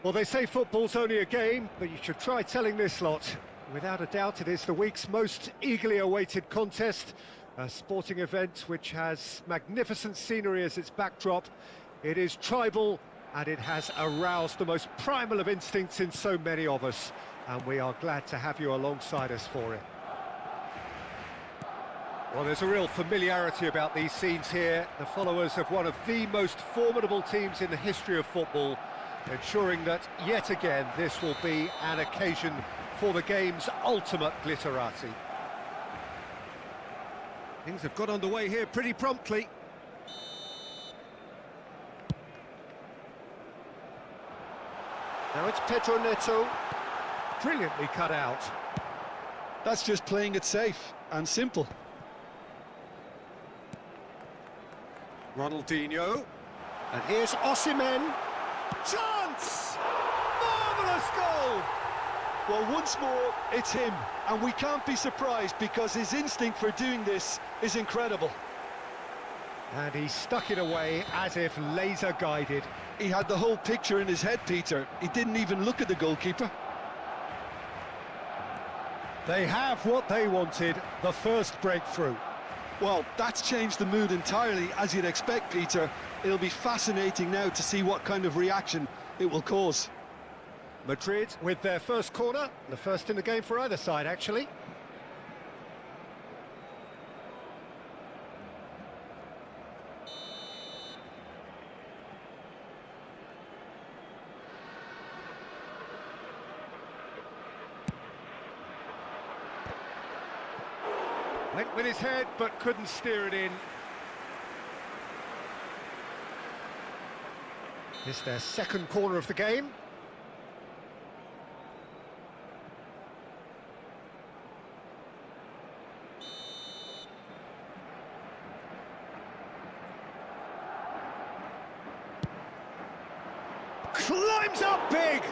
Well, they say football's only a game, but you should try telling this lot. Without a doubt, it is the week's most eagerly awaited contest, a sporting event which has magnificent scenery as its backdrop. It is tribal, and it has aroused the most primal of instincts in so many of us, and we are glad to have you alongside us for it. Well, there's a real familiarity about these scenes here, the followers of one of the most formidable teams in the history of football, ensuring that, yet again, this will be an occasion for the game's ultimate glitterati. Things have got underway here pretty promptly. Now it's Pedro Neto, brilliantly cut out. That's just playing it safe and simple. Ronaldinho, and here's Osimhen. Chance! Marvellous goal! Well, once more, it's him, and we can't be surprised because his instinct for doing this is incredible. And he stuck it away as if laser-guided. He had the whole picture in his head, Peter. He didn't even look at the goalkeeper. They have what they wanted, the first breakthrough. Well, that's changed the mood entirely, as you'd expect, Peter. It'll be fascinating now to see what kind of reaction it will cause. Madrid with their first corner, the first in the game for either side, actually. Went with his head, but couldn't steer it in. It's their second corner of the game. Climbs up big!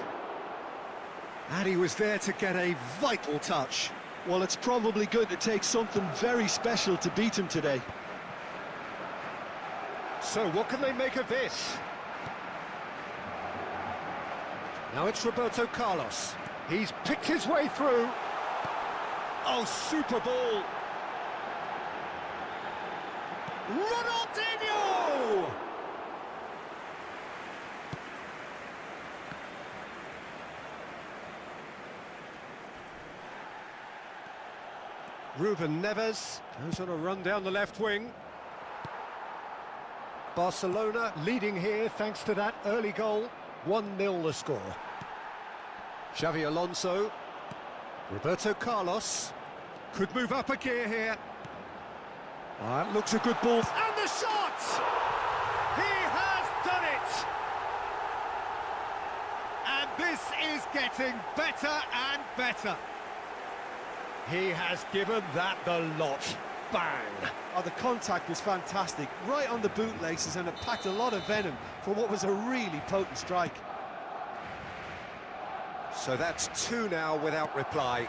And he was there to get a vital touch. Well, it's probably going to take something very special to beat him today. So what can they make of this? Now it's Roberto Carlos. He's picked his way through. Oh, super ball. Ronaldinho! Ruben Neves goes on a run down the left wing. Barcelona leading here thanks to that early goal. 1-0 the score. Xavi Alonso. Roberto Carlos. Could move up a gear here. That looks a good ball. And the shot! He has done it! And this is getting better and better. He has given that the lot. Bang! Oh, the contact was fantastic, right on the bootlaces, and it packed a lot of venom for what was a really potent strike. So that's two now without reply.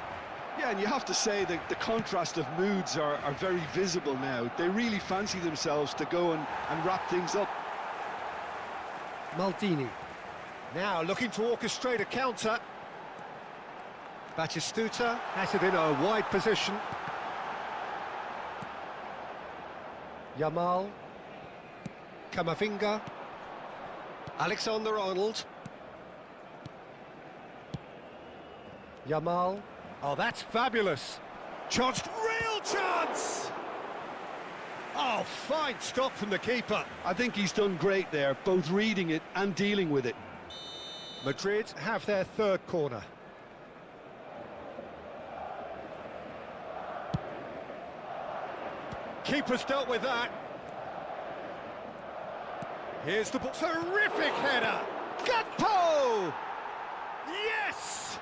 Yeah, and you have to say that the contrast of moods are very visible now. They really fancy themselves to go and wrap things up. Maldini. Now looking to orchestrate a counter. Batistuta has it in a wide position. Yamal. Camavinga. Alexander-Arnold. Yamal. Oh, that's fabulous. Chance, real chance! Oh, fine stop from the keeper. I think he's done great there, both reading it and dealing with it. Madrid have their third corner. Keeper's dealt with that. Here's the ball. Terrific header. Gakpo! Yes!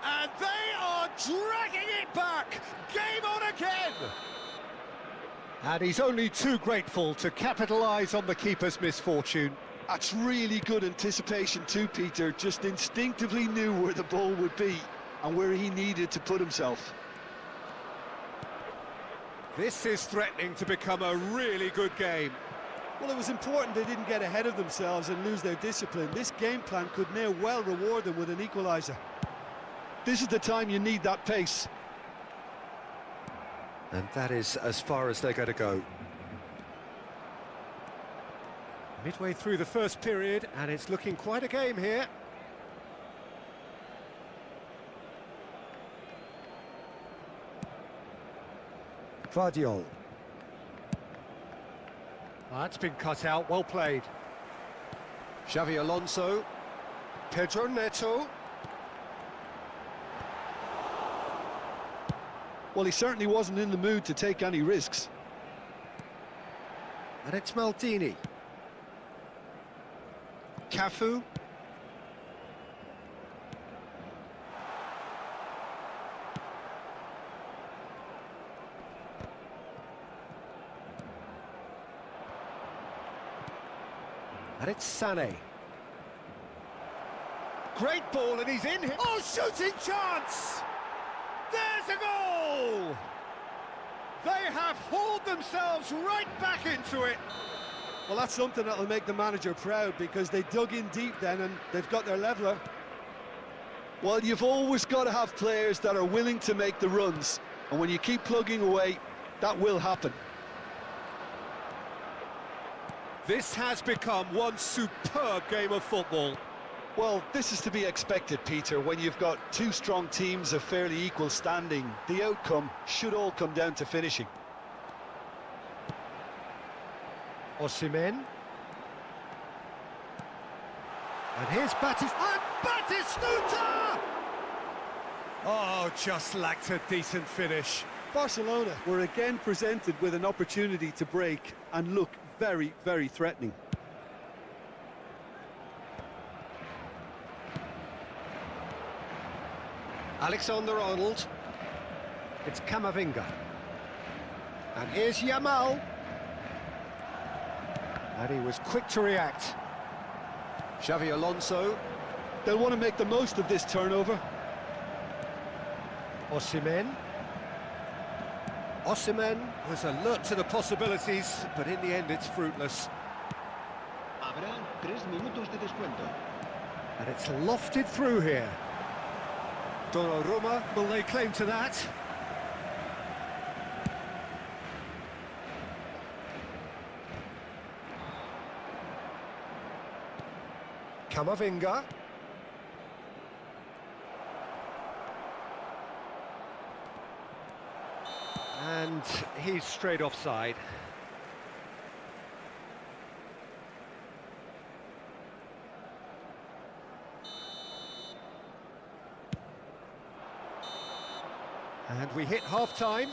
And they are dragging it back. Game on again. And he's only too grateful to capitalise on the keeper's misfortune. That's really good anticipation too, Peter. Just instinctively knew where the ball would be and where he needed to put himself. This is threatening to become a really good game. Well, it was important they didn't get ahead of themselves and lose their discipline. This game plan could now well reward them with an equaliser. This is the time you need that pace. And that is as far as they're going to go. Midway through the first period, and it's looking quite a game here. Vardiol. That's been cut out, well played. Xavi Alonso. Pedro Neto. Well, he certainly wasn't in the mood to take any risks. And it's Maldini. Cafu. And it's Sané. Great ball, and he's in here. Oh, shooting chance! There's a goal! They have hauled themselves right back into it. Well, that's something that'll make the manager proud, because they dug in deep then and they've got their leveller. Well, you've always got to have players that are willing to make the runs, and when you keep plugging away, that will happen. This has become one superb game of football. Well, this is to be expected, Peter. When you've got two strong teams of fairly equal standing, the outcome should all come down to finishing. Osimhen. And here's Batistuta! Oh, just lacked a decent finish. Barcelona were again presented with an opportunity to break and look very, very threatening. Alexander-Arnold. It's Camavinga. And here's Yamal. And he was quick to react. Xavi Alonso. They'll want to make the most of this turnover. Osimhen. Osimhen was alert to the possibilities, but in the end it's fruitless. Habrá 3 minutos de descuento. And it's lofted through here. Donnarumma will lay claim to that. Camavinga. And he's straight offside. And we hit half-time.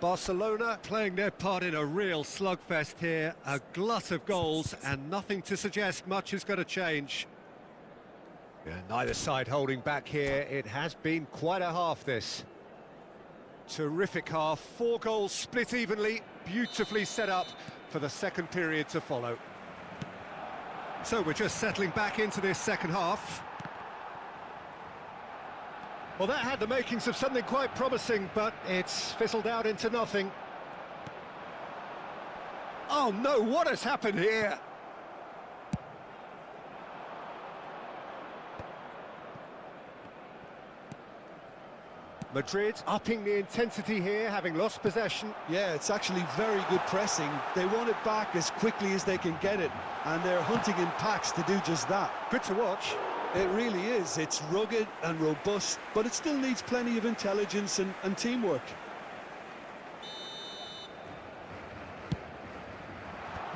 Barcelona playing their part in a real slugfest here. A glut of goals and nothing to suggest much is going to change. Yeah, neither side holding back here. It has been quite a half, this. Terrific half. 4 goals split evenly. Beautifully set up for the second period to follow. So we're just settling back into this second half. Well, that had the makings of something quite promising, but it's fizzled out into nothing. Oh no, what has happened here? Madrid upping the intensity here, having lost possession. Yeah, it's actually very good pressing. They want it back as quickly as they can get it, and they're hunting in packs to do just that. Good to watch. It really is. It's rugged and robust, but it still needs plenty of intelligence and teamwork.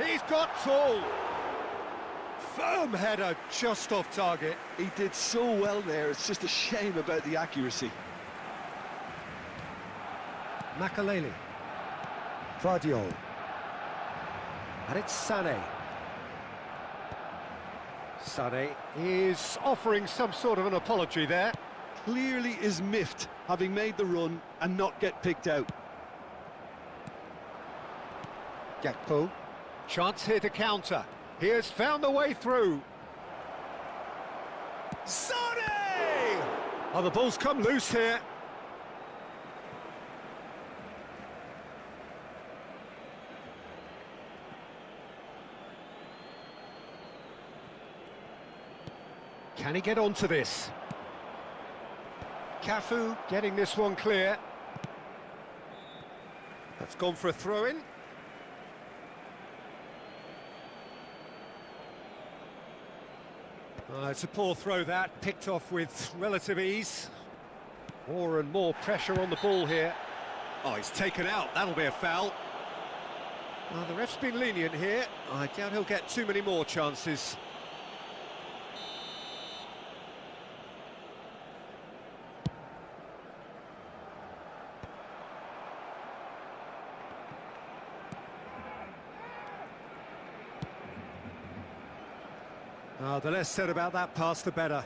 He's got tall. Firm header, just off target. He did so well there. It's just a shame about the accuracy. Makaleli. Vardiol. And it's Sané. Sané is offering some sort of an apology there. Clearly is miffed, having made the run and not get picked out. Gakpo. Chance here to counter. He has found the way through. Sané! Oh, the ball's come loose here. Can he get onto this? Cafu getting this one clear. That's gone for a throw-in. It's a poor throw that, picked off with relative ease. More and more pressure on the ball here. Oh, he's taken out, that'll be a foul. The ref's been lenient here. I doubt he'll get too many more chances. The less said about that pass, the better.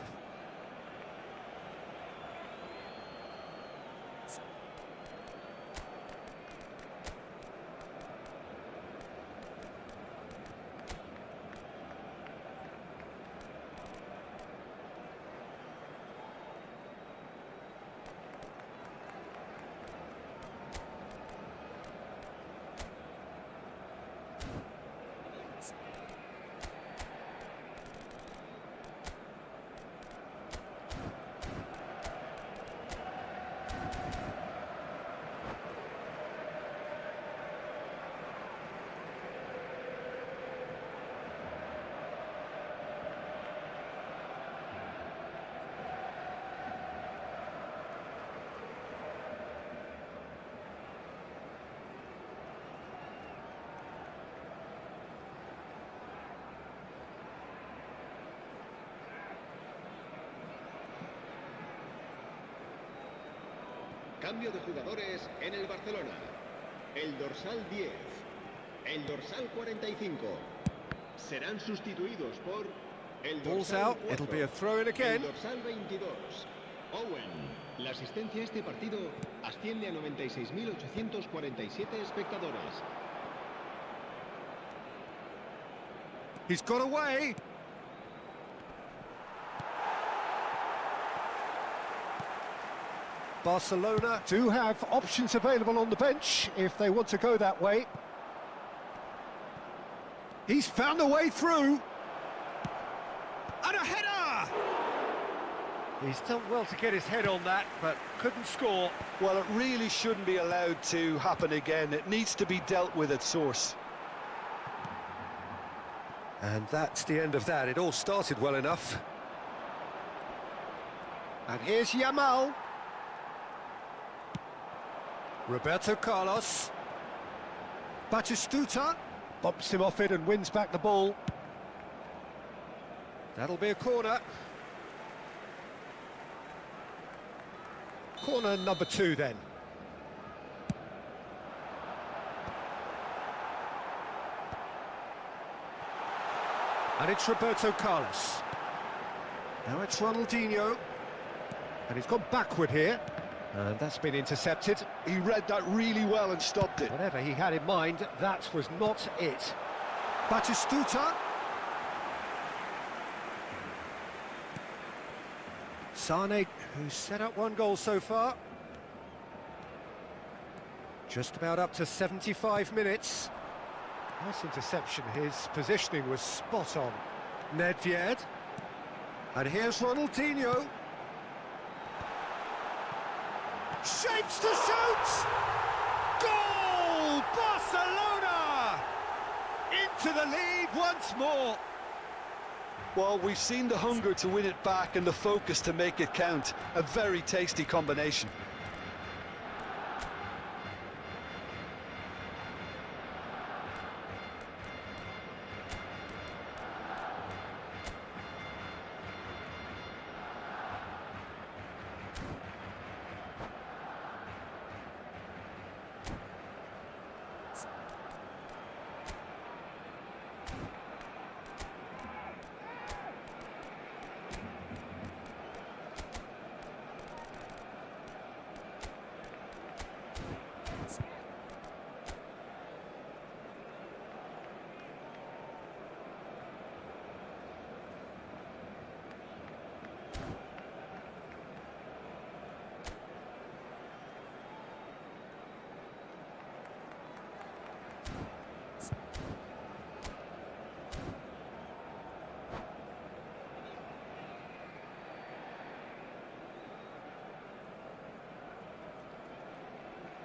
Cambio de jugadores en el Barcelona. El dorsal 10, el dorsal 45. Serán sustituidos por el Ball's dorsal out, 4, it'll be a throw-in again. el dorsal 22. Owen. La asistencia a este partido asciende a 96.847 espectadores. He's got away. Barcelona do have options available on the bench if they want to go that way. He's found a way through. And a header! He's done well to get his head on that, but couldn't score. Well, it really shouldn't be allowed to happen again. It needs to be dealt with at source. And that's the end of that. It all started well enough. And here's Yamal. Roberto Carlos. Batistuta bumps him off it and wins back the ball. That'll be a corner. Corner number 2 then. And it's Roberto Carlos. Now it's Ronaldinho. And he's gone backward here. And that's been intercepted. He read that really well and stopped it. Whatever he had in mind, that was not it. Batistuta. Sane, who's set up 1 goal so far. Just about up to 75 minutes. Nice interception, his positioning was spot on. Nedved. And here's Ronaldinho. Shapes to shoot! Goal! Barcelona! Into the lead once more. Well, we've seen the hunger to win it back and the focus to make it count. A very tasty combination.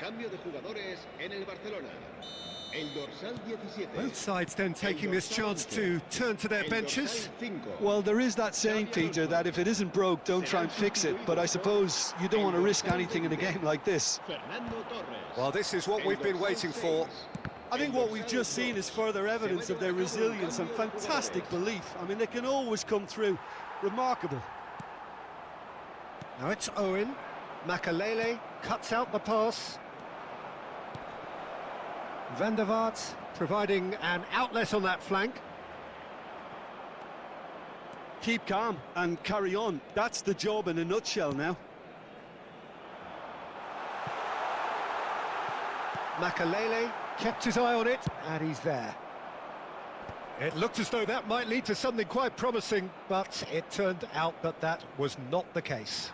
Cambio de jugadores en el Barcelona. El dorsal 17. Both sides then taking this chance to turn to their El benches. dorsal 5. Well, there is that saying, Peter, that if it isn't broke, don't try and fix it. But I suppose you don't want to risk anything in a game like this. Fernando Torres. Well, this is what we've been waiting for. I think what we've just seen is further evidence of their resilience and fantastic belief. I mean, they can always come through. Remarkable. Now it's Owen. Makalele cuts out the pass. Van der Vaart providing an outlet on that flank. Keep calm and carry on. That's the job in a nutshell now. Makalele kept his eye on it, and he's there. It looked as though that might lead to something quite promising, but it turned out that that was not the case.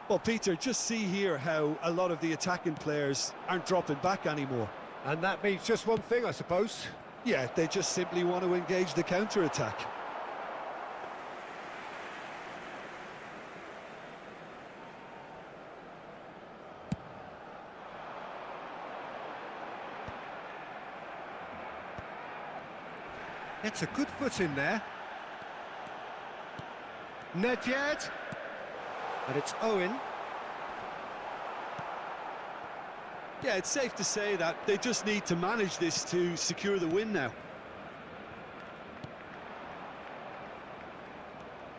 Well, Peter, just see here how a lot of the attacking players aren't dropping back anymore. And that means just one thing, I suppose. Yeah, they just simply want to engage the counter-attack. It's a good foot in there. Nedved. And it's Owen. Yeah, it's safe to say that they just need to manage this to secure the win now.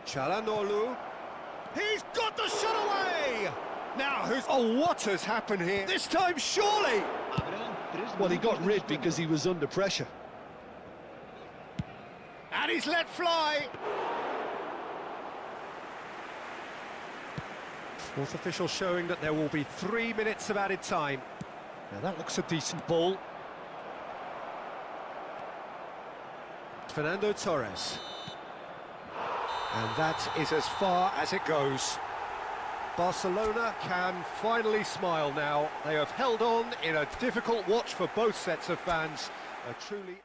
Çalhanoğlu. He's got the shot away! Now, oh, what has happened here? This time, surely! Well, he got rid because he was under pressure. And he's let fly! Fourth official showing that there will be 3 minutes of added time. Now that looks a decent ball. Fernando Torres. And that is as far as it goes. Barcelona can finally smile now. They have held on in a difficult watch for both sets of fans. A truly...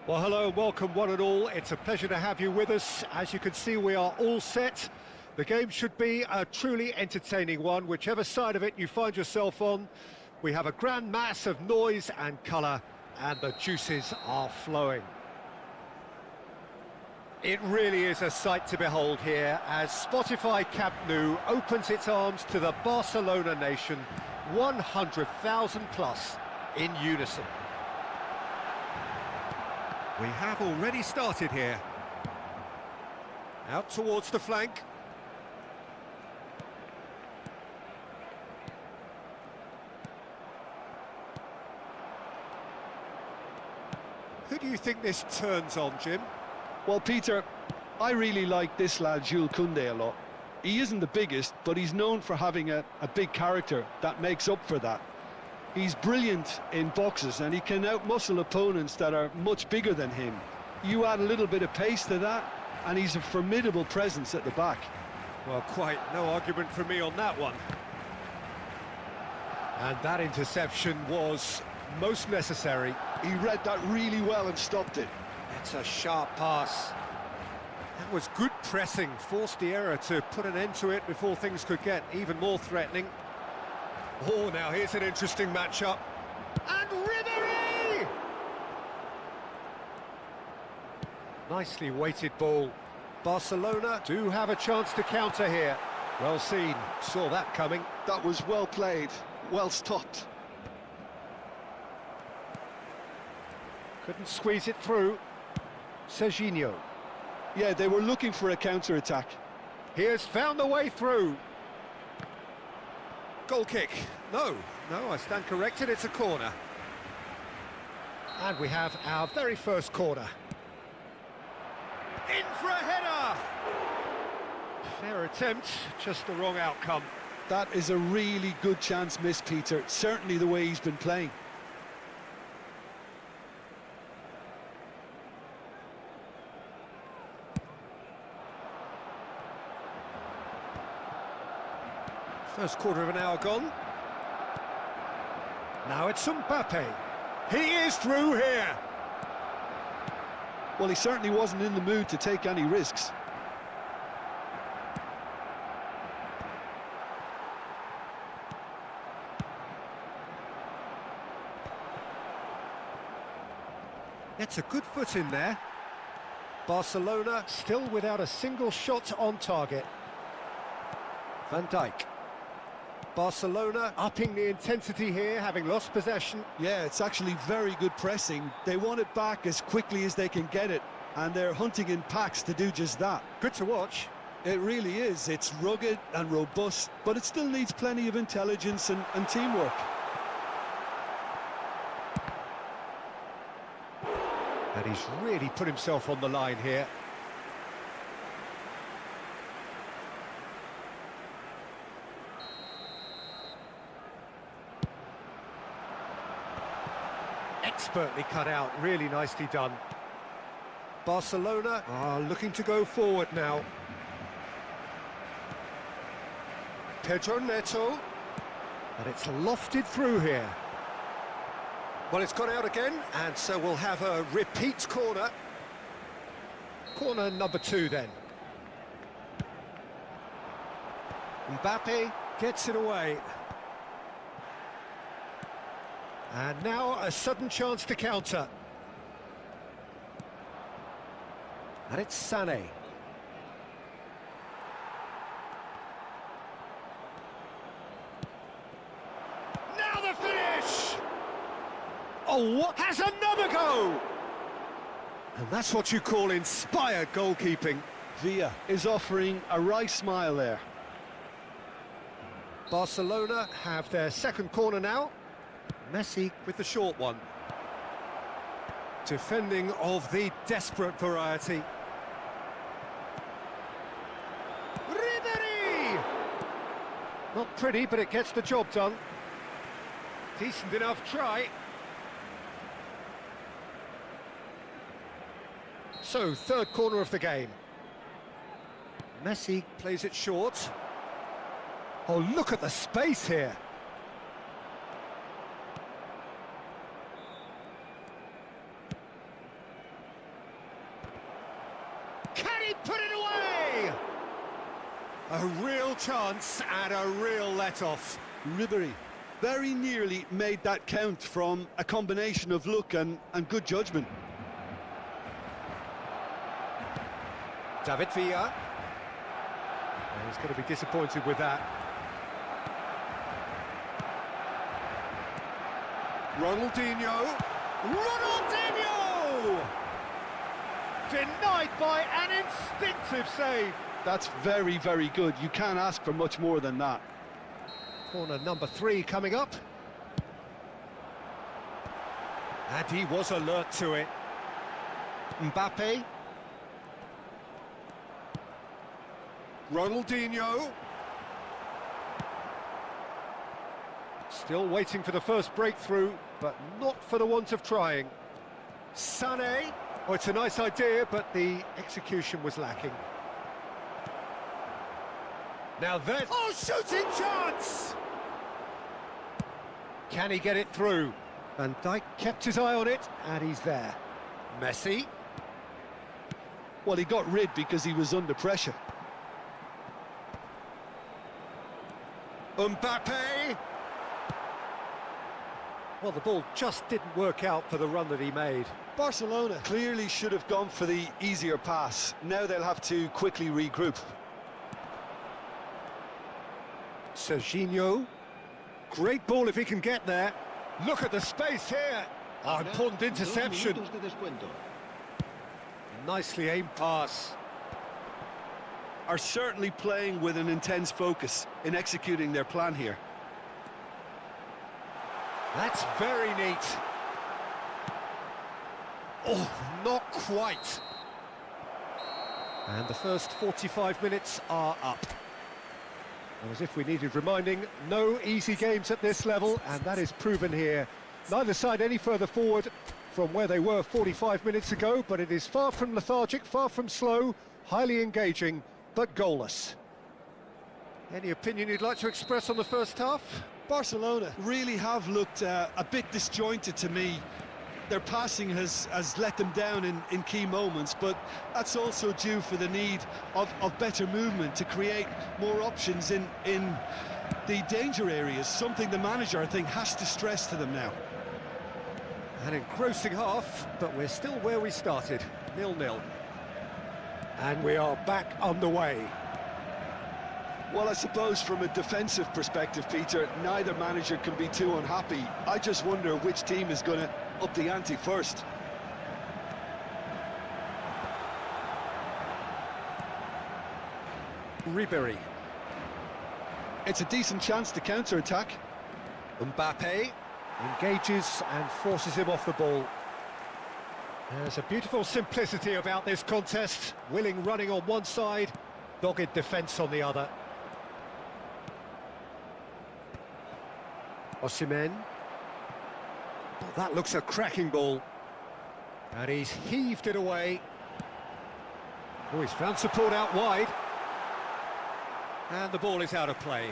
Well, hello and welcome one and all. It's a pleasure to have you with us. As you can see, we are all set. The game should be a truly entertaining one, whichever side of it you find yourself on. We have a grand mass of noise and colour, and the juices are flowing. It really is a sight to behold here as Spotify Camp Nou opens its arms to the Barcelona nation, 100,000 plus in unison. We have already started here. Out towards the flank. Who do you think this turns on, Jim? Well, Peter, I really like this lad, Jules Koundé, a lot. He isn't the biggest, but he's known for having a big character that makes up for that. He's brilliant in boxes and he can outmuscle opponents that are much bigger than him. You add a little bit of pace to that and he's a formidable presence at the back. Well, quite no argument from me on that one. And that interception was most necessary. He read that really well and stopped it. It's a sharp pass. That was good pressing, forced the error to put an end to it before things could get even more threatening. Oh, now here's an interesting matchup. And Ribéry! Nicely weighted ball. Barcelona do have a chance to counter here. Well seen, saw that coming. That was well played, well stopped. Couldn't squeeze it through. Serginho. Yeah, they were looking for a counter-attack. He has found the way through. Goal kick. No, I stand corrected, it's a corner. And we have our very first corner. In for a header! Fair attempt, just the wrong outcome. That is a really good chance missed, Peter. Certainly the way he's been playing. First quarter of an hour gone. Now it's Mbappe. He is through here. Well, he certainly wasn't in the mood to take any risks. Gets a good foot in there. Barcelona still without a single shot on target. Van Dijk. Barcelona upping the intensity here, having lost possession. Yeah, it's actually very good pressing. They want it back as quickly as they can get it, and they're hunting in packs to do just that. Good to watch. It really is. It's rugged and robust, but it still needs plenty of intelligence and teamwork. And he's really put himself on the line here. Expertly cut out, really nicely done. Barcelona are looking to go forward now. Pedro Neto, and it's lofted through here. Well, it's gone out again, and so we'll have a repeat corner. Corner number 2 then. Mbappe gets it away. And now a sudden chance to counter. And it's Sané. Now the finish! Oh, what? Has another go! And that's what you call inspired goalkeeping. Villa is offering a wry smile there. Barcelona have their second corner now. Messi with the short one. Defending of the desperate variety. Ribéry! Not pretty, but it gets the job done. Decent enough try. So, third corner of the game. Messi plays it short. Oh, look at the space here. put it away! A real chance and a real let-off. Ribery very nearly made that count from a combination of luck and good judgment. David Villa. And he's going to be disappointed with that. Ronaldinho. Ronaldinho! Denied by an instinctive save. That's very, very good. You can't ask for much more than that. Corner number 3 coming up. And he was alert to it. Mbappe. Ronaldinho. Still waiting for the first breakthrough, but not for the want of trying. Sané. Oh, it's a nice idea, but the execution was lacking. Now there's... Oh, shooting chance! Can he get it through? Van Dijk kept his eye on it, and he's there. Messi. Well, he got rid because he was under pressure. Mbappe. Well, the ball just didn't work out for the run that he made. Barcelona clearly should have gone for the easier pass. Now they'll have to quickly regroup. Serginho. Great ball if he can get there. Look at the space here. Oh, important interception. Nicely aimed pass. Are certainly playing with an intense focus in executing their plan here. That's very neat. Oh, not quite. And the first 45 minutes are up. And as if we needed reminding, no easy games at this level, and that is proven here. Neither side any further forward from where they were 45 minutes ago, but it is far from lethargic, far from slow, highly engaging, but goalless. Any opinion you'd like to express on the first half? Barcelona really have looked a bit disjointed to me. Their passing has let them down in key moments, but that's also due for the need of better movement to create more options in the danger areas, something the manager, I think, has to stress to them now. An engrossing half, but we're still where we started, 0-0. And we are back underway. Well, I suppose from a defensive perspective, Peter, neither manager can be too unhappy. I just wonder which team is going to up the ante first. Ribery. It's a decent chance to counter-attack. Mbappe engages and forces him off the ball. There's a beautiful simplicity about this contest. Willing running on one side, dogged defence on the other. Osimhen. Well, that looks a cracking ball. And he's heaved it away. Oh, he's found support out wide. And the ball is out of play.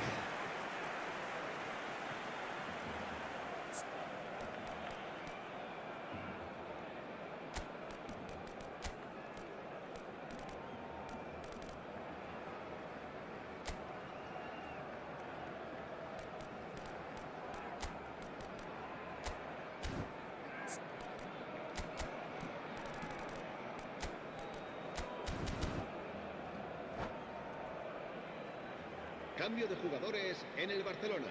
Cambio de jugadores en el Barcelona.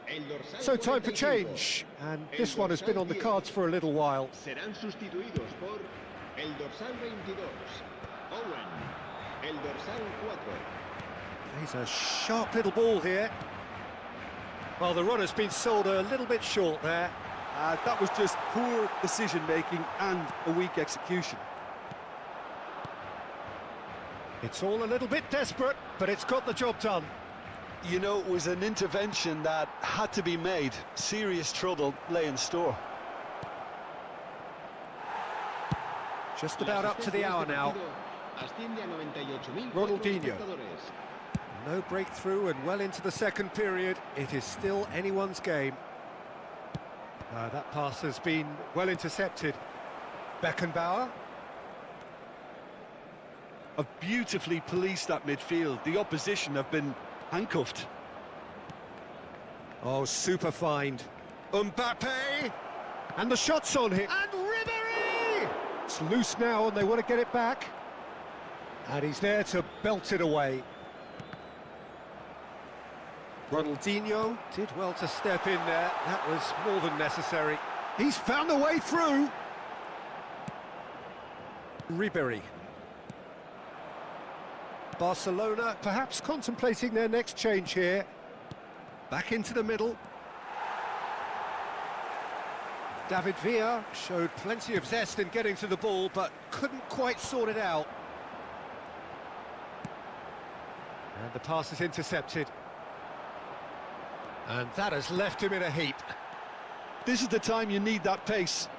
El dorsal So time for 45. change, and this one has been on the cards for a little while. Serán sustituidos por el dorsal 22, Owen, el dorsal 4. He's a sharp little ball here. Well, the runner's been sold a little bit short there. That was just poor decision-making and a weak execution. It's all a little bit desperate, but it's got the job done. You know, it was an intervention that had to be made. Serious trouble lay in store. Just about up to the hour now. Ronaldinho. No breakthrough and well into the second period. It is still anyone's game. That pass has been well intercepted. Beckenbauer. have beautifully policed that midfield. The opposition have been handcuffed. Oh, super find. Mbappe! And the shot's on him. And Ribéry! It's loose now and they want to get it back. And he's there to belt it away. Ronaldinho did well to step in there. That was more than necessary. He's found a way through. Ribéry. Barcelona perhaps contemplating their next change here. Back into the middle. David Villa showed plenty of zest in getting to the ball, but couldn't quite sort it out. And the pass is intercepted. And that has left him in a heap. This is the time you need that pace.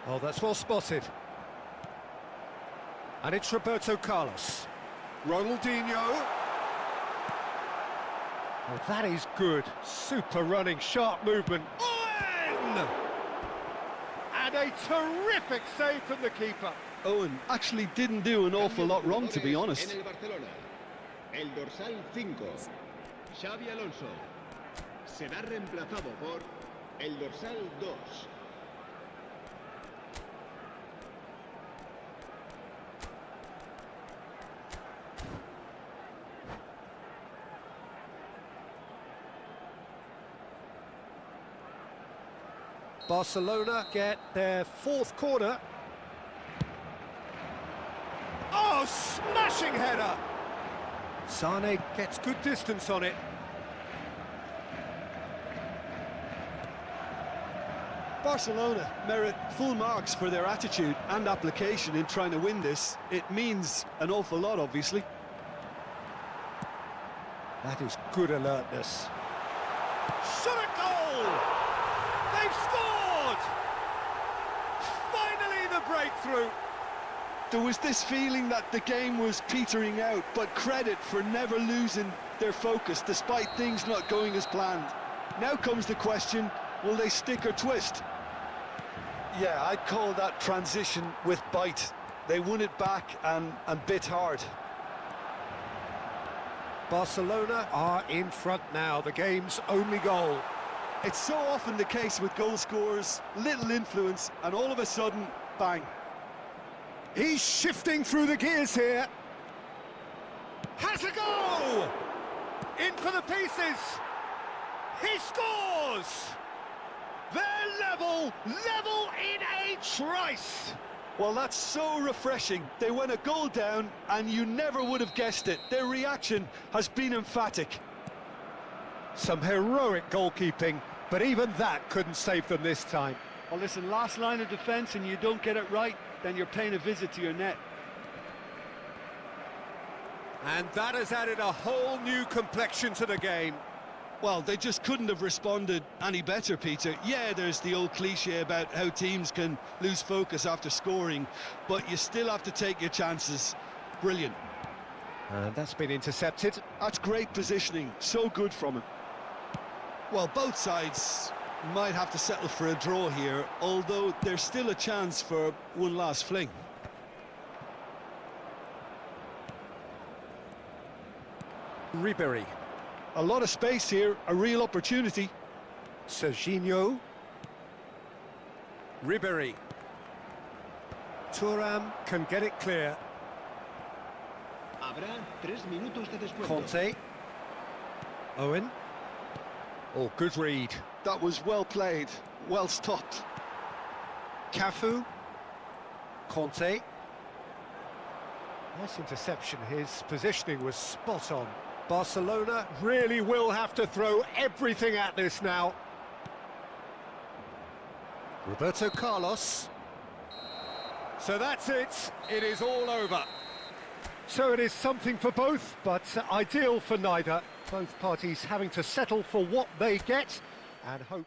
Oh, that's well spotted. And it's Roberto Carlos. Ronaldinho. Oh, that is good. Super running, sharp movement. Owen! And a terrific save from the keeper. Owen actually didn't do an awful lot wrong, to be honest. En el Barcelona, el dorsal 5, Xavi Alonso, será reemplazado por el dorsal 2. Barcelona get their fourth corner. Oh, smashing header! Sane gets good distance on it. Barcelona merit full marks for their attitude and application in trying to win this. It means an awful lot, obviously. That is good alertness. Shot a goal! They've scored! Finally the breakthrough! There was this feeling that the game was petering out, but credit for never losing their focus despite things not going as planned. Now comes the question, will they stick or twist? Yeah, I'd call that transition with bite. They won it back and bit hard. Barcelona are in front now, the game's only goal. It's so often the case with goal scorers, little influence, and all of a sudden, bang. He's shifting through the gears here. Has a go! In for the pieces. He scores! They're level in a trice. Well, that's so refreshing. They went a goal down, and you never would have guessed it. Their reaction has been emphatic. Some heroic goalkeeping, but even that couldn't save them this time. Well, listen, last line of defence and you don't get it right, then you're paying a visit to your net. And that has added a whole new complexion to the game. Well, they just couldn't have responded any better, Peter. Yeah, there's the old cliche about how teams can lose focus after scoring, but you still have to take your chances. Brilliant. And that's been intercepted. That's great positioning, so good from him. Well, both sides might have to settle for a draw here, although there's still a chance for one last fling. Ribéry. A lot of space here, a real opportunity. Serginho. Ribéry. Thuram can get it clear. Habrá 3 minutos de descuento. Conte. Owen. Oh, good read. That was well played, well stopped. Cafu. Conte. Nice interception, his positioning was spot on. Barcelona really will have to throw everything at this now. Roberto Carlos. So that's it, it is all over. So it is something for both, but ideal for neither. Both parties having to settle for what they get and hope.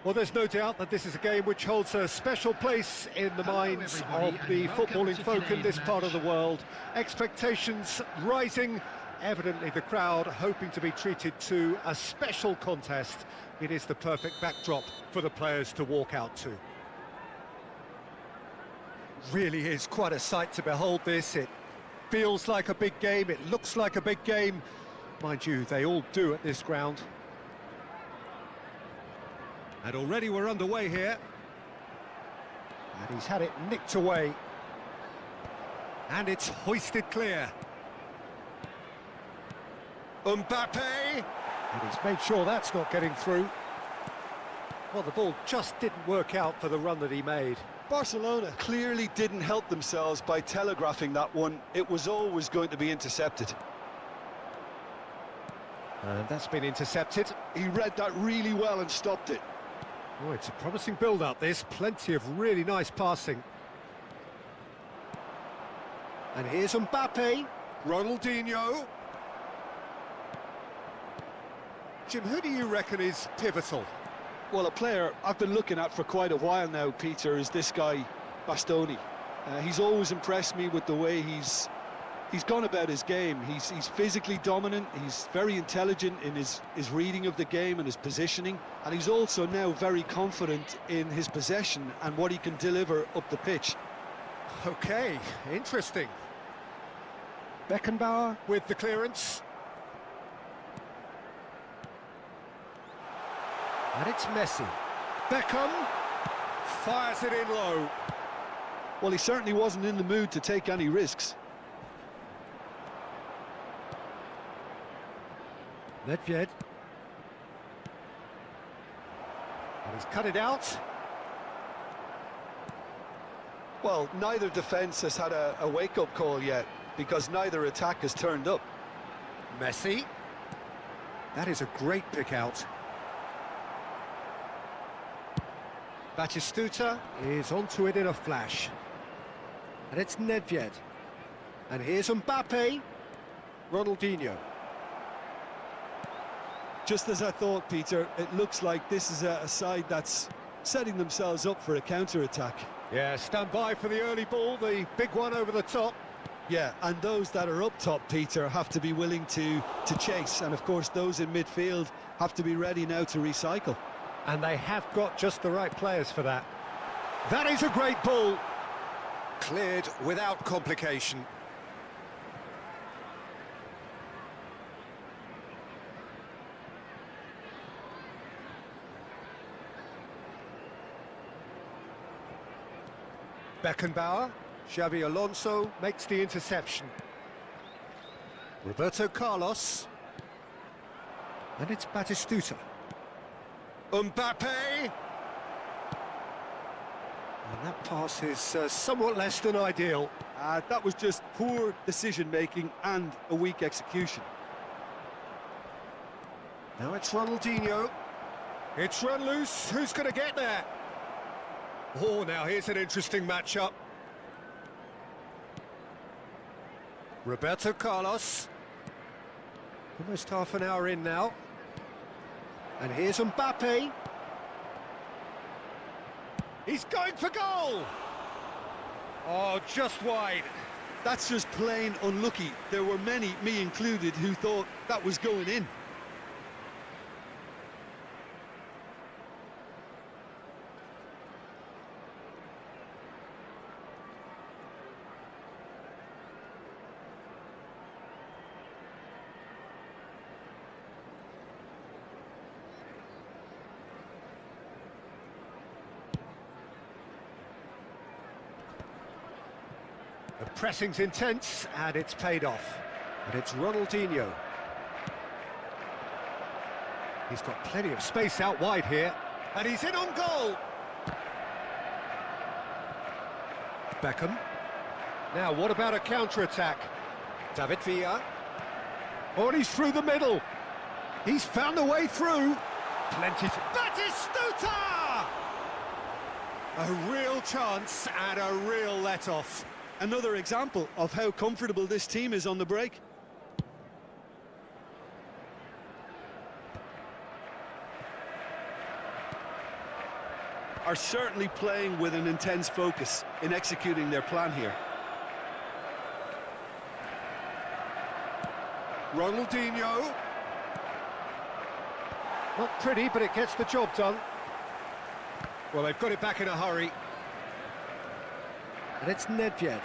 Well, there's no doubt that this is a game which holds a special place in the minds of the footballing folk in this part of the world. Expectations rising, evidently the crowd hoping to be treated to a special contest. It is the perfect backdrop for the players to walk out to. Really is quite a sight to behold this. It feels like a big game, it looks like a big game. Mind you, they all do at this ground. And already we're underway here. And he's had it nicked away. And it's hoisted clear. Mbappe! And he's made sure that's not getting through. Well, the ball just didn't work out for the run that he made. Barcelona clearly didn't help themselves by telegraphing that one. It was always going to be intercepted. And that's been intercepted. He read that really well and stopped it. Oh, it's a promising build-up, this. Plenty of really nice passing. And here's Mbappe. Ronaldinho. Jim, who do you reckon is pivotal? Well, a player I've been looking at for quite a while now, Peter, is this guy, Bastoni. He's always impressed me with the way he's gone about his game. He's physically dominant, he's very intelligent in his reading of the game and his positioning, and he's also now very confident in his possession and what he can deliver up the pitch. Okay, interesting. Beckenbauer with the clearance. And it's Messi. Beckham fires it in low. Well, he certainly wasn't in the mood to take any risks. Nedved. And he's cut it out. Well, neither defence has had a wake-up call yet, because neither attack has turned up. Messi. That is a great pick out. Batistuta is onto it in a flash. And it's Nedved. And here's Mbappe. Ronaldinho. Just as I thought, Peter, it looks like this is a side that's setting themselves up for a counter-attack. Yeah, stand by for the early ball, the big one over the top. Yeah, and those that are up top, Peter, have to be willing to chase. And, of course, those in midfield have to be ready now to recycle. And they have got just the right players for that. That is a great ball. Cleared without complication. Beckenbauer, Xabi Alonso makes the interception. Roberto Carlos. And it's Batistuta. Mbappe! And that pass is somewhat less than ideal. That was just poor decision-making and a weak execution. Now it's Ronaldinho. It's run loose. Who's going to get there? Oh, now here's an interesting matchup. Roberto Carlos. Almost half an hour in now. And here's Mbappe. He's going for goal! Oh, just wide. That's just plain unlucky. There were many, me included, who thought that was going in. The pressing's intense, and it's paid off. And it's Ronaldinho. He's got plenty of space out wide here, and he's in on goal! Beckham. Now, what about a counter-attack? David Villa. Oh, and he's through the middle. He's found a way through. Plenty to... Batistuta! A real chance and a real let-off. Another example of how comfortable this team is on the break. Are certainly playing with an intense focus in executing their plan here. Ronaldinho. Not pretty, but it gets the job done. Well, they've got it back in a hurry. And it's Nedved.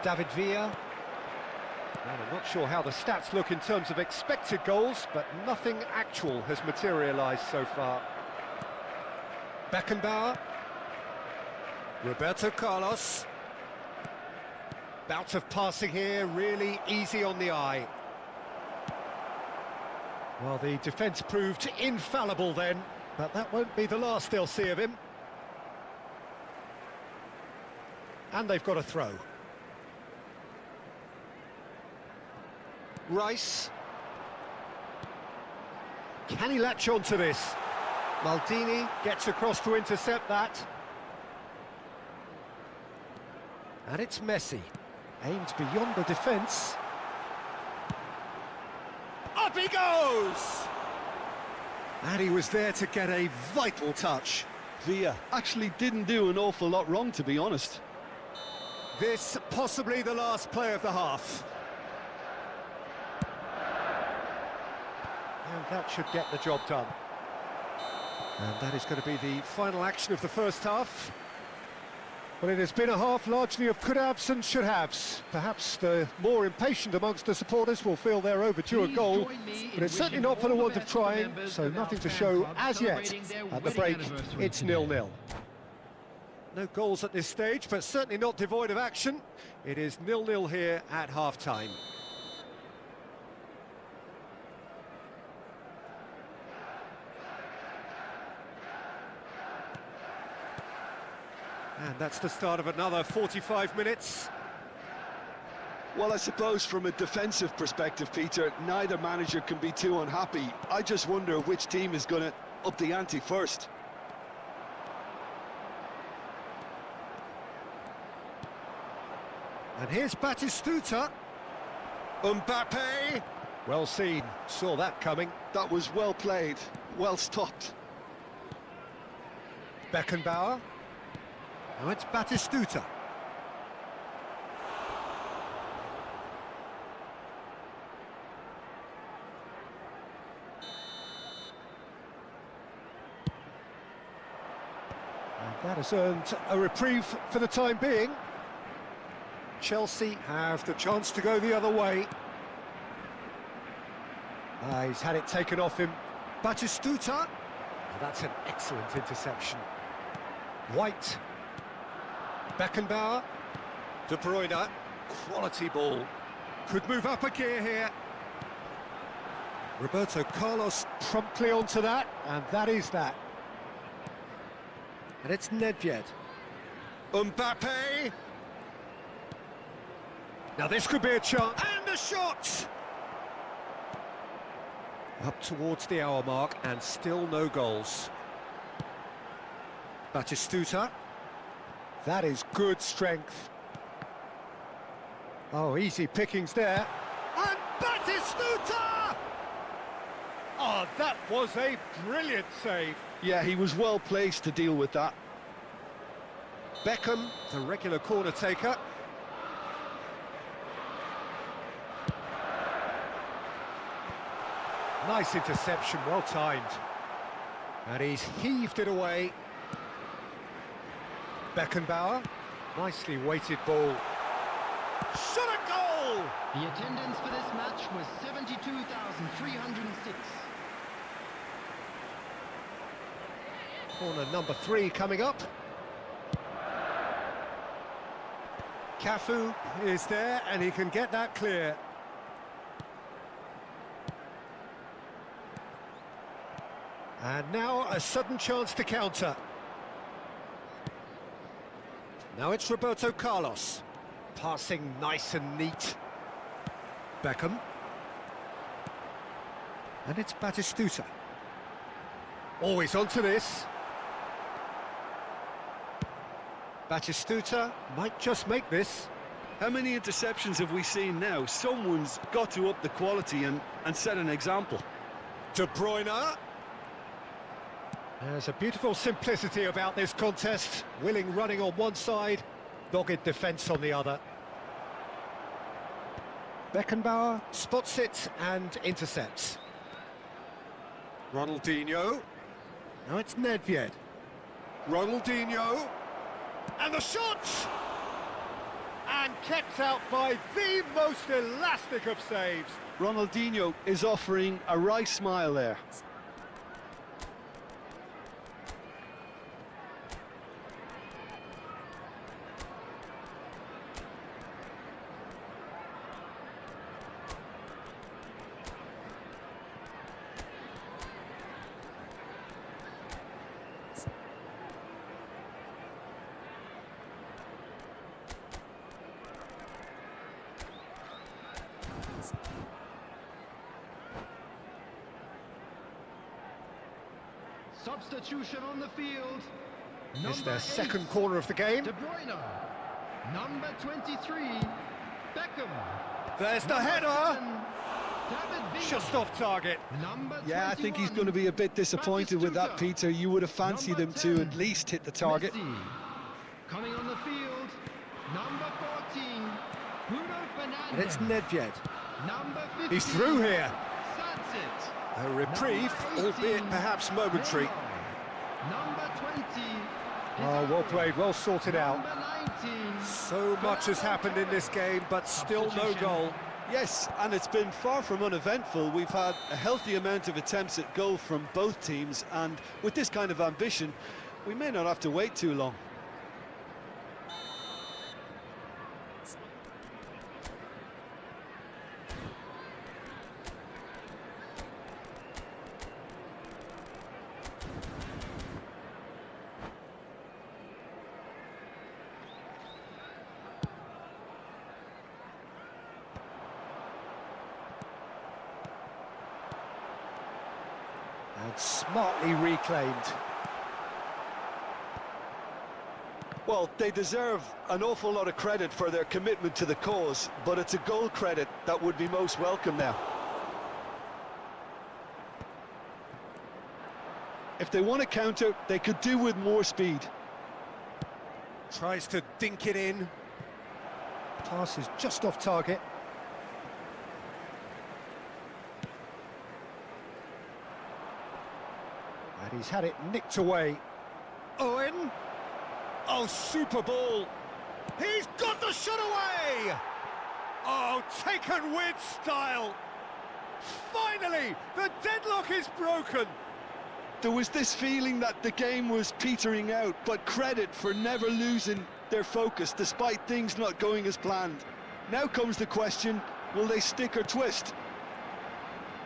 David Villa. Well, I'm not sure how the stats look in terms of expected goals, but nothing actual has materialised so far. Beckenbauer. Roberto Carlos. Bout of passing here, really easy on the eye. Well, the defence proved infallible then, but that won't be the last they'll see of him. And they've got a throw. Rice. Can he latch on to this? Maldini gets across to intercept that. And it's Messi. Aimed beyond the defence. Up he goes! And he was there to get a vital touch. Villa actually didn't do an awful lot wrong, to be honest. This possibly the last play of the half. And that should get the job done. And that is going to be the final action of the first half. Well, it has been a half largely of could-haves and should-haves. Perhaps the more impatient amongst the supporters will feel they're overdue a goal, but it's certainly not for the want of trying, so nothing to show as yet. At the break, it's 0-0. No goals at this stage, but certainly not devoid of action. It is 0-0 here at half-time. And that's the start of another 45 minutes. Well, I suppose from a defensive perspective, Peter, neither manager can be too unhappy. I just wonder which team is going to up the ante first. And here's Batistuta. Mbappe. Well seen, saw that coming. That was well played, well stopped. Beckenbauer. Now it's Batistuta. And that has earned a reprieve for the time being. Chelsea have the chance to go the other way. He's had it taken off him. Batistuta. Oh, that's an excellent interception. White. Beckenbauer. De Bruyne. Quality ball. Could move up a gear here. Roberto Carlos promptly onto that, and that is that. And it's Nedved. Mbappe. Now this could be a chance. And the shot! Up towards the hour mark, and still no goals. Batistuta. That is good strength. Oh, easy pickings there. And Batistuta! Oh, that was a brilliant save. Yeah, he was well placed to deal with that. Beckham, the regular corner taker. Nice interception, well timed. And he's heaved it away. Beckenbauer, nicely weighted ball. Shot a goal! The attendance for this match was 72,306. Corner number 3 coming up. Cafu is there, and he can get that clear. And now a sudden chance to counter. Now it's Roberto Carlos. Passing nice and neat. Beckham. And it's Batistuta. Always onto this. Batistuta might just make this. How many interceptions have we seen now? Someone's got to up the quality and set an example. De Bruyne. There's a beautiful simplicity about this contest. Willing running on one side, dogged defence on the other. Beckenbauer spots it and intercepts. Ronaldinho. Now it's Nedved. Ronaldinho. And the shot! And kept out by the most elastic of saves. Ronaldinho is offering a wry smile there. Substitution on the field. It's their Number second 8, corner of the game. De Bruyne. Number 23, Beckham. There's the Number header. 7, David Villa. Just off target. Number Yeah, I think he's 21, going to be a bit disappointed with that, Batistuta. Peter. You would have fancied him Number to 10, at least hit the target. Messi. Coming on the field, number 14, Bruno And it's Fernandes. Nedved. Number 15, He's through here. That's it. A reprieve, Number 18, albeit perhaps momentary. Ronaldo. Number 20. Oh, well played, well sorted out. Number 19. So much has happened in this game, but still no goal. Yes, and it's been far from uneventful. We've had a healthy amount of attempts at goal from both teams, and with this kind of ambition, we may not have to wait too long. And smartly reclaimed. Well, they deserve an awful lot of credit for their commitment to the cause, but it's a goal credit that would be most welcome now. If they want to counter, they could do with more speed. Tries to dink it in. Pass is just off target. And he's had it nicked away. Owen. Oh, super ball. He's got the shot away! Oh, taken with style. Finally, the deadlock is broken. There was this feeling that the game was petering out, but credit for never losing their focus despite things not going as planned. Now comes the question, will they stick or twist?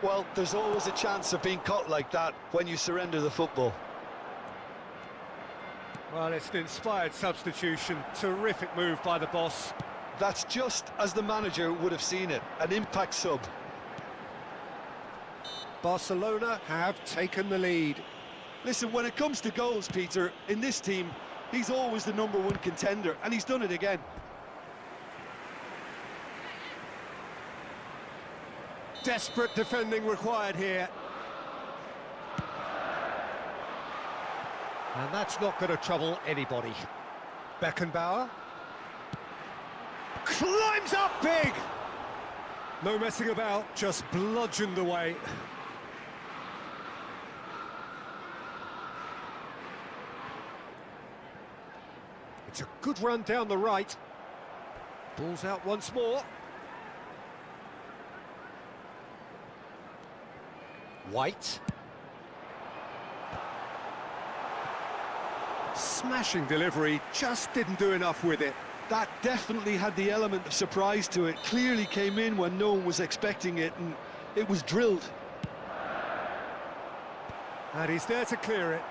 Well, there's always a chance of being caught like that when you surrender the football. Well, it's an inspired substitution. Terrific move by the boss. That's just as the manager would have seen it, an impact sub. Barcelona have taken the lead. Listen, when it comes to goals, Peter, in this team, he's always the #1 contender, and he's done it again. Desperate defending required here. And that's not going to trouble anybody. Beckenbauer. Climbs up big! No messing about, just bludgeoned away. It's a good run down the right. Ball's out once more. White. Smashing delivery, just didn't do enough with it. That definitely had the element of surprise to it. Clearly came in when no one was expecting it, and it was drilled. And he's there to clear it.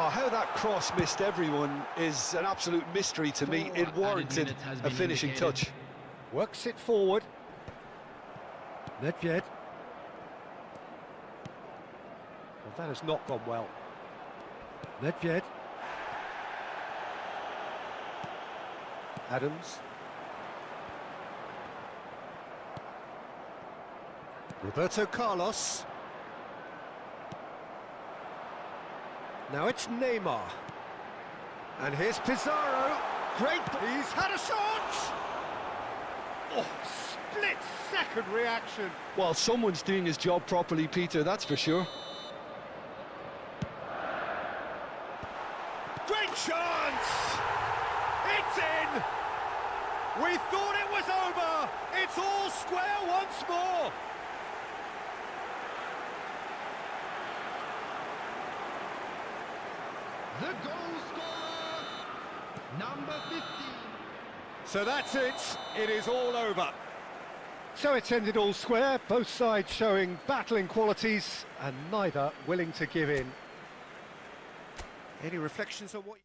Oh, how that cross missed everyone is an absolute mystery to me. It warranted a finishing touch. Works it forward. Nedved. Well, that has not gone well. Nedved. Adams. Roberto Carlos. Now it's Neymar. And here's Pizarro. Great, he's had a shot! Oh, split-second reaction. Well, someone's doing his job properly, Peter, that's for sure. Great chance! It's in! We thought it was over! It's all square once more! The goal scorer, number 15. So that's it, it is all over. So it's ended all square, both sides showing battling qualities and neither willing to give in. Any reflections on what...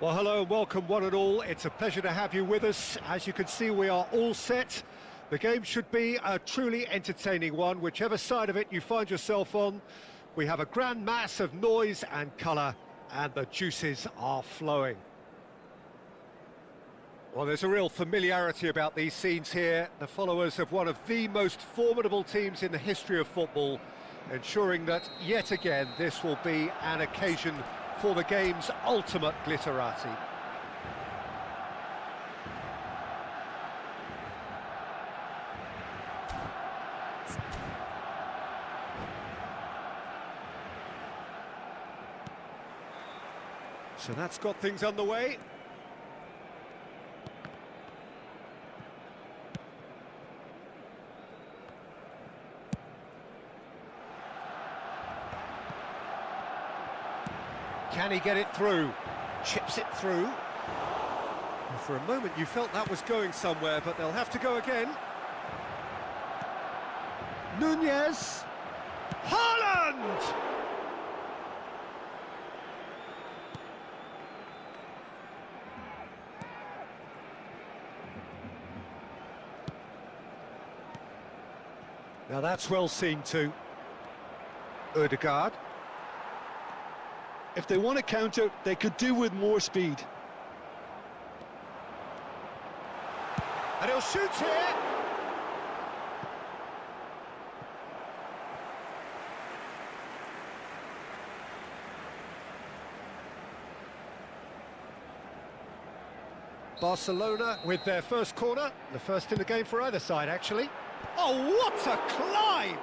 Well, hello and welcome one and all. It's a pleasure to have you with us. As you can see, we are all set. The game should be a truly entertaining one, whichever side of it you find yourself on. We have a grand mass of noise and colour, and the juices are flowing. Well, there's a real familiarity about these scenes here. The followers of one of the most formidable teams in the history of football, ensuring that, yet again, this will be an occasion for the game's ultimate glitterati. So that's got things underway. Can he get it through? Chips it through. And for a moment you felt that was going somewhere, but they'll have to go again. Nunez! Haaland! Now that's well seen too. Ødegaard. If they want to counter, they could do with more speed. And he'll shoot here. Barcelona with their first corner, the first in the game for either side, actually. Oh, what a climb!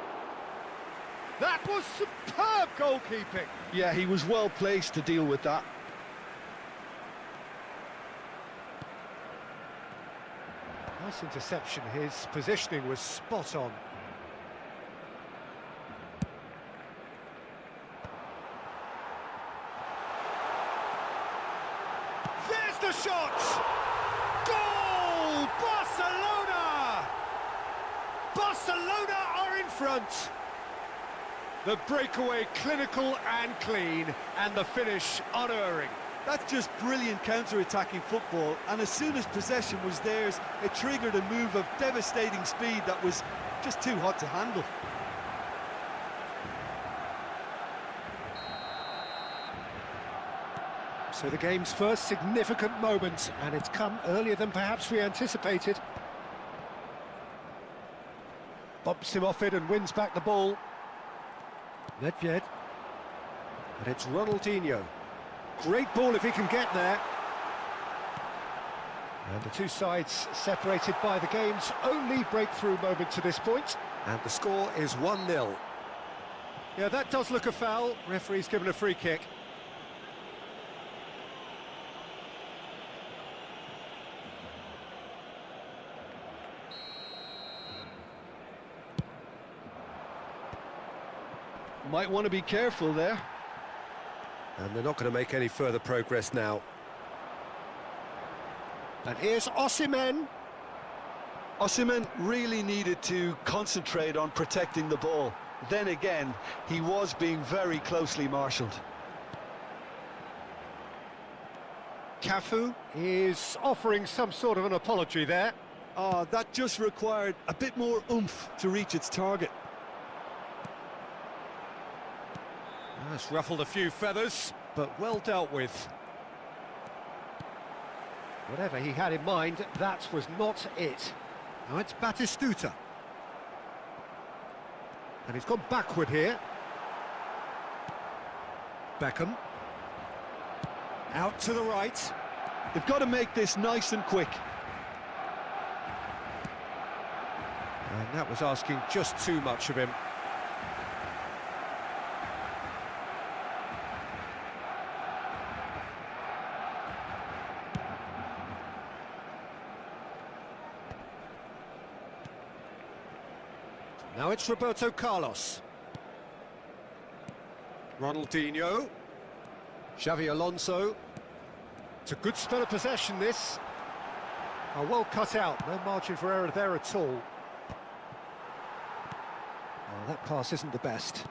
That was superb goalkeeping. Yeah, he was well placed to deal with that. Nice interception, his positioning was spot on. There's the shot! Goal! Barcelona! Barcelona are in front. The breakaway clinical and clean, and the finish unerring. That's just brilliant counter-attacking football, and as soon as possession was theirs, it triggered a move of devastating speed that was just too hot to handle. So the game's first significant moment, and it's come earlier than perhaps we anticipated. Bumps him off it and wins back the ball. Nedved. And it's Ronaldinho. Great ball if he can get there. And the two sides separated by the game's only breakthrough moment to this point. And the score is 1-0. Yeah, that does look a foul. Referee's given a free kick. Might want to be careful there. And they're not going to make any further progress now. And here's Osimhen. Osimhen really needed to concentrate on protecting the ball. Then again, he was being very closely marshalled. Cafu is offering some sort of an apology there. That just required a bit more oomph to reach its target. That's ruffled a few feathers, but well dealt with. Whatever he had in mind, that was not it. Now it's Batistuta. And he's gone backward here. Beckham. Out to the right. They've got to make this nice and quick. And that was asking just too much of him. Now it's Roberto Carlos. Ronaldinho. Xavi Alonso. It's a good spell of possession, this. Oh, well cut out, no margin for error there at all. Oh, that pass isn't the best.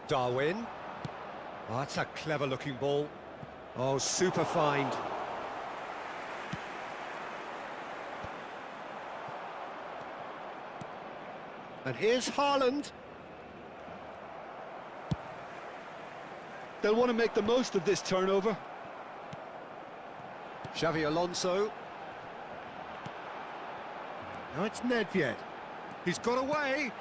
Darwin. Oh, that's a clever-looking ball. Oh, super find. And here's Haaland. They'll want to make the most of this turnover. Xavi Alonso. Now it's Nedved. He's got away.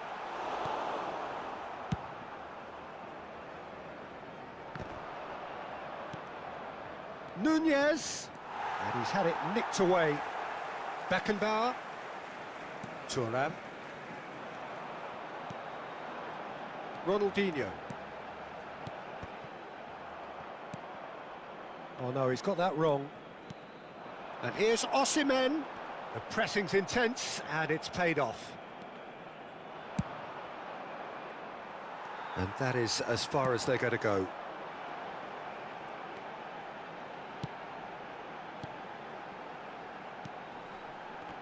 Nunez. And he's had it nicked away. Beckenbauer. Thuram. Ronaldinho. Oh no, he's got that wrong. And here's Osimhen. The pressing's intense, and it's paid off. And that is as far as they're going to go.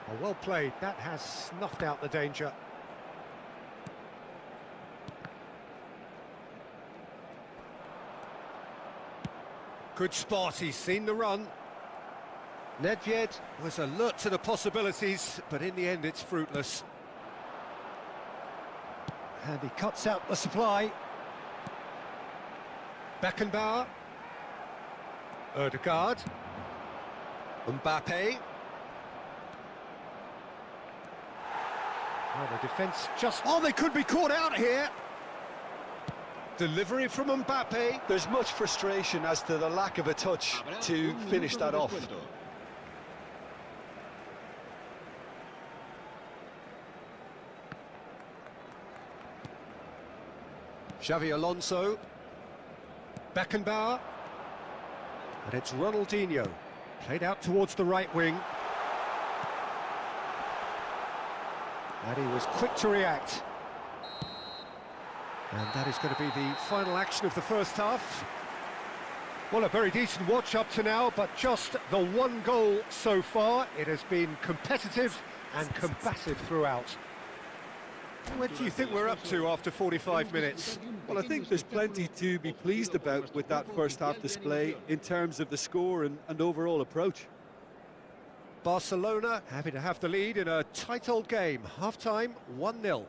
Oh, well played. That has snuffed out the danger. Good spot, he's seen the run. Nedved was alert to the possibilities, but in the end it's fruitless. And he cuts out the supply. Beckenbauer. Ødegaard. Mbappe. Oh, the defence just... Oh, they could be caught out here! Delivery from Mbappe. There's much frustration as to the lack of a touch to finish that off. Xavi Alonso. Beckenbauer. And it's Ronaldinho. Played out towards the right wing. And he was quick to react. And that is going to be the final action of the first half. Well, a very decent watch up to now, but just the one goal so far. It has been competitive and combative throughout. What do you think we're up to after 45 minutes? Well, I think there's plenty to be pleased about with that first half display in terms of the score and overall approach. Barcelona happy to have the lead in a tight old game. Half-time, 1-0.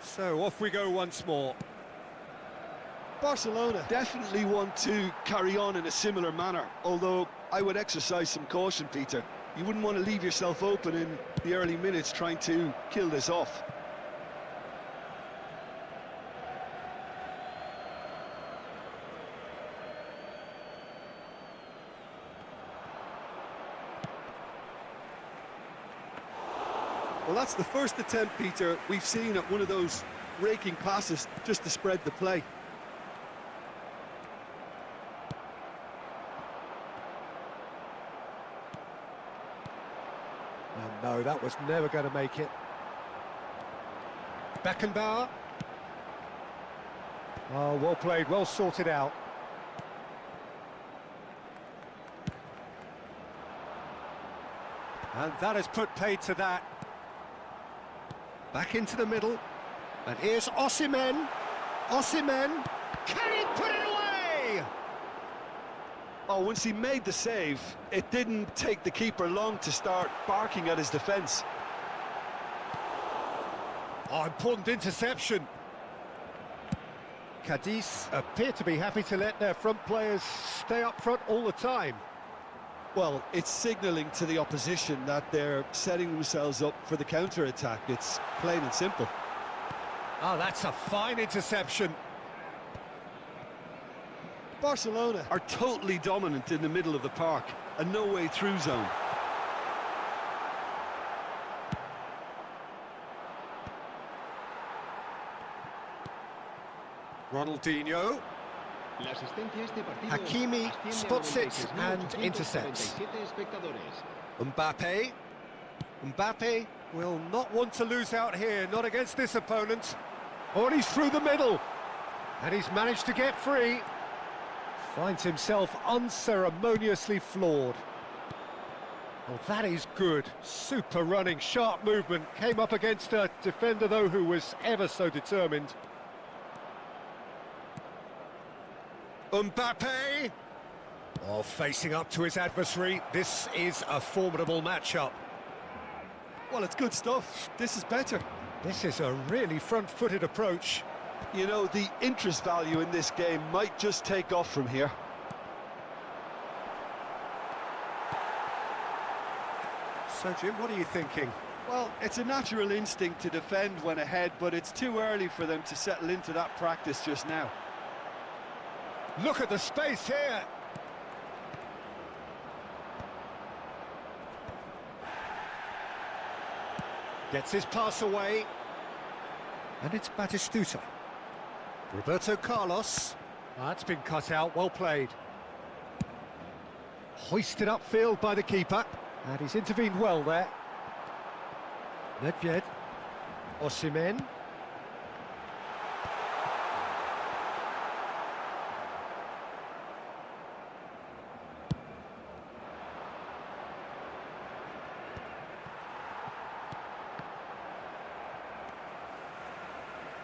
So off we go once more. Barcelona definitely want to carry on in a similar manner, although I would exercise some caution, Peter. You wouldn't want to leave yourself open in the early minutes trying to kill this off. Well, that's the first attempt, Peter, we've seen at one of those raking passes just to spread the play. And no, that was never going to make it. Beckenbauer. Oh, well played, well sorted out. And that has put paid to that. Back into the middle. And here's Osimhen. Osimhen. Can he put it away? Oh, once he made the save, it didn't take the keeper long to start barking at his defence. Oh, important interception. Cadiz appear to be happy to let their front players stay up front all the time. Well, it's signalling to the opposition that they're setting themselves up for the counter-attack. It's plain and simple. Oh, that's a fine interception. Barcelona are totally dominant in the middle of the park. a no-way through zone. Ronaldinho. La asistencia a este partido Hakimi asciende a spots it 96.847 and intercepts. espectadores. Mbappe. Mbappe will not want to lose out here, not against this opponent. Oh, and he's through the middle. And he's managed to get free. Finds himself unceremoniously floored. Oh, that is good. Super running, sharp movement. Came up against a defender, though, who was ever so determined. Mbappe! Oh, facing up to his adversary. This is a formidable matchup. Well, it's good stuff. This is better. This is a really front-footed approach. You know, the interest value in this game might just take off from here. So, Jim, what are you thinking? Well, it's a natural instinct to defend when ahead, but it's too early for them to settle into that practice just now. Look at the space here. Gets his pass away. And it's Batistuta. Roberto Carlos. That's been cut out, well played. Hoisted upfield by the keeper. And he's intervened well there. Nedved. Osimhen.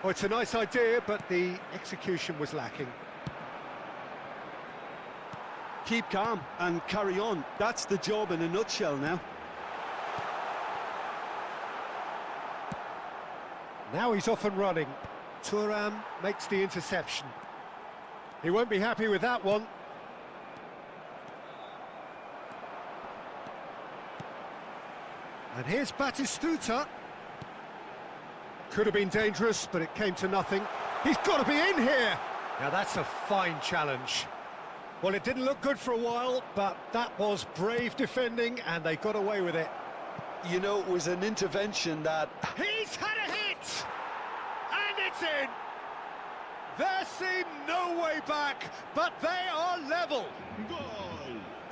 Oh, it's a nice idea, but the execution was lacking. Keep calm and carry on. That's the job in a nutshell now. Now he's off and running. Thuram makes the interception. He won't be happy with that one. And here's Batistuta. Could have been dangerous, but it came to nothing. He's got to be in here! Now that's a fine challenge. Well, it didn't look good for a while, but that was brave defending, and they got away with it. You know, it was an intervention that... He's had a hit! And it's in! There seemed no way back, but they are level. ¡Gol!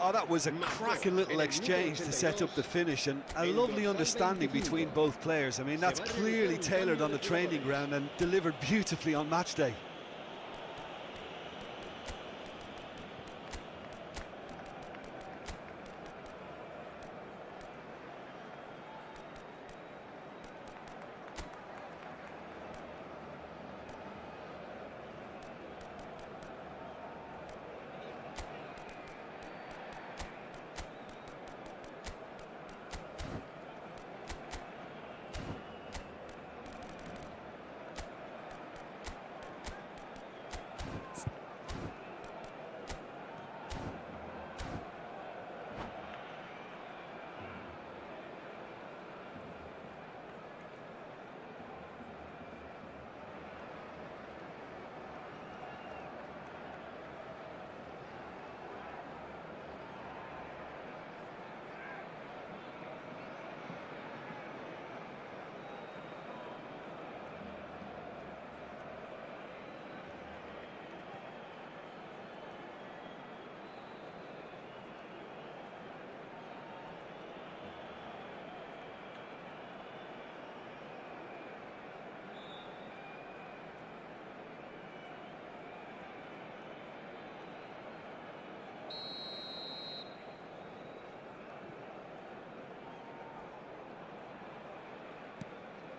Oh, that was a cracking little exchange to set up the finish, and a lovely understanding between both players. I mean, that's clearly tailored on the training ground and delivered beautifully on match day.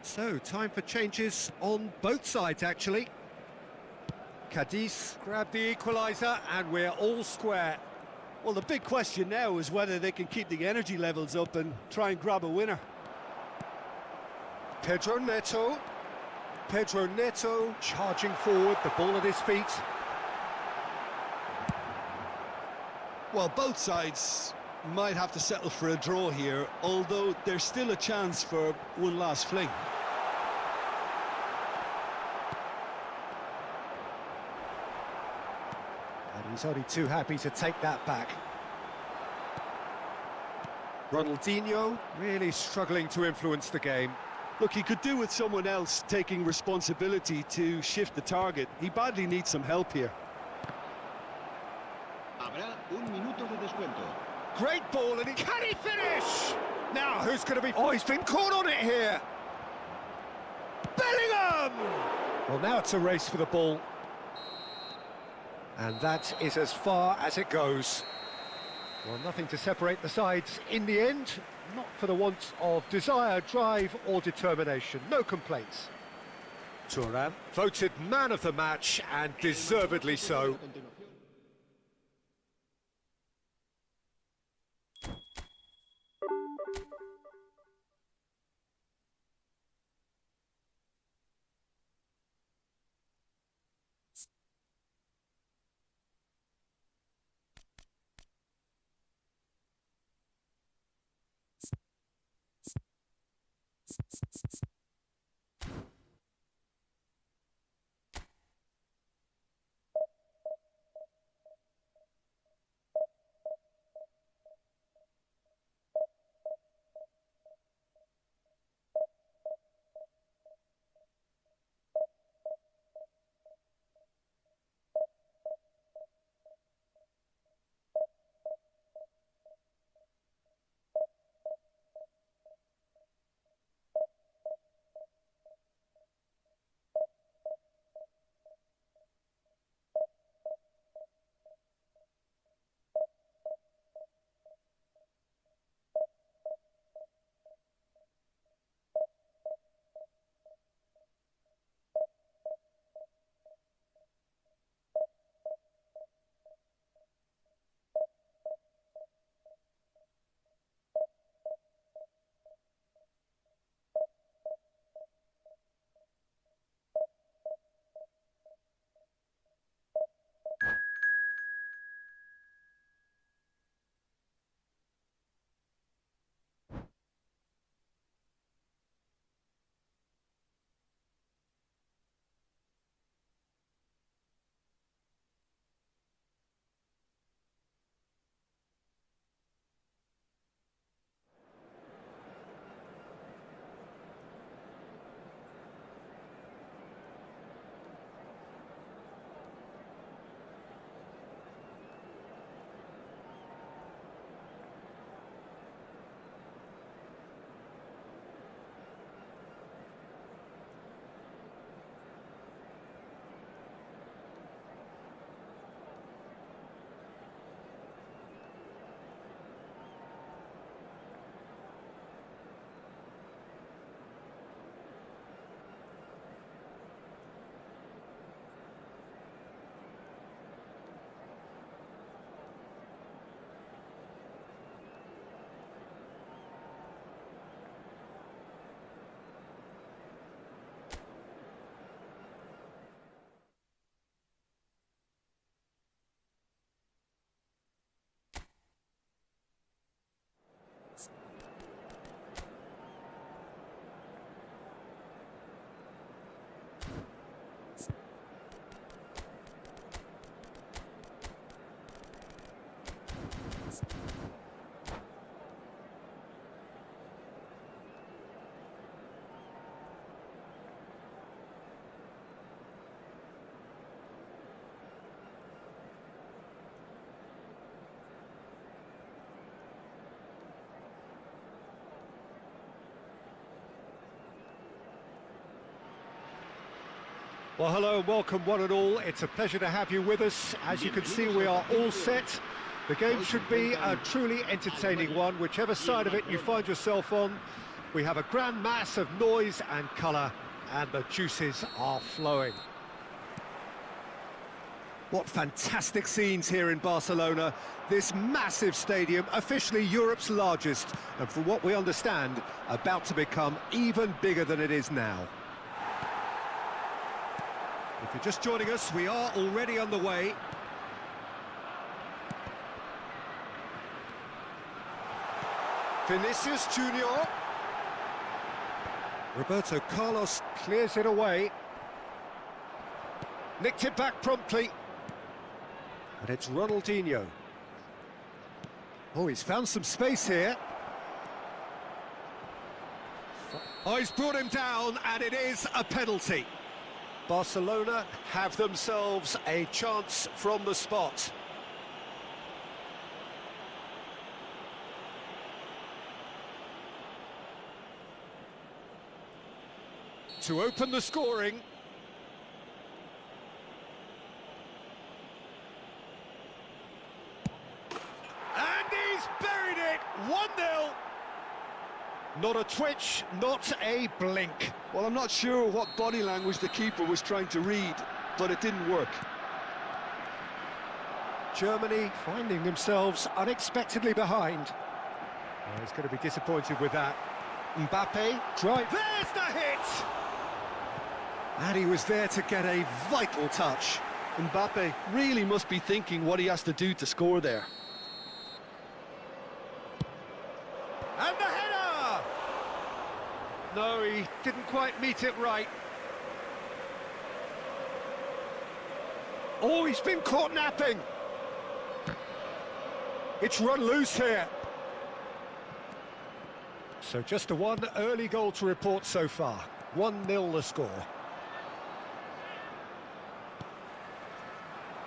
So, time for changes on both sides, actually. Cadiz grabbed the equaliser, and we're all square. Well, the big question now is whether they can keep the energy levels up and try and grab a winner. Pedro Neto. Pedro Neto charging forward, the ball at his feet. Well, both sides might have to settle for a draw here, although there's still a chance for one last fling. And he's only too happy to take that back. Ronaldinho really struggling to influence the game. Look, he could do with someone else taking responsibility to shift the target. He badly needs some help here. Habrá un minuto de descuento. Great ball, and can he finish? Now, who's going to be... Oh, he's been caught on it here. Bellingham! Well, now it's a race for the ball. And that is as far as it goes. Well, nothing to separate the sides in the end. Not for the want of desire, drive or determination. No complaints. Thuram, voted man of the match, and deservedly so. Well, hello and welcome one and all. It's a pleasure to have you with us. As you can see, we are all set. The game should be a truly entertaining one, whichever side of it you find yourself on. We have a grand mass of noise and colour, and the juices are flowing. What fantastic scenes here in Barcelona. This massive stadium, officially Europe's largest, and from what we understand, about to become even bigger than it is now. If you're just joining us, we are already on the way. Vinicius Junior. Roberto Carlos clears it away. Nicked it back promptly. And it's Ronaldinho. Oh, he's found some space here. Oh, he's brought him down, and it is a penalty. Barcelona have themselves a chance from the spot. To open the scoring. And he's buried it! 1-0. Not a twitch, not a blink. Well, I'm not sure what body language the keeper was trying to read, but it didn't work. Germany finding themselves unexpectedly behind. Oh, he's going to be disappointed with that. Mbappe, drive. There's the hit! And he was there to get a vital touch. Mbappe really must be thinking what he has to do to score there. And the header! No, he didn't quite meet it right. Oh, he's been caught napping. It's run loose here. So just the one early goal to report so far. 1-0 the score.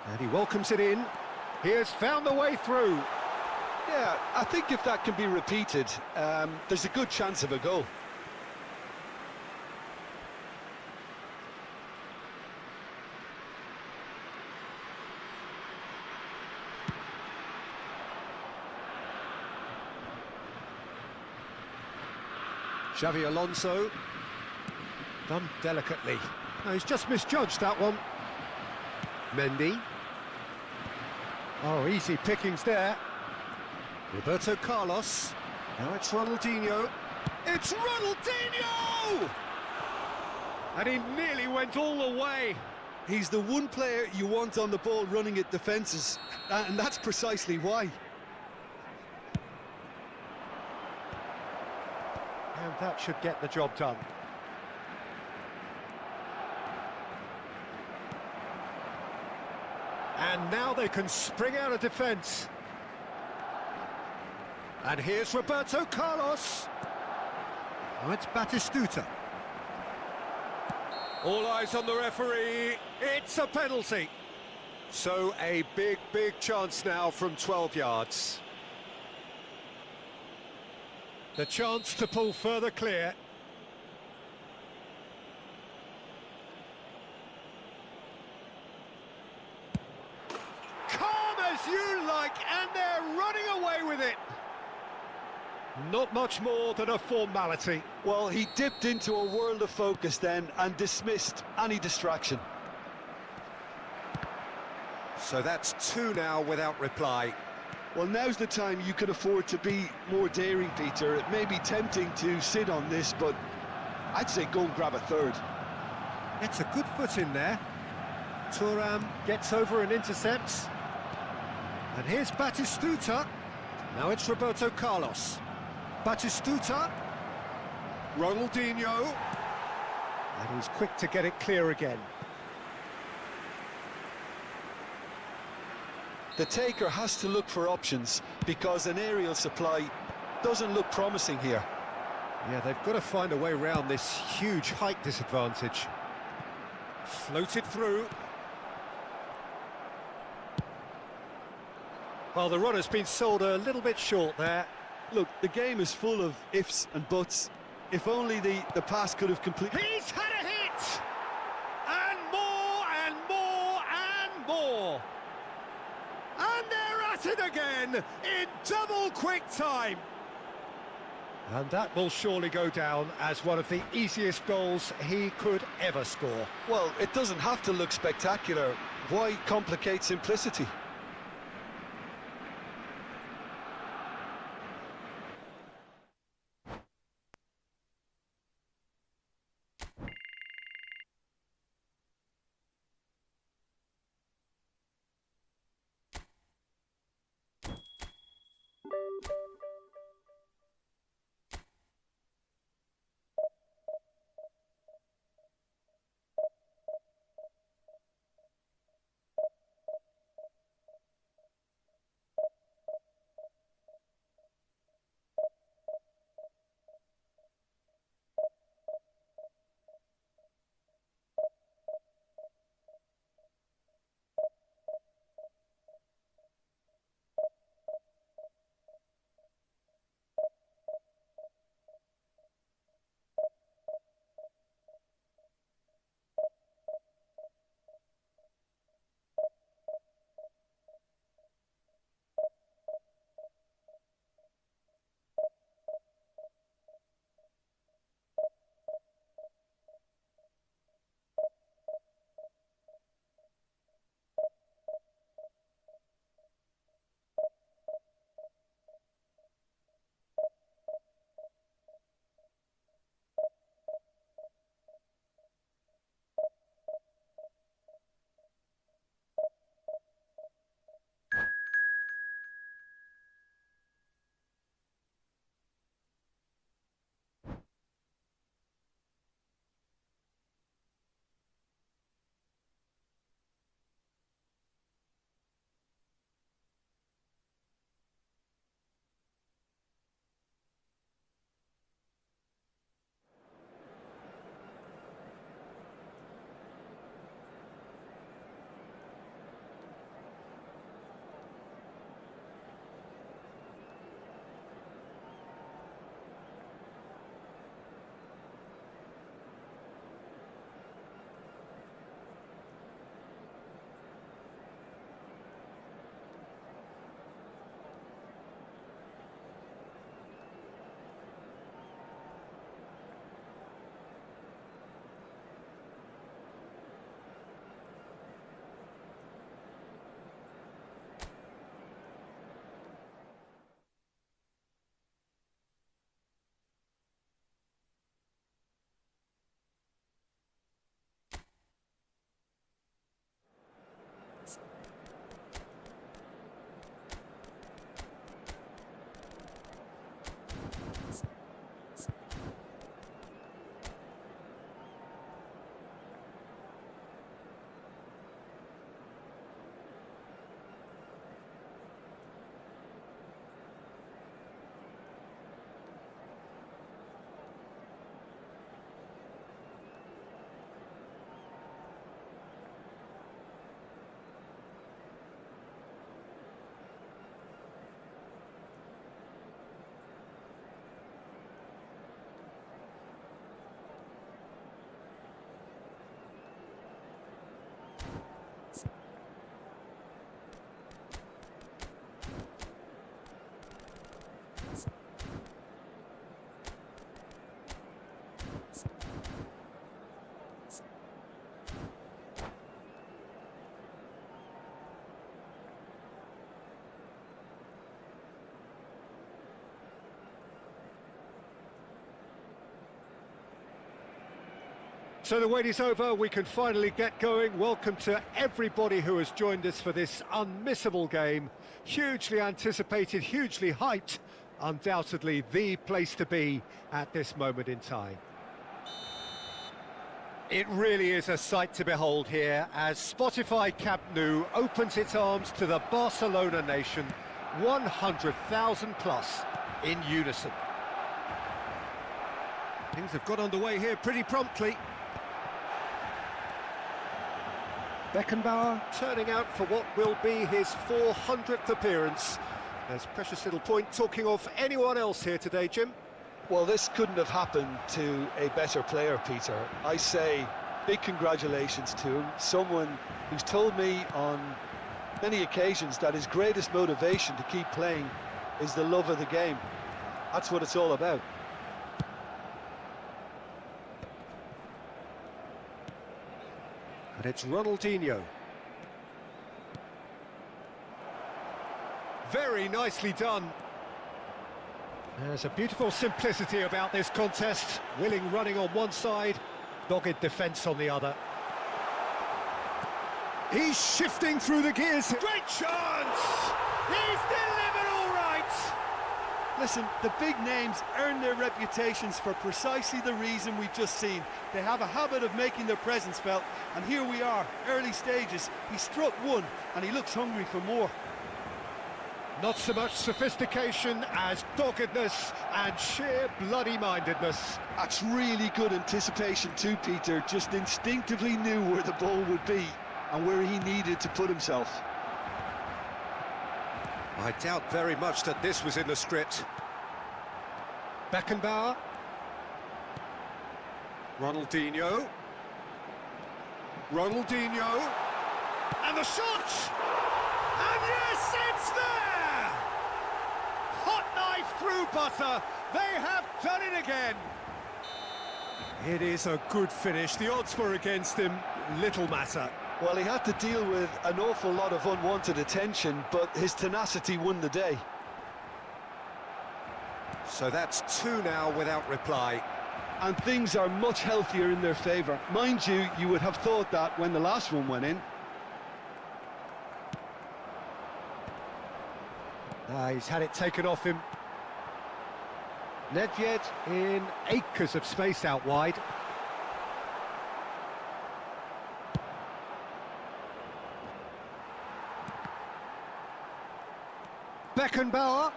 And he welcomes it in. He has found the way through. Yeah, I think if that can be repeated, there's a good chance of a goal. Xavi Alonso, done delicately. No, he's just misjudged that one. Mendy. Oh, easy pickings there. Roberto Carlos. Now it's Ronaldinho. It's Ronaldinho! And he nearly went all the way. He's the one player you want on the ball running at defences, and that's precisely why. And that should get the job done. And now they can spring out of defence. And here's Roberto Carlos. Now it's Batistuta. All eyes on the referee. It's a penalty. So a big, big chance now from 12 yards. The chance to pull further clear. Calm as you like, and they're running away with it. Not much more than a formality. Well, he dipped into a world of focus then and dismissed any distraction. So that's two now without reply. Well, now's the time you could afford to be more daring, Peter. It may be tempting to sit on this, but I'd say go and grab a third. It's a good foot in there. Thuram gets over and intercepts. And here's Batistuta. Now it's Roberto Carlos. Batistuta. Ronaldinho. And he's quick to get it clear again. The taker has to look for options because an aerial supply doesn't look promising here. Yeah, they've got to find a way around this huge height disadvantage. Floated through. Well, the runner's been sold a little bit short there. Look, the game is full of ifs and buts. If only the pass could have completed... He's had a hit! And more, and more, and more! And they're at it again, in double quick time! And that will surely go down as one of the easiest goals he could ever score. Well, it doesn't have to look spectacular. Why complicate simplicity? So the wait is over, we can finally get going. Welcome to everybody who has joined us for this unmissable game. Hugely anticipated, hugely hyped, undoubtedly the place to be at this moment in time. It really is a sight to behold here as Spotify Camp Nou opens its arms to the Barcelona nation, 100,000 plus in unison. Things have got underway here pretty promptly. Beckenbauer turning out for what will be his 400th appearance. There's precious little point talking of anyone else here today, Jim. Well, this couldn't have happened to a better player, Peter. I say big congratulations to him. Someone who's told me on many occasions that his greatest motivation to keep playing is the love of the game. That's what it's all about. And it's Ronaldinho. Very nicely done. There's a beautiful simplicity about this contest. Willing running on one side, dogged defence on the other. He's shifting through the gears. Great chance! He's delivered all right! Listen, the big names earn their reputations for precisely the reason we've just seen. They have a habit of making their presence felt, and here we are, early stages. He struck one, and he looks hungry for more. Not so much sophistication as doggedness and sheer bloody-mindedness. That's really good anticipation too, Peter. Just instinctively knew where the ball would be and where he needed to put himself. I doubt very much that this was in the script. Beckenbauer. Ronaldinho. Ronaldinho. And the shot! And yes, it's there! Hot knife through butter. They have done it again. It is a good finish. The odds were against him. Little matter. Well, he had to deal with an awful lot of unwanted attention, but his tenacity won the day. So that's two now without reply. And things are much healthier in their favour. Mind you, you would have thought that when the last one went in. He's had it taken off him. Nedved in acres of space out wide. Beckenbauer.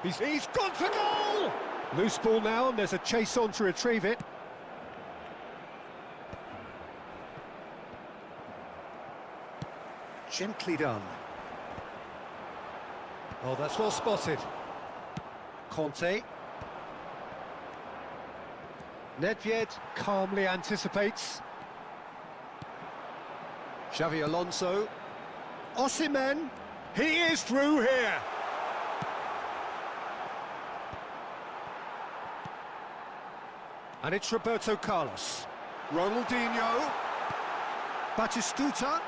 He's gone for goal! Loose ball now, and there's a chase on to retrieve it. Gently done. Oh, that's well spotted. Conte. Nedved calmly anticipates. Xavi Alonso. Osimhen. He is through here. And it's Roberto Carlos. Ronaldinho. Batistuta.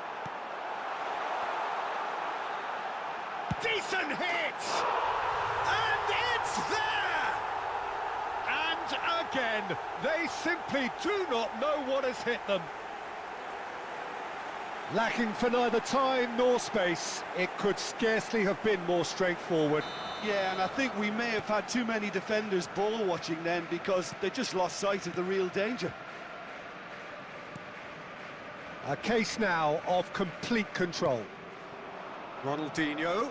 Decent hit! And it's there! And again, they simply do not know what has hit them. Lacking for neither time nor space, it could scarcely have been more straightforward. Yeah, and I think we may have had too many defenders ball watching then because they just lost sight of the real danger. A case now of complete control. Ronaldinho.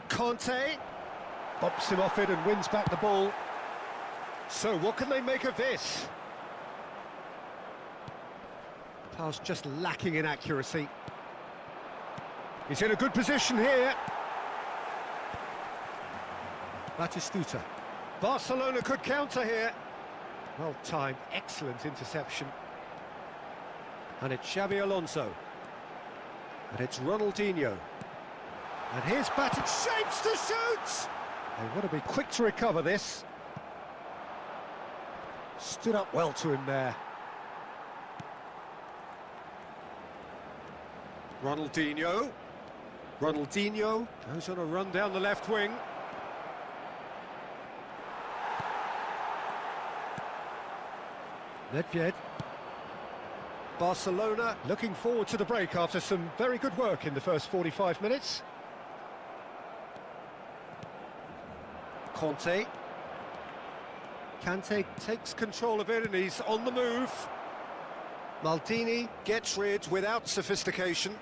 Conte. Bumps him off it and wins back the ball. So what can they make of this? Pass just lacking in accuracy. He's in a good position here. Batistuta. Barcelona could counter here. Well timed, excellent interception. And it's Xavi Alonso. And it's Ronaldinho. And here's batted, shapes to shoot! They want to be quick to recover this. Stood up well to him there. Ronaldinho. Ronaldinho goes on a run down the left wing. Nedved. Barcelona looking forward to the break after some very good work in the first 45 minutes. Conte. Kante takes control of it and he's on the move. Maldini gets rid without sophistication.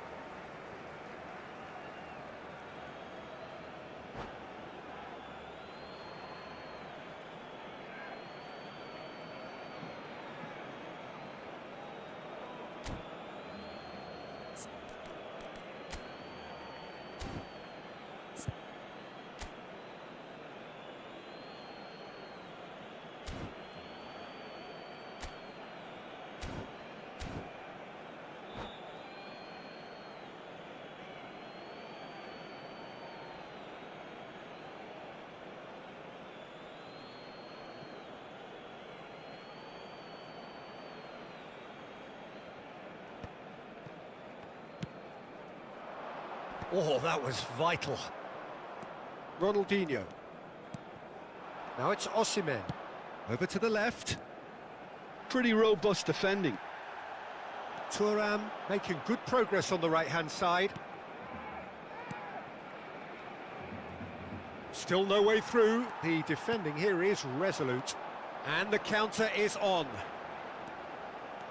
Oh, that was vital. Ronaldinho. Now it's Osimhen. Over to the left. Pretty robust defending. Thuram making good progress on the right-hand side. Still no way through. The defending here is resolute. And the counter is on.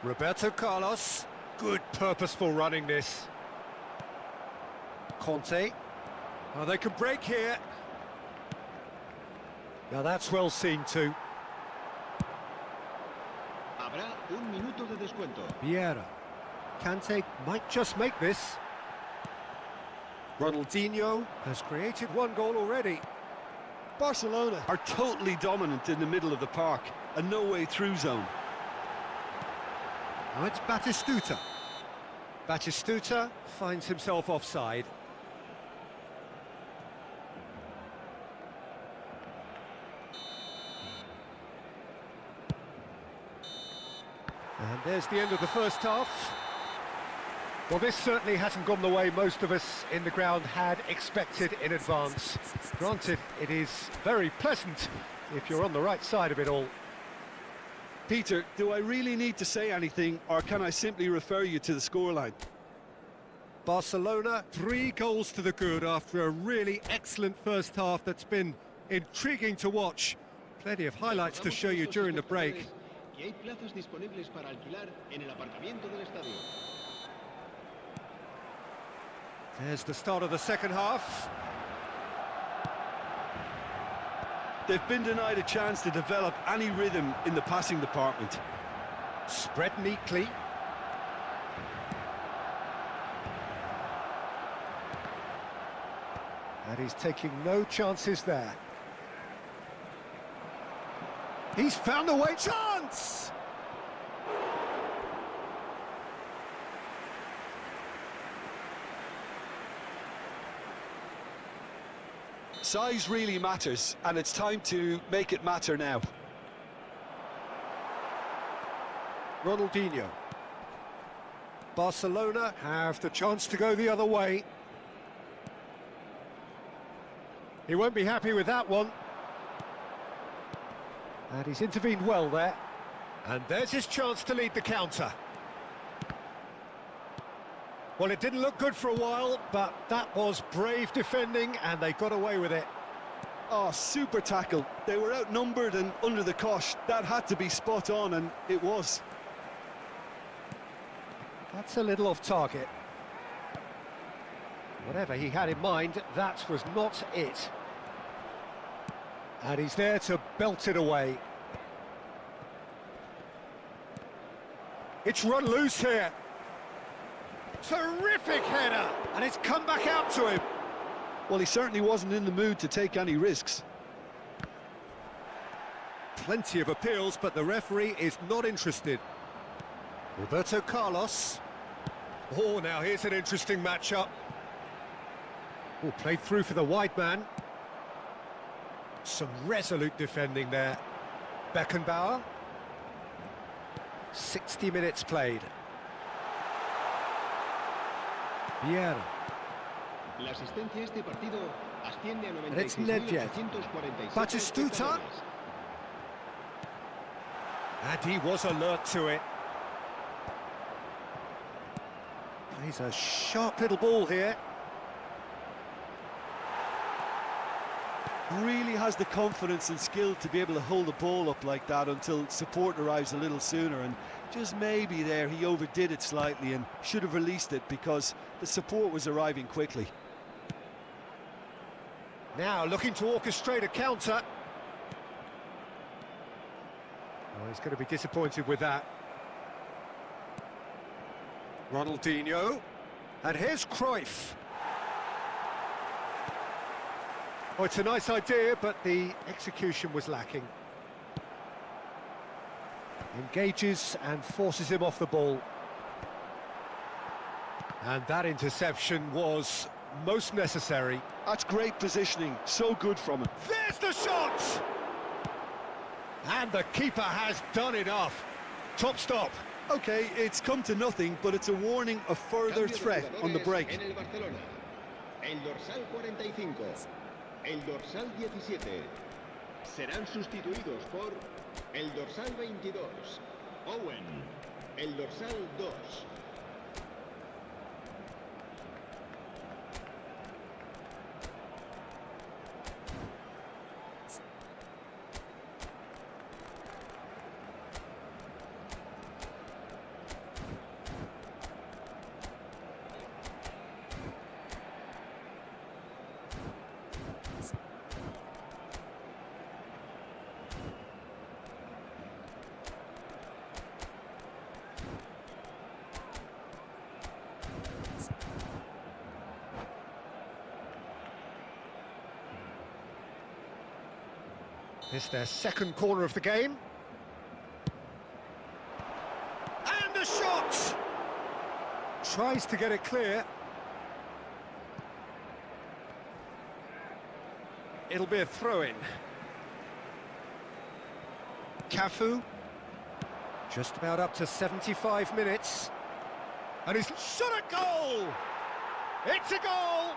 Roberto Carlos. Good purposeful running this. Conte. Oh, they can break here. Now that's well seen too. Habrá un minuto de descuento. Vieira. Kante might just make this. Ronaldinho has created one goal already. Barcelona are totally dominant in the middle of the park, a no-way through zone. Now it's Batistuta. Batistuta finds himself offside. And there's the end of the first half. Well, this certainly hasn't gone the way most of us in the ground had expected in advance. Granted, it is very pleasant if you're on the right side of it all. Peter, do I really need to say anything, or can I simply refer you to the scoreline? Barcelona, 3 goals to the good after a really excellent first half that's been intriguing to watch. Plenty of highlights to show you during the break. Y hay plazas disponibles para alquilar en el aparcamiento del estadio. There's the start of the second half. They've been denied a chance to develop any rhythm in the passing department. Spread neatly. And he's taking no chances there. He's found a way. Chance! Size really matters, and it's time to make it matter now. Ronaldinho. Barcelona have the chance to go the other way. He won't be happy with that one. And he's intervened well there. And there's his chance to lead the counter. Well, it didn't look good for a while, but that was brave defending, and they got away with it. Oh, super tackle. They were outnumbered and under the cosh. That had to be spot on, and it was. That's a little off target. Whatever he had in mind, that was not it. And he's there to belt it away. It's run loose here. Terrific header, and it's come back out to him. Well, he certainly wasn't in the mood to take any risks. Plenty of appeals, but the referee is not interested. Roberto Carlos. Oh, now here's an interesting matchup. Oh, played through for the wide man. Some resolute defending there. Beckenbauer. 60 minutes played. Vieira. La asistencia a este partido asciende a And it's Nedved. 96.847 Batistuta. And he was alert to it. He's a sharp little ball here. Really has the confidence and skill to be able to hold the ball up like that until support arrives a little sooner, and just maybe there he overdid it slightly and should have released it because the support was arriving quickly. Now looking to orchestrate a counter. Oh, he's going to be disappointed with that. Ronaldinho. And here's Cruyff. Oh, it's a nice idea, but the execution was lacking. Engages and forces him off the ball. And that interception was most necessary. That's great positioning, so good from him. There's the shot! And the keeper has done enough. Top stop. Okay, it's come to nothing, but it's a warning of further threat on the break. En el Barcelona, el dorsal 45, el dorsal 17. Serán sustituidos por el dorsal 22, Owen, el dorsal 2. It's their second corner of the game. And a shot! Tries to get it clear. It'll be a throw-in. Cafu. Just about up to 75 minutes. And he's shot a goal! It's a goal!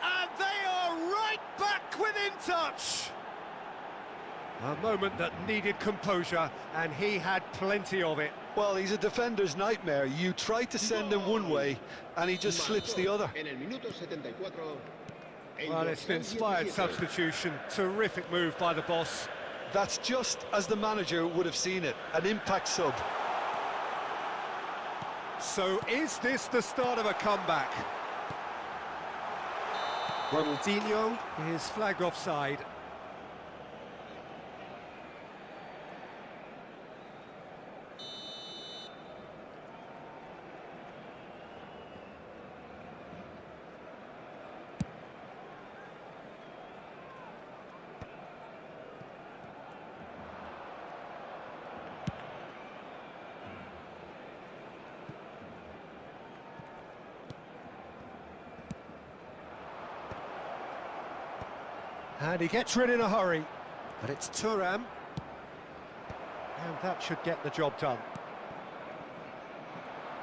And they are right back within touch! A moment that needed composure, and he had plenty of it. Well, he's a defender's nightmare. You try to send him one way, and he just slips the other. En el minuto 74, el Well, it's an dorsal inspired 17. substitution. Terrific move by the boss. That's just as the manager would have seen it, an impact sub. So is this the start of a comeback? Ronaldinho is flagged offside. And he gets rid in a hurry. But it's Thuram. And that should get the job done.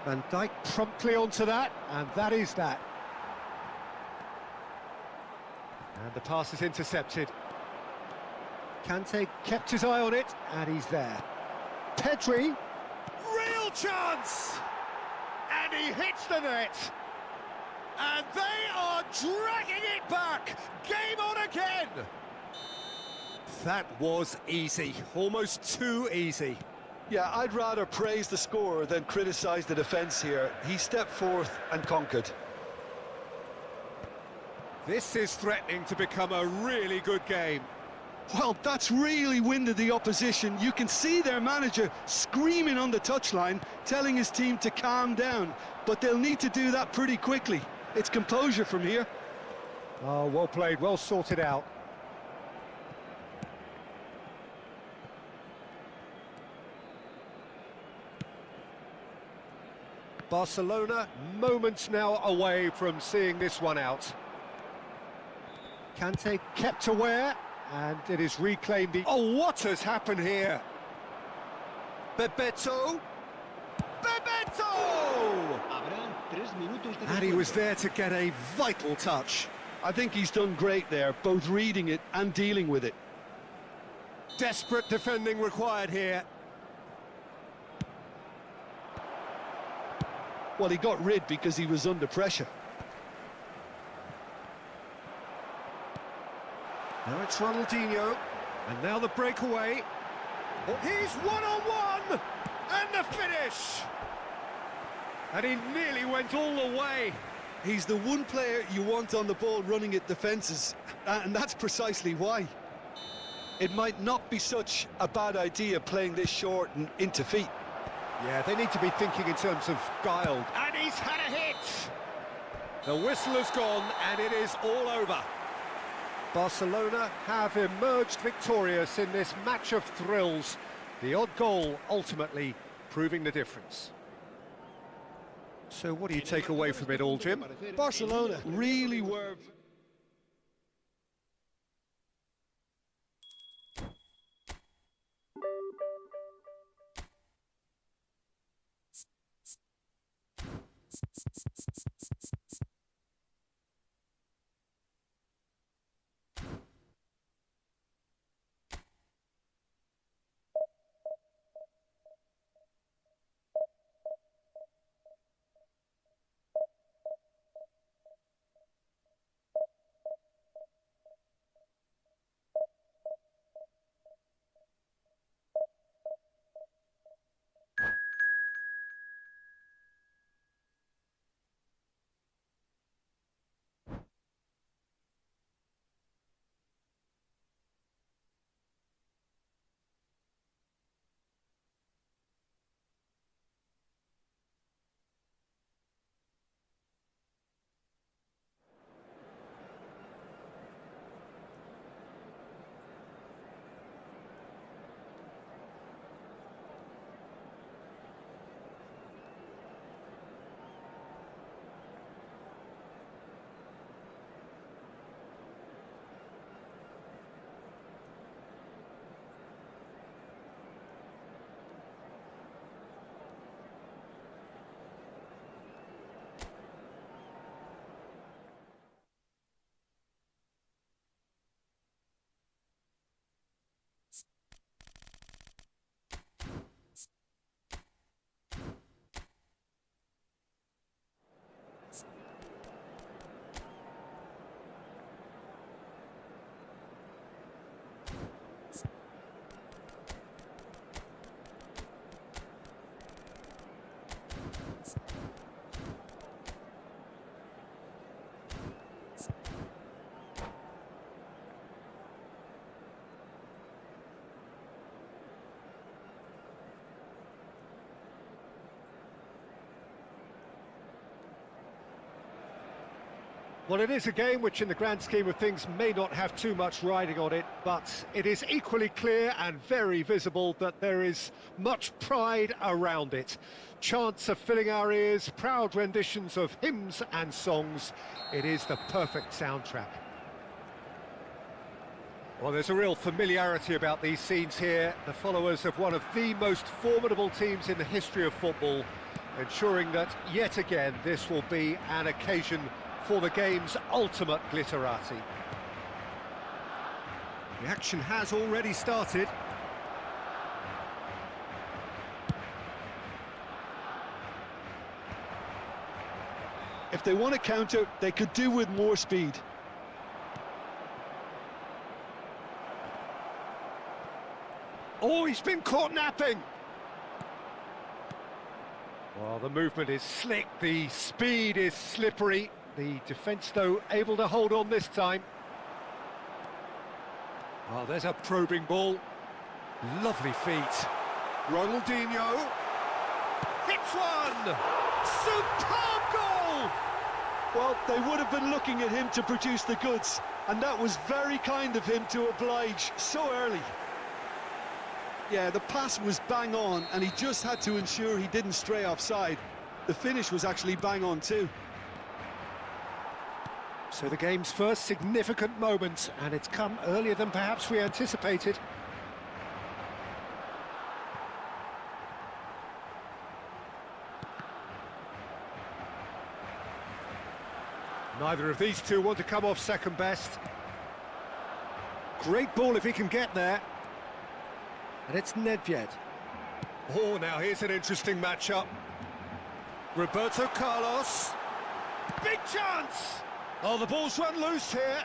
Van Dijk promptly onto that, and that is that. And the pass is intercepted. Kante kept his eye on it, and he's there. Pedri, real chance! And he hits the net! And they are dragging it back! Game on again! That was easy, almost too easy. Yeah, I'd rather praise the scorer than criticise the defence here. He stepped forth and conquered. This is threatening to become a really good game. Well, that's really winded the opposition. You can see their manager screaming on the touchline, telling his team to calm down. But they'll need to do that pretty quickly. It's composure from here. Oh, well played, well sorted out. Barcelona moments now away from seeing this one out. Kante kept aware, and it is reclaimed. Oh, what has happened here? Bebeto! Bebeto! Habrá 3 minutos de And he was descuento. there to get a vital touch. I think he's done great there, both reading it and dealing with it. Desperate defending required here. Well, he got rid because he was under pressure. Now it's Ronaldinho, and now the breakaway. Oh, he's one-on-one, and the finish! And he nearly went all the way. He's the one player you want on the ball running at defences, and that's precisely why. It might not be such a bad idea playing this short and into feet. Yeah, they need to be thinking in terms of guile. And he's had a hit! The whistle has gone, and it is all over. Barcelona have emerged victorious in this match of thrills. The odd goal ultimately proving the difference. So what do you take away from it all, Jim? Barcelona really were... Well, it is a game which in the grand scheme of things may not have too much riding on it, but it is equally clear and very visible that there is much pride around it. Chants are filling our ears, proud renditions of hymns and songs. It is the perfect soundtrack. Well, there's a real familiarity about these scenes here. The followers of one of the most formidable teams in the history of football, ensuring that yet again this will be an occasion for the game's ultimate glitterati. The action has already started. If they want to counter, they could do with more speed. Oh, he's been caught napping! Well, the movement is slick, the speed is slippery. The defence, though, able to hold on this time. Oh, there's a probing ball. Lovely feet. Ronaldinho. Hits one! Superb goal! Well, they would have been looking at him to produce the goods, and that was very kind of him to oblige so early. Yeah, the pass was bang on, and he just had to ensure he didn't stray offside. The finish was actually bang on too. So the game's first significant moment, and it's come earlier than perhaps we anticipated. Neither of these two want to come off second best. Great ball if he can get there. And it's Nedved. Oh, now here's an interesting matchup. Roberto Carlos. Big chance! Oh, the ball's run loose here.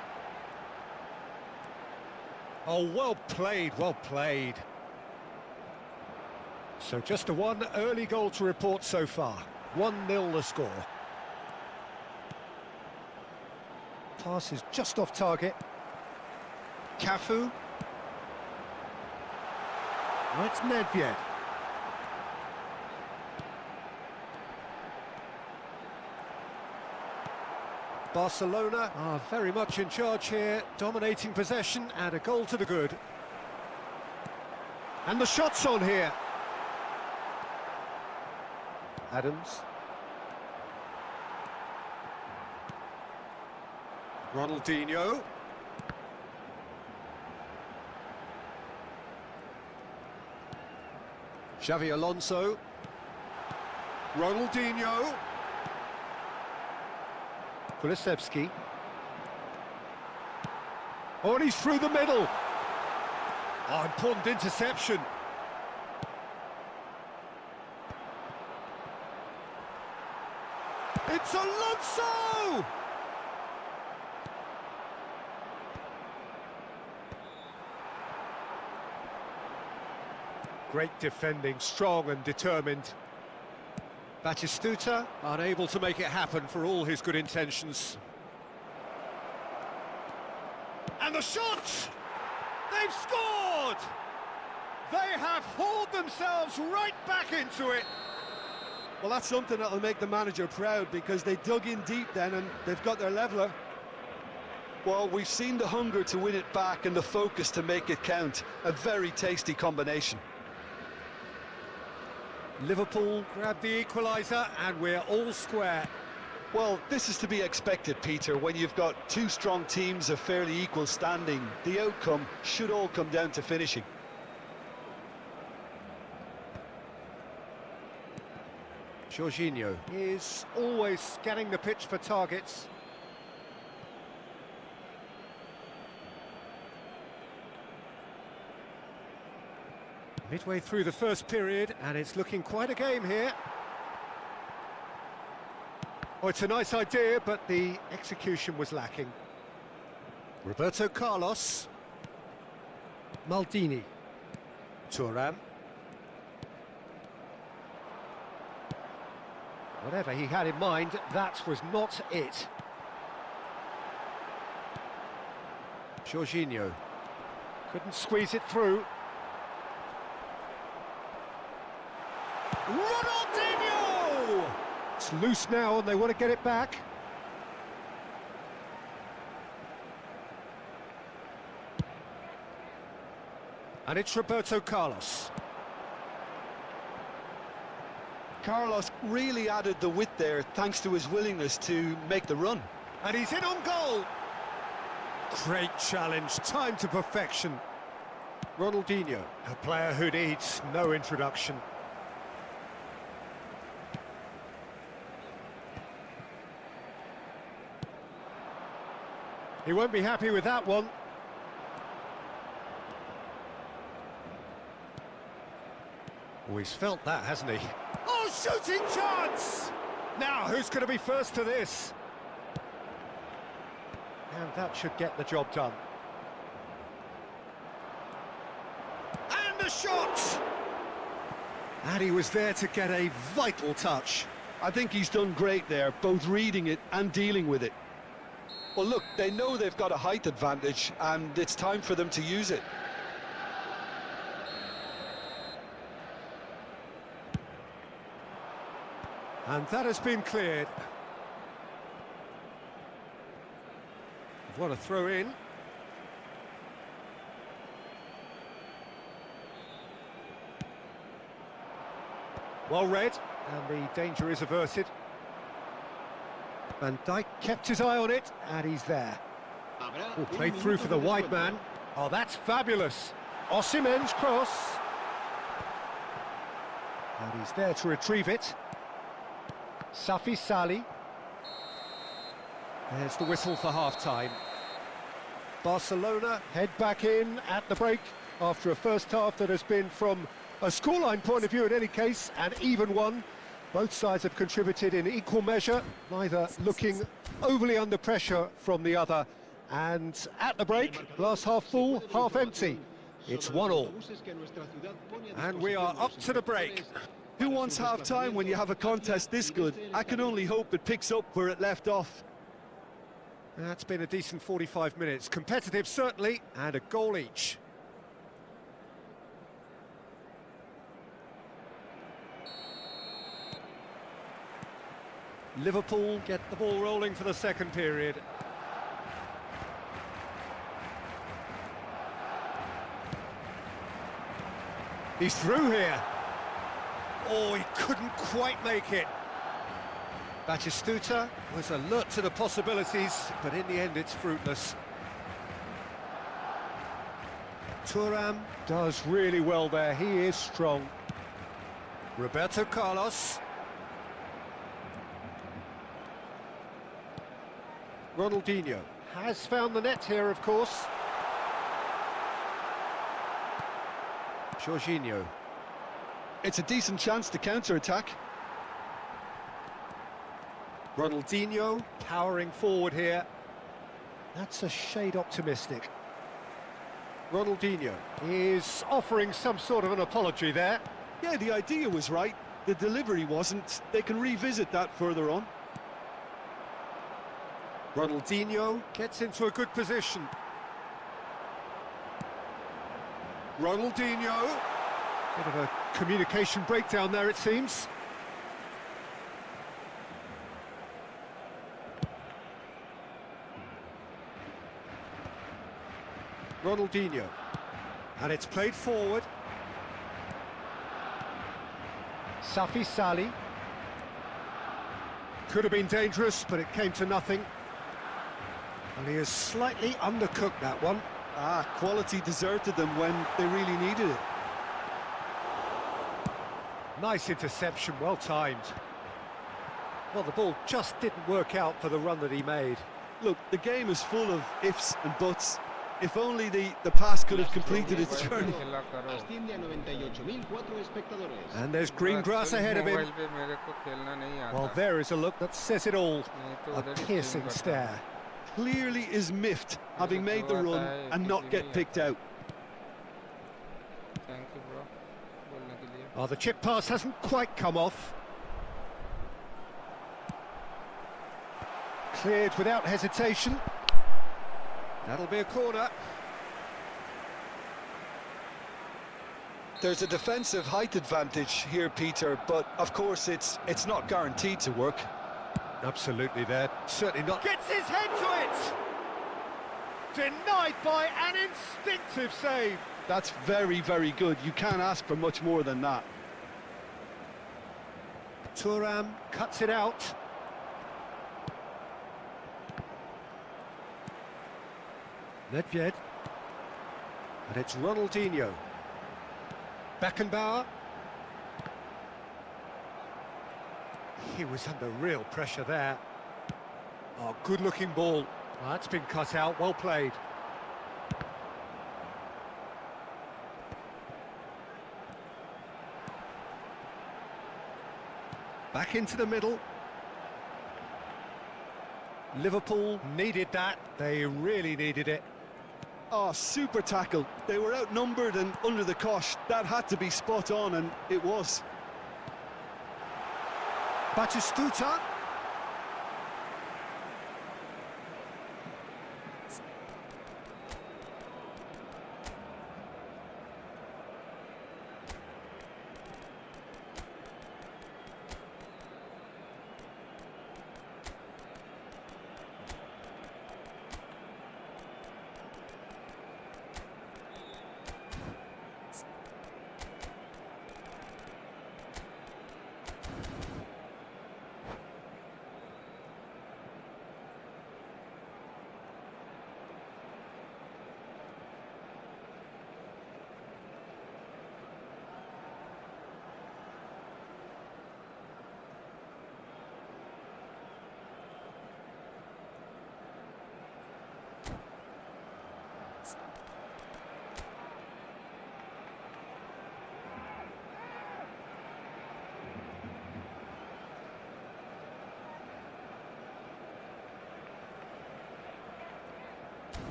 Oh, well played, well played. So just a one early goal to report so far. 1-0 the score. Pass is just off target. Cafu. Oh, it's Nedved. Barcelona are very much in charge here, dominating possession and a goal to the good. And the shot's on here. Adams. Ronaldinho. Xavi Alonso. Ronaldinho. Kulusevski. Oh, and he's through the middle. Oh, important interception. It's Alonso! Great defending, strong and determined. Batistuta unable to make it happen for all his good intentions. And the shot! They've scored! They have hauled themselves right back into it. Well, that's something that'll make the manager proud, because they dug in deep then and they've got their leveller. Well, we've seen the hunger to win it back and the focus to make it count. A very tasty combination. Liverpool grab the equaliser and we're all square. Well, this is to be expected, Peter. When you've got two strong teams of fairly equal standing, the outcome should all come down to finishing. Jorginho is always scanning the pitch for targets. Midway through the first period, and it's looking quite a game here. Oh, it's a nice idea, but the execution was lacking. Roberto Carlos. Maldini. Thuram. Whatever he had in mind, that was not it. Jorginho. Couldn't squeeze it through. Ronaldinho! It's loose now and they want to get it back. And it's Roberto Carlos. Carlos really added the width there thanks to his willingness to make the run. And he's in on goal. Great challenge, time to perfection. Ronaldinho, a player who needs no introduction. He won't be happy with that one. Oh, he's felt that, hasn't he? Oh, shooting chance! Now, who's going to be first to this? And that should get the job done. And the shot! And he was there to get a vital touch. I think he's done great there, both reading it and dealing with it. Well, look, they know they've got a height advantage, and it's time for them to use it. And that has been cleared. What a throw in. Well read, and the danger is averted. Van Dijk kept his eye on it, and he's there. Oh, played through for the wide man. Oh, that's fabulous. Osimhen's cross. And he's there to retrieve it. Safi Salih. There's the whistle for half-time. Barcelona head back in at the break after a first half that has been, from a scoreline point of view in any case, an even one. Both sides have contributed in equal measure, neither looking overly under pressure from the other. And at the break, glass half full, half empty. It's 1-1. And we are up to the break. Who wants half-time when you have a contest this good? I can only hope it picks up where it left off. That's been a decent 45 minutes. Competitive, certainly, and a goal each. Liverpool get the ball rolling for the second period. He's through here. Oh, he couldn't quite make it. Batistuta was alert to the possibilities, but in the end it's fruitless. Thuram does really well there, he is strong. Roberto Carlos. Ronaldinho has found the net here, of course. Jorginho. It's a decent chance to counter-attack. Ronaldinho powering forward here. That's a shade optimistic. Ronaldinho is offering some sort of an apology there. Yeah, the idea was right. The delivery wasn't. They can revisit that further on. Ronaldinho gets into a good position. Ronaldinho. Bit of a communication breakdown there, it seems. Ronaldinho. And it's played forward. Safi Sali. Could have been dangerous, but it came to nothing. And he has slightly undercooked that one. Quality deserted them when they really needed it. Nice interception, well timed. Well, the ball just didn't work out for the run that he made. Look, the game is full of ifs and buts. If only the pass could have completed its journey. And there's green grass ahead of him. Well, there is a look that says it all. A piercing stare. Clearly is miffed, having made the run and not get picked out. Oh, the chip pass hasn't quite come off. Cleared without hesitation. That'll be a corner. There's a defensive height advantage here, Peter, but of course it's not guaranteed to work. Absolutely there. Certainly not. Gets his head to it! Denied by an instinctive save. That's very, very good. You can't ask for much more than that. Thuram cuts it out. Nedved. And it's Ronaldinho. Beckenbauer. He was under real pressure there. Oh, good-looking ball. Well, that's been cut out, well played. Back into the middle. Liverpool needed that. They really needed it. Oh, super tackle. They were outnumbered and under the cosh. That had to be spot on, and it was. Batistuta.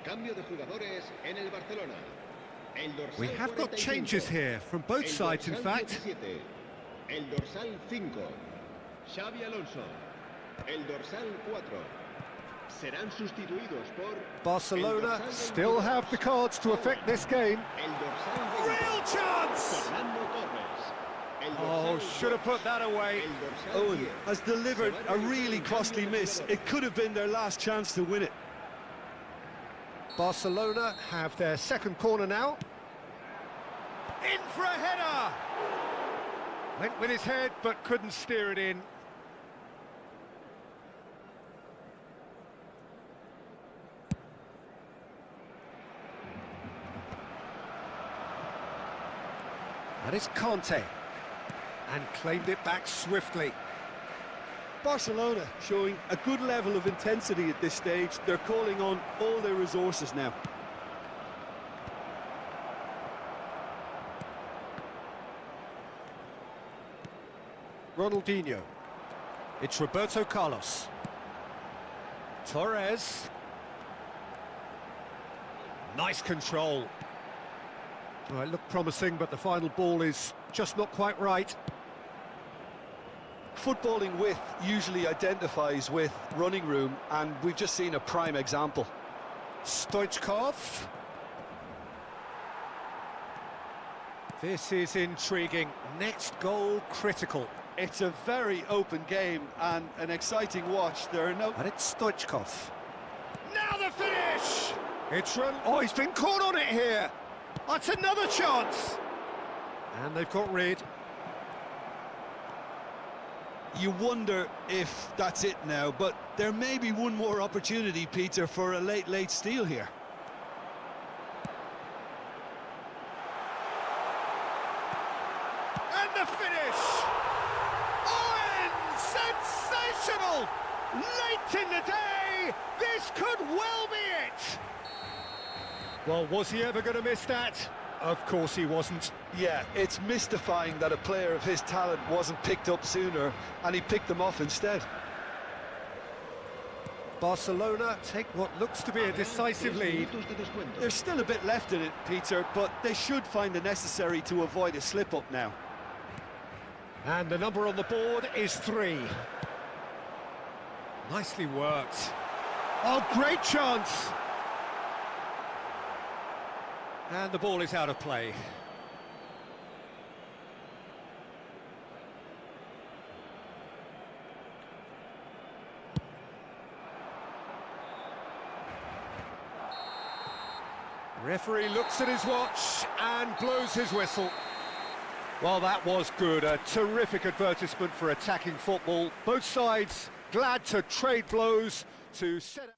Cambio de jugadores en el Barcelona. El dorsal We have got 45. changes here, from both El sides in dorsal fact. 17. El dorsal 5. Xavi Alonso. El dorsal 4. Serán sustituidos por... Barcelona el dorsal still 22. have the cards to affect this game. El dorsal 20. Real chance! Fernando Torres. El Oh, dorsal should have 2. put that away. El dorsal Owen 10. has delivered Se va a realizar really un costly cambio de miss. jugador. It could have been their last chance to win it. Barcelona have their second corner now. In for a header! Went with his head, but couldn't steer it in. That is Conte. And claimed it back swiftly. Barcelona showing a good level of intensity at this stage. They're calling on all their resources now. Ronaldinho. It's Roberto Carlos. Torres. Nice control. Well, it looked promising, but the final ball is just not quite right. Footballing width usually identifies with running room, and we've just seen a prime example. Stoichkov. This is intriguing. Next goal critical. It's a very open game and an exciting watch. There are no... And it's Stoichkov. Now the finish! It's run. Oh, he's been caught on it here. That's another chance. And they've got rid. You wonder if that's it now, but there may be one more opportunity, Peter, for a late steal here. And the finish! Owen! Sensational! Late in the day, this could well be it! Well, was he ever going to miss that? Of course he wasn't. Yeah, it's mystifying that a player of his talent wasn't picked up sooner, and he picked them off instead. Barcelona take what looks to be a decisive lead. Minutos de descuento. There's still a bit left in it, Peter, but they should find the necessary to avoid a slip-up now. And the number on the board is 3. Nicely worked. Oh, great chance! And the ball is out of play. Referee looks at his watch and blows his whistle. Well, that was good. A terrific advertisement for attacking football. Both sides glad to trade blows to set up.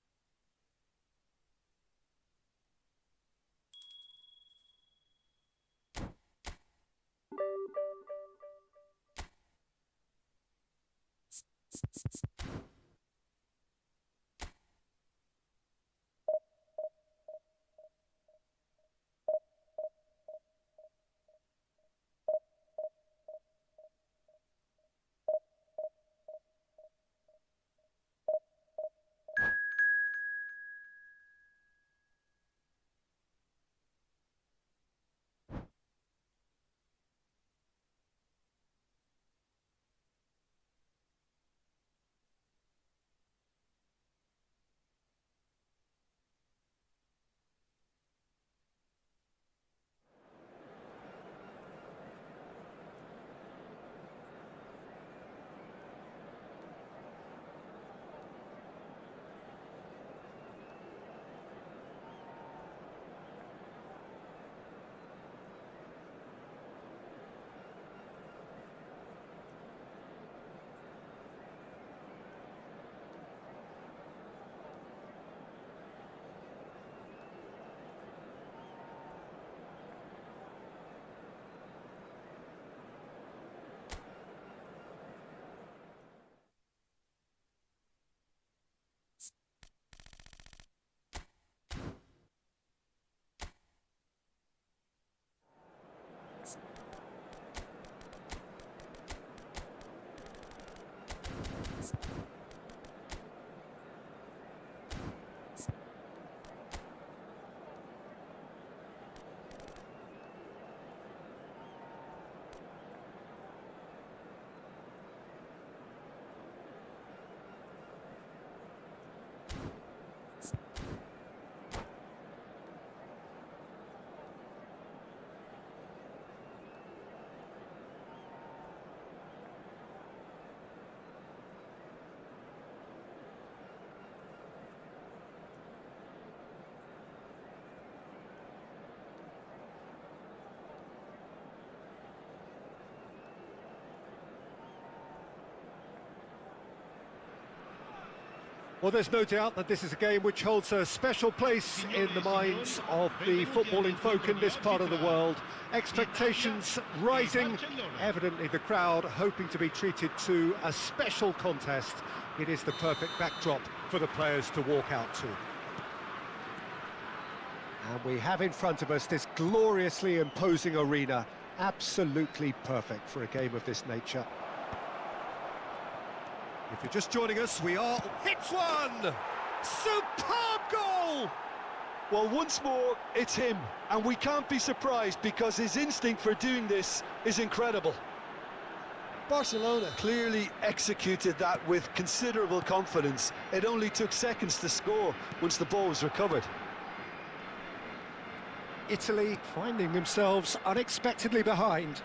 Well, there's no doubt that this is a game which holds a special place in the minds of the footballing folk in this part of the world. Expectations rising, evidently the crowd hoping to be treated to a special contest. It is the perfect backdrop for the players to walk out to. And we have in front of us this gloriously imposing arena, absolutely perfect for a game of this nature. If you're just joining us, we are... Hits one! Superb goal! Well, once more, it's him, and we can't be surprised because his instinct for doing this is incredible. Barcelona clearly executed that with considerable confidence. It only took seconds to score once the ball was recovered. Italy finding themselves unexpectedly behind.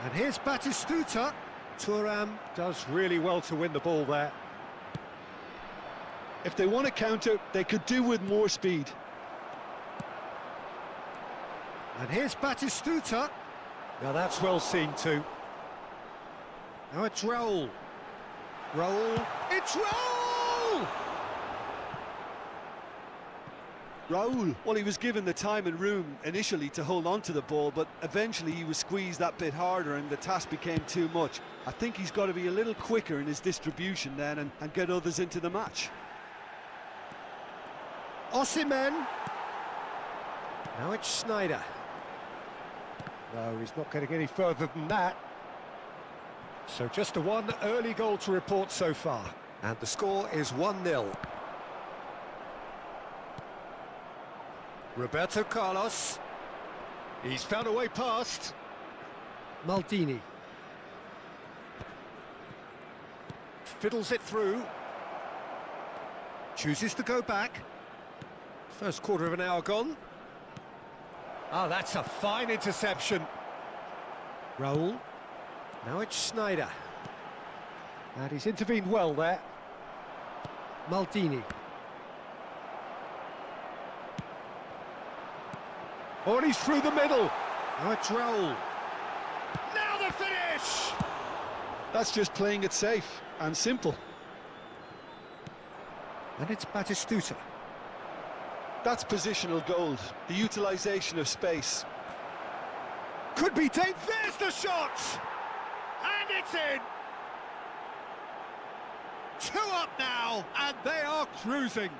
And here's Batistuta. Thuram does really well to win the ball there. If they want to counter, they could do with more speed. And here's Batistuta. Now that's well seen too. Now it's Raul. Raul. It's Raul! Raul, well, he was given the time and room initially to hold on to the ball, but eventually he was squeezed that bit harder and the task became too much. I think he's got to be a little quicker in his distribution then and get others into the match. Osimhen. Now it's Sneijder. No, he's not getting any further than that. So just a one early goal to report so far. And the score is 1-0. Roberto Carlos. He's found a way past. Maldini. Fiddles it through. Chooses to go back. First quarter of an hour gone. Oh, that's a fine interception. Raul. Now it's Sneijder. And he's intervened well there. Maldini. Oh, and he's through the middle. Now it's Raul. Now the finish! That's just playing it safe and simple. And it's Batistuta. That's positional gold, the utilisation of space. Could be taken. There's the shot! And it's in! 2 up now, and they are cruising.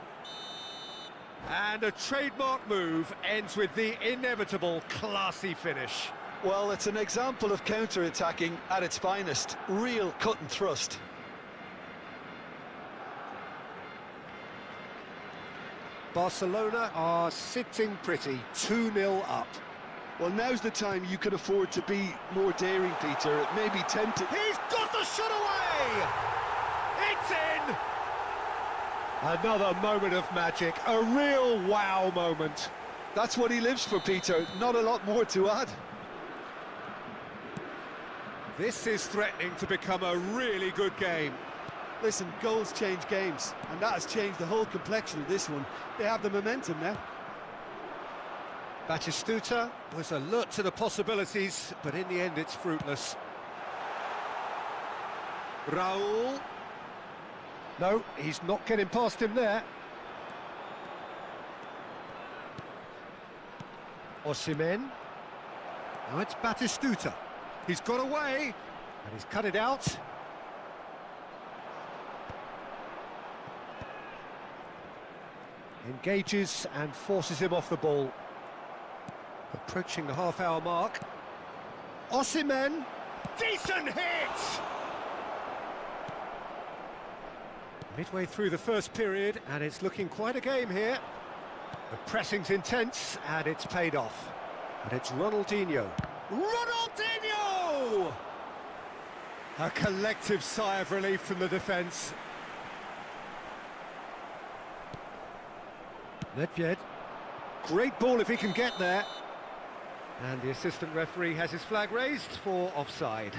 And a trademark move ends with the inevitable classy finish. Well, it's an example of counter-attacking at its finest. Real cut and thrust. Barcelona are sitting pretty, 2-0 up. Well, now's the time you could afford to be more daring, Peter. It may be tempting. He's got the shot away! It's in! Another moment of magic, a real wow moment. That's what he lives for, Peter. Not a lot more to add. This is threatening to become a really good game. Listen, goals change games, and that has changed the whole complexion of this one. They have the momentum now. Batistuta was alert to the possibilities, but in the end it's fruitless. Raul. No, he's not getting past him there. Osimhen. Now it's Batistuta. He's got away, and he's cut it out. Engages and forces him off the ball. Approaching the half-hour mark. Osimhen. Decent hit! Midway through the first period, and it's looking quite a game here. The pressing's intense, and it's paid off. And it's Ronaldinho. Ronaldinho! A collective sigh of relief from the defence. Nedved. Great ball if he can get there. And the assistant referee has his flag raised for offside.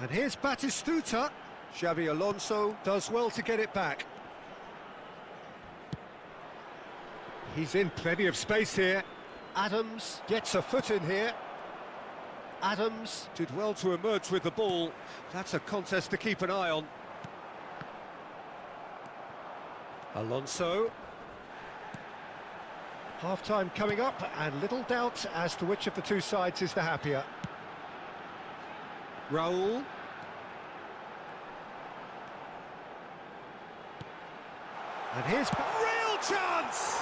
And here's Batistuta. Xabi Alonso does well to get it back. He's in plenty of space here. Adams gets a foot in here. Adams did well to emerge with the ball. That's a contest to keep an eye on. Alonso. Half-time coming up, and little doubt as to which of the two sides is the happier. Raul. And here's real chance!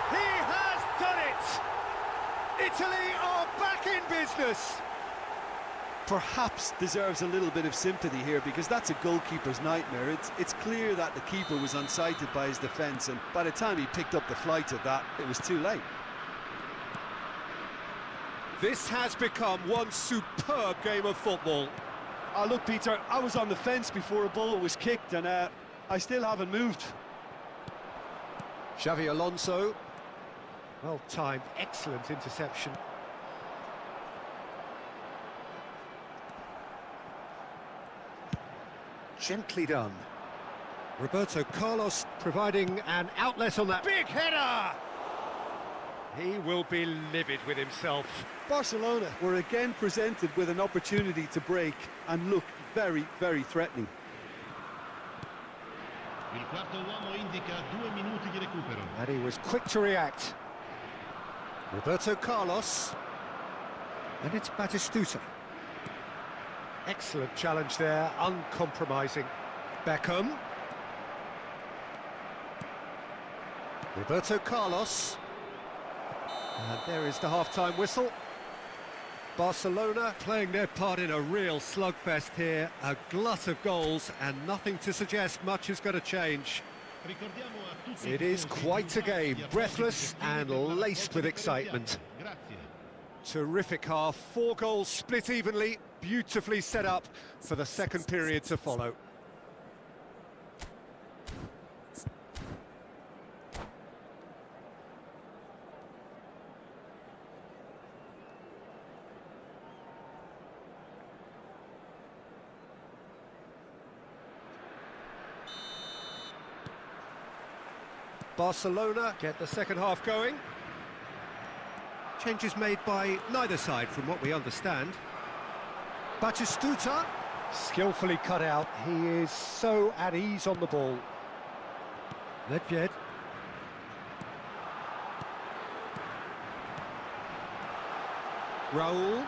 He has done it! Italy are back in business! Perhaps deserves a little bit of sympathy here, because that's a goalkeeper's nightmare. It's clear that the keeper was unsighted by his defence, and by the time he picked up the flight of that, it was too late. This has become one superb game of football. Oh, look, Peter, I was on the fence before a ball was kicked, and I still haven't moved. Xavi Alonso. Well timed, excellent interception. Gently done. Roberto Carlos providing an outlet on that big header! He will be livid with himself. Barcelona were again presented with an opportunity to break and look very, very threatening. Il quarto uomo indica 2 minuti di recupero. And he was quick to react. Roberto Carlos. And it's Batistuta. Excellent challenge there, uncompromising. Beckham. Roberto Carlos. And there is the half-time whistle. Barcelona playing their part in a real slugfest here. A glut of goals and nothing to suggest much is going to change. It is quite a game, breathless and laced with excitement. Terrific half, 4 goals split evenly, beautifully set up for the second period to follow. Barcelona get the second half going. Changes made by neither side from what we understand. Batistuta, skillfully cut out. He is so at ease on the ball. Nedved. Raul.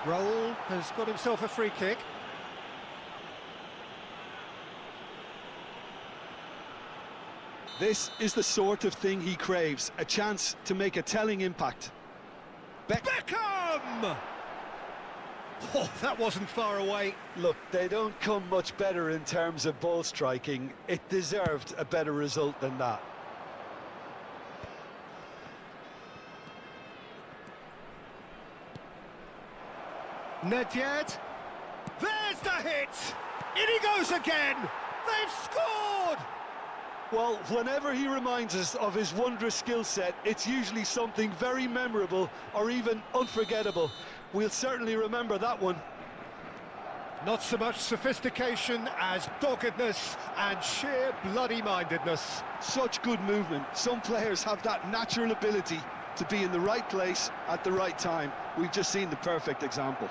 Raul has got himself a free kick. This is the sort of thing he craves, a chance to make a telling impact. Beckham! Oh, that wasn't far away. Look, they don't come much better in terms of ball striking. It deserved a better result than that. Nedved. There's the hit! In he goes again! They've scored! Well, whenever he reminds us of his wondrous skill set, it's usually something very memorable or even unforgettable. We'll certainly remember that one. Not so much sophistication as doggedness and sheer bloody-mindedness. Such good movement. Some players have that natural ability to be in the right place at the right time. We've just seen the perfect example.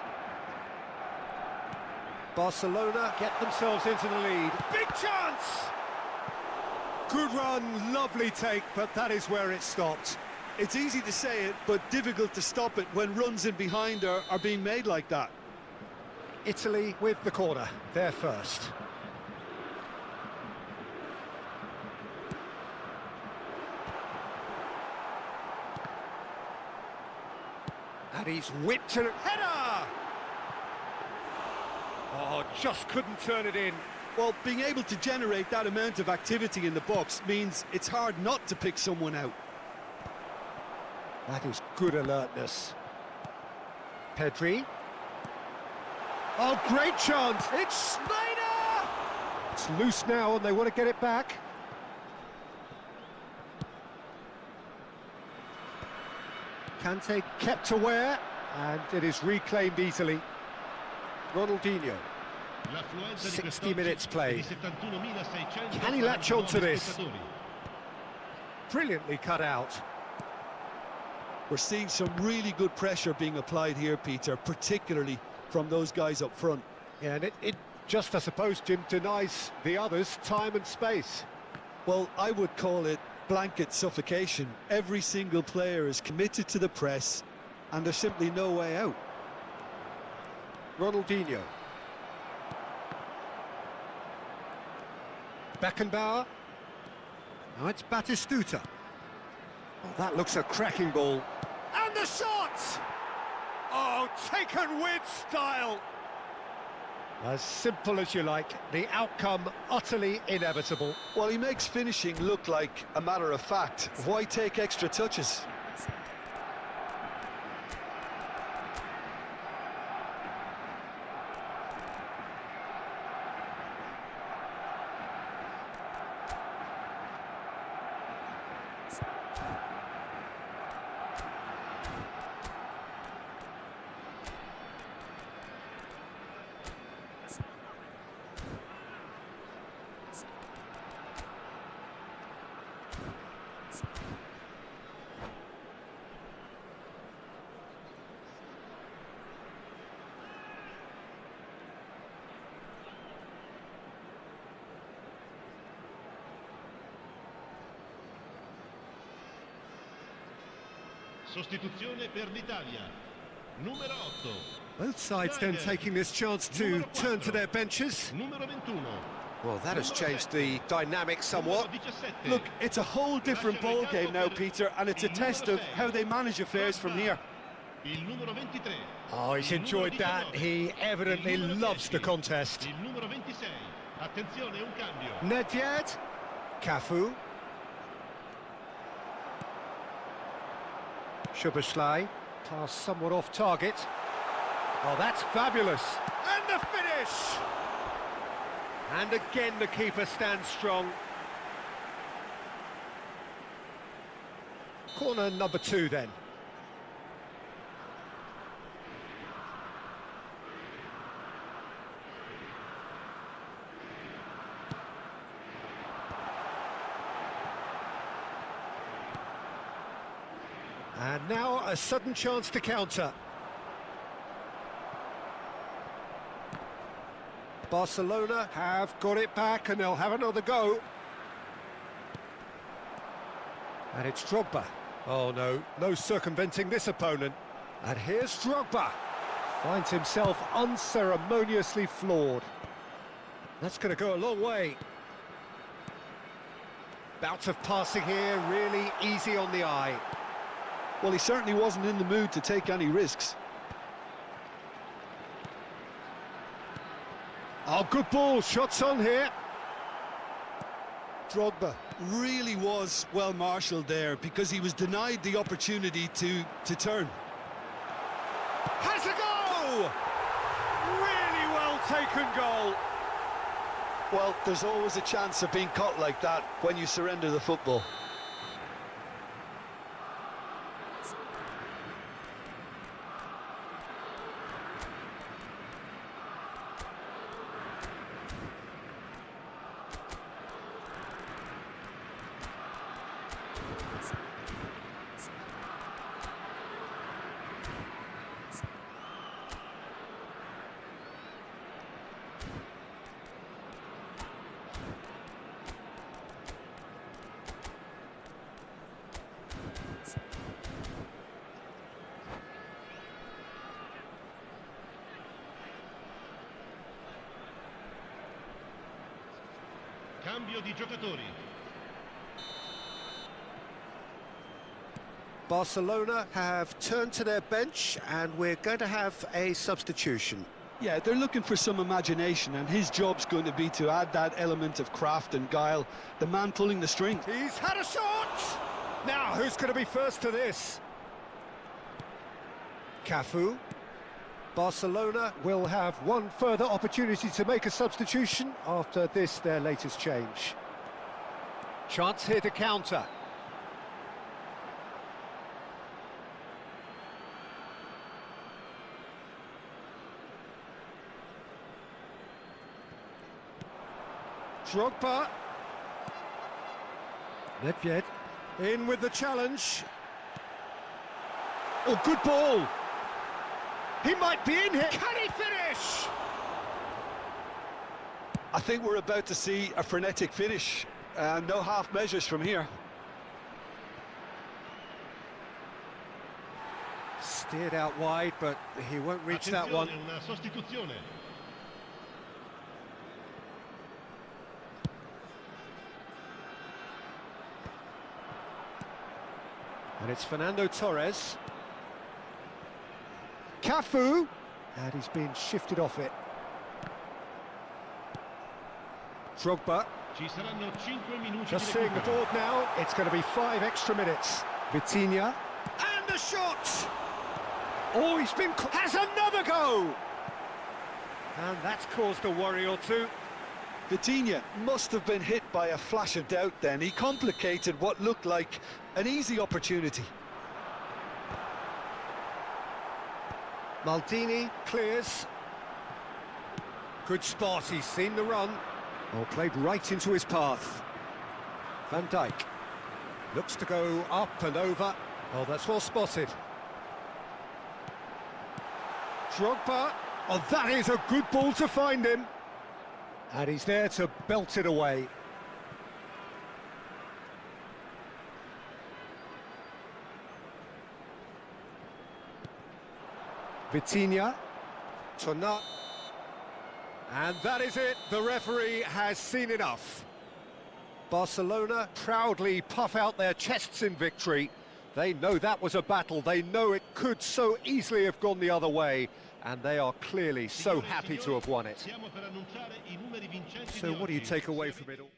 Barcelona get themselves into the lead. Big chance! Good run, lovely take, but that is where it stopped. It's easy to say it, but difficult to stop it when runs in behind are being made like that. Italy with the corner, they're first. And he's whipped to header! Oh, just couldn't turn it in. Well, being able to generate that amount of activity in the box means it's hard not to pick someone out. That is good alertness. Pedri. Oh, great chance! It's Schneider! It's loose now and they want to get it back. Kante kept aware and it is reclaimed easily. Ronaldinho. 60 minutes played. Can he latch on to this? brilliantly cut out. We're seeing some really good pressure being applied here, Peter, particularly from those guys up front. Yeah, and it just, I suppose, Jim, denies the others time and space. Well, I would call it blanket suffocation. Every single player is committed to the press, and there's simply no way out. Ronaldinho. Beckenbauer. Now it's Batistuta. Oh, that looks a cracking ball. And the shot! Oh, taken with style! As simple as you like, the outcome utterly inevitable. Well, he makes finishing look like a matter of fact. Why take extra touches? Sostituzione per l'Italia. Numero 8. Both sides then taking this chance to turn to their benches. Numero 21. Well, that has changed the dynamic somewhat. Look, it's a whole different ball game now, Peter, and it's a test of how they manage affairs from here. Il numero 23. Oh, he's enjoyed that. He evidently loves the contest. Il numero 26. Attenzione, un cambio. Nedved. Cafu. Szoboszlai. Pass somewhat off target. Oh, that's fabulous. And the finish! And again the keeper stands strong. Corner number 2 then. And now a sudden chance to counter. Barcelona have got it back and they'll have another go. And it's Drogba. Oh no, no circumventing this opponent. And here's Drogba. Finds himself unceremoniously floored. That's going to go a long way. Bout of passing here, really easy on the eye. Well, he certainly wasn't in the mood to take any risks. Oh, good ball, shots on here. Drogba really was well marshalled there because he was denied the opportunity to turn. Has a goal! Really well taken goal. Well, there's always a chance of being caught like that when you surrender the football. Cambio di giocatori. Barcelona have turned to their bench and we're going to have a substitution. Yeah, they're looking for some imagination, and his job's going to be to add that element of craft and guile. The man pulling the string. He's had a shot! Now, who's going to be first to this? Cafu. Barcelona will have one further opportunity to make a substitution after this, their latest change. Chance here to counter. Drogba. Nedved In with the challenge. Oh, good ball. He might be in here. Can he finish? I think we're about to see a frenetic finish. No half measures from here. Steered out wide, but he won't reach that one. Attenzione, una sostituzione. And it's Fernando Torres. Cafu. And he's been shifted off it. Drogba. Ci saranno 5 minuti Just di seeing the recupero. board now, it's going to be 5 extra minutes. Vitinha. And the shot! Oh, has another go! And that's caused a worry or two. Vitinha must have been hit by a flash of doubt then. He complicated what looked like an easy opportunity. Maldini clears. Good spot, he's seen the run. Oh, played right into his path. Van Dijk looks to go up and over. Oh, that's well spotted. Drogba. Oh, that is a good ball to find him. And he's there to belt it away. Vitinha. Tonat. And that is it. The referee has seen enough. Barcelona proudly puff out their chests in victory. They know that was a battle. They know it could so easily have gone the other way. And they are clearly so happy to have won it. Stiamo per annunciare I numeri vincenti So di what do you oggi. take away from it all?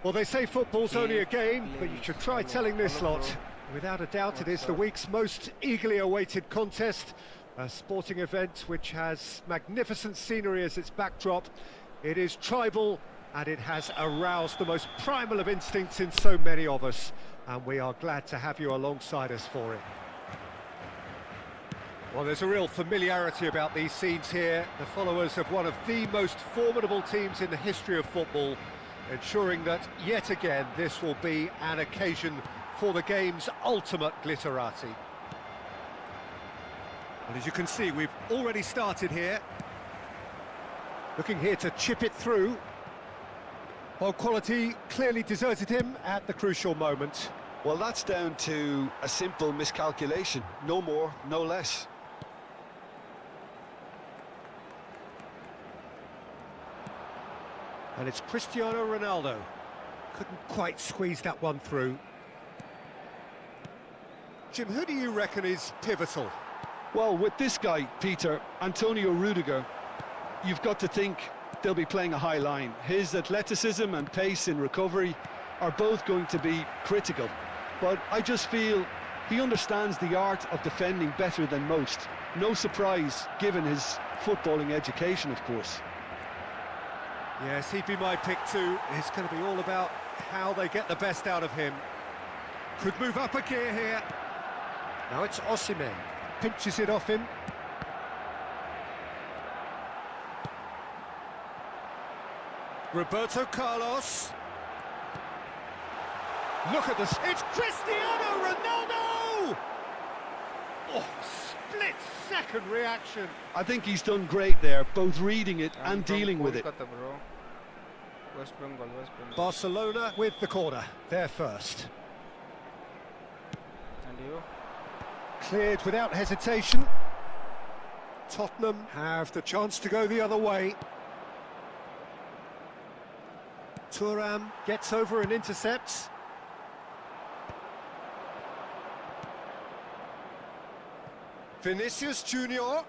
Well, they say football's only a game, but you should try telling this lot. Without a doubt, it is the week's most eagerly awaited contest, a sporting event which has magnificent scenery as its backdrop. It is tribal, and it has aroused the most primal of instincts in so many of us, and we are glad to have you alongside us for it. Well, there's a real familiarity about these scenes here. The followers of one of the most formidable teams in the history of football, ensuring that, yet again, this will be an occasion for the game's ultimate glitterati. And as you can see, we've already started here. Looking here to chip it through. Well, quality clearly deserted him at the crucial moment. Well, that's down to a simple miscalculation. No more, no less. And it's Cristiano Ronaldo. Couldn't quite squeeze that one through. Jim, who do you reckon is pivotal? Well, with this guy, Peter, Antonio Rudiger, you've got to think they'll be playing a high line. His athleticism and pace in recovery are both going to be critical. But I just feel he understands the art of defending better than most. No surprise, given his footballing education, of course. Yes, he'd be my pick too. It's going to be all about how they get the best out of him. Could move up a gear here. Now it's Osimhen. Pinches it off him. Roberto Carlos. Look at this. It's Cristiano Ronaldo! Oh, split-second reaction. I think he's done great there, both reading it and dealing with it. West Bengal. Barcelona with the corner. They're first. And you? Cleared without hesitation. Tottenham have the chance to go the other way. Thuram gets over and intercepts. Vinicius Junior.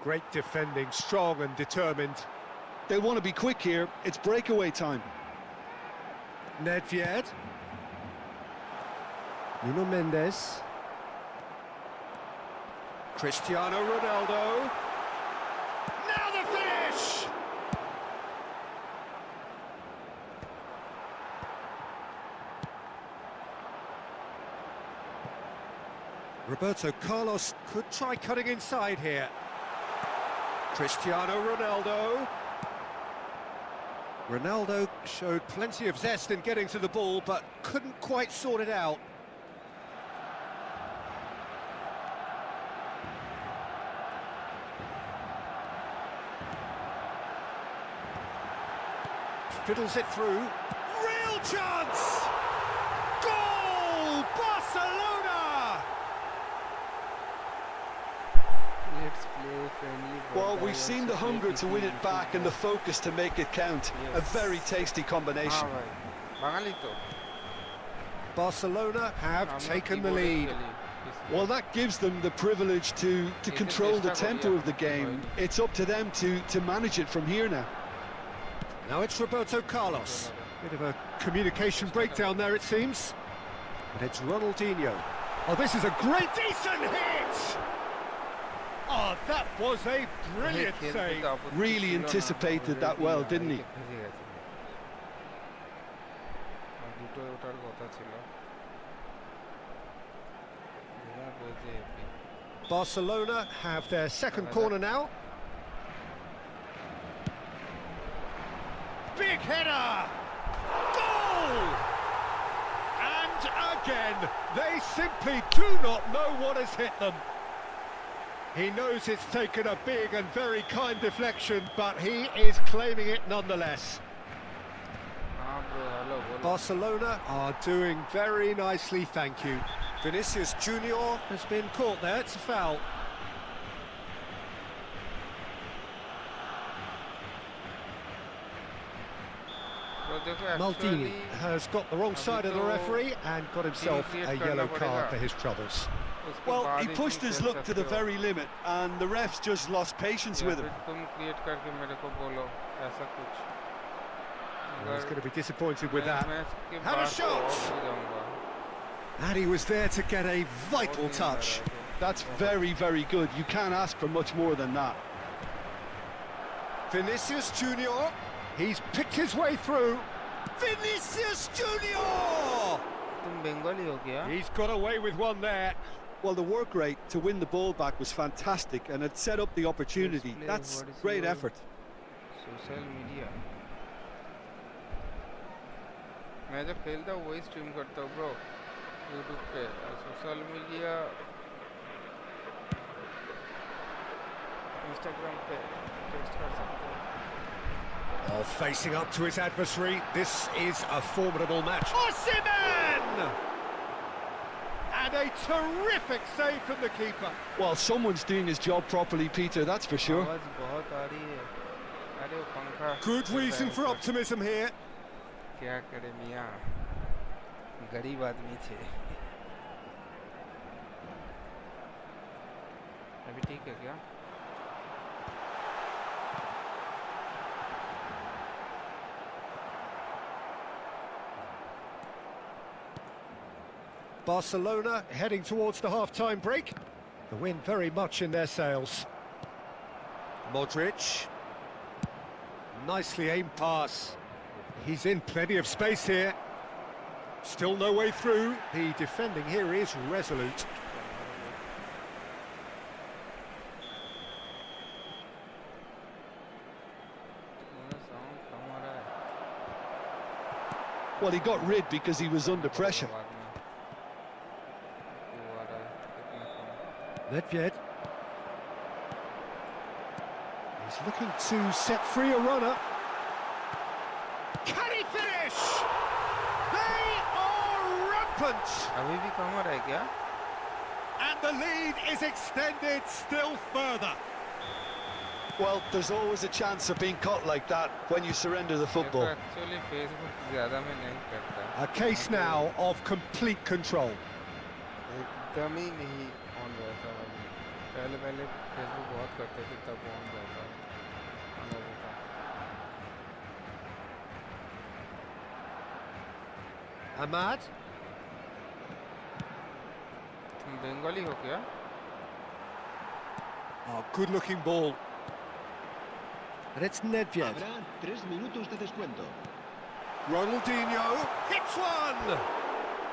Great defending, strong and determined. They want to be quick here. It's breakaway time. Nedved. Nuno Mendes. Cristiano Ronaldo. Now the finish! Roberto Carlos could try cutting inside here. Cristiano Ronaldo. Ronaldo showed plenty of zest in getting to the ball, but couldn't quite sort it out. Fiddles it through. Real chance! Goal! Barcelona! Let's play friendly. Well, we've seen the hunger to win it back and the focus to make it count. Yes. A very tasty combination. Barcelona have taken the lead. Well, that gives them the privilege to control the tempo of the game. It's up to them to manage it from here now. Now it's Roberto Carlos. Bit of a communication breakdown there, it seems. But it's Ronaldinho. Oh, this is a great, decent hit! Oh, that was a brilliant save. Really anticipated that well, didn't he? Barcelona have their second corner now. Big header! Goal! And again, they simply do not know what has hit them. He knows it's taken a big and very kind deflection, but he is claiming it nonetheless. Barcelona are doing very nicely, thank you. Vinicius Junior has been caught there, it's a foul. Maldini has got the wrong side of the referee and got himself a yellow card for his troubles. Well, he pushed his luck to the very limit, and the refs just lost patience with him. He's going to be disappointed with that. Had a shot! And he was there to get a vital touch. That's very, very good. You can't ask for much more than that. Vinicius Junior, he's picked his way through. Vinicius Junior! He's got away with one there. Well, the work rate to win the ball back was fantastic, and it set up the opportunity. Display, That's what is great your- effort. Social media मैं जब खेलता हूँ वही stream करता हूँ bro YouTube पे social media Instagram पे test कर सकते हो Oh, facing up to his adversary, this is a formidable match. Osimhen! And a terrific save from the keeper. Well, someone's doing his job properly, Peter, that's for sure. आवाज बहुत आ रही है अरे वो पंखा Good चल रहा reason है for ऊपर। optimism here. क्या करे मियाँ गरीब आदमी छे अभी ठीक है क्या Barcelona heading towards the half-time break. The wind very much in their sails. Modric. Nicely aimed pass. He's in plenty of space here. Still no way through. The defending here is resolute. तुम्हारा sound कम आ रहा है Well, he got rid because he was under pressure. बाद में क्यों आ रहा है इतना कम Nedved. He's looking to set free a runner. Can he finish? They are rampant! अभी भी कम आ रहा है क्या And the lead is extended still further. Well, there's always a chance of being caught like that when you surrender the ये तो football. Actually Facebook ज़्यादा मैं नहीं करता A case now of complete control. एकदम ही नहीं ऑन रहता अभी पहले पहले फेसबुक बहुत करते थे तब ऑन रहता ऑन रहता Ahmad. तुम बंगाली हो क्या Oh, good-looking ball. And it's Nedved. Habrá 3 minutos de descuento. Ronaldinho hits one!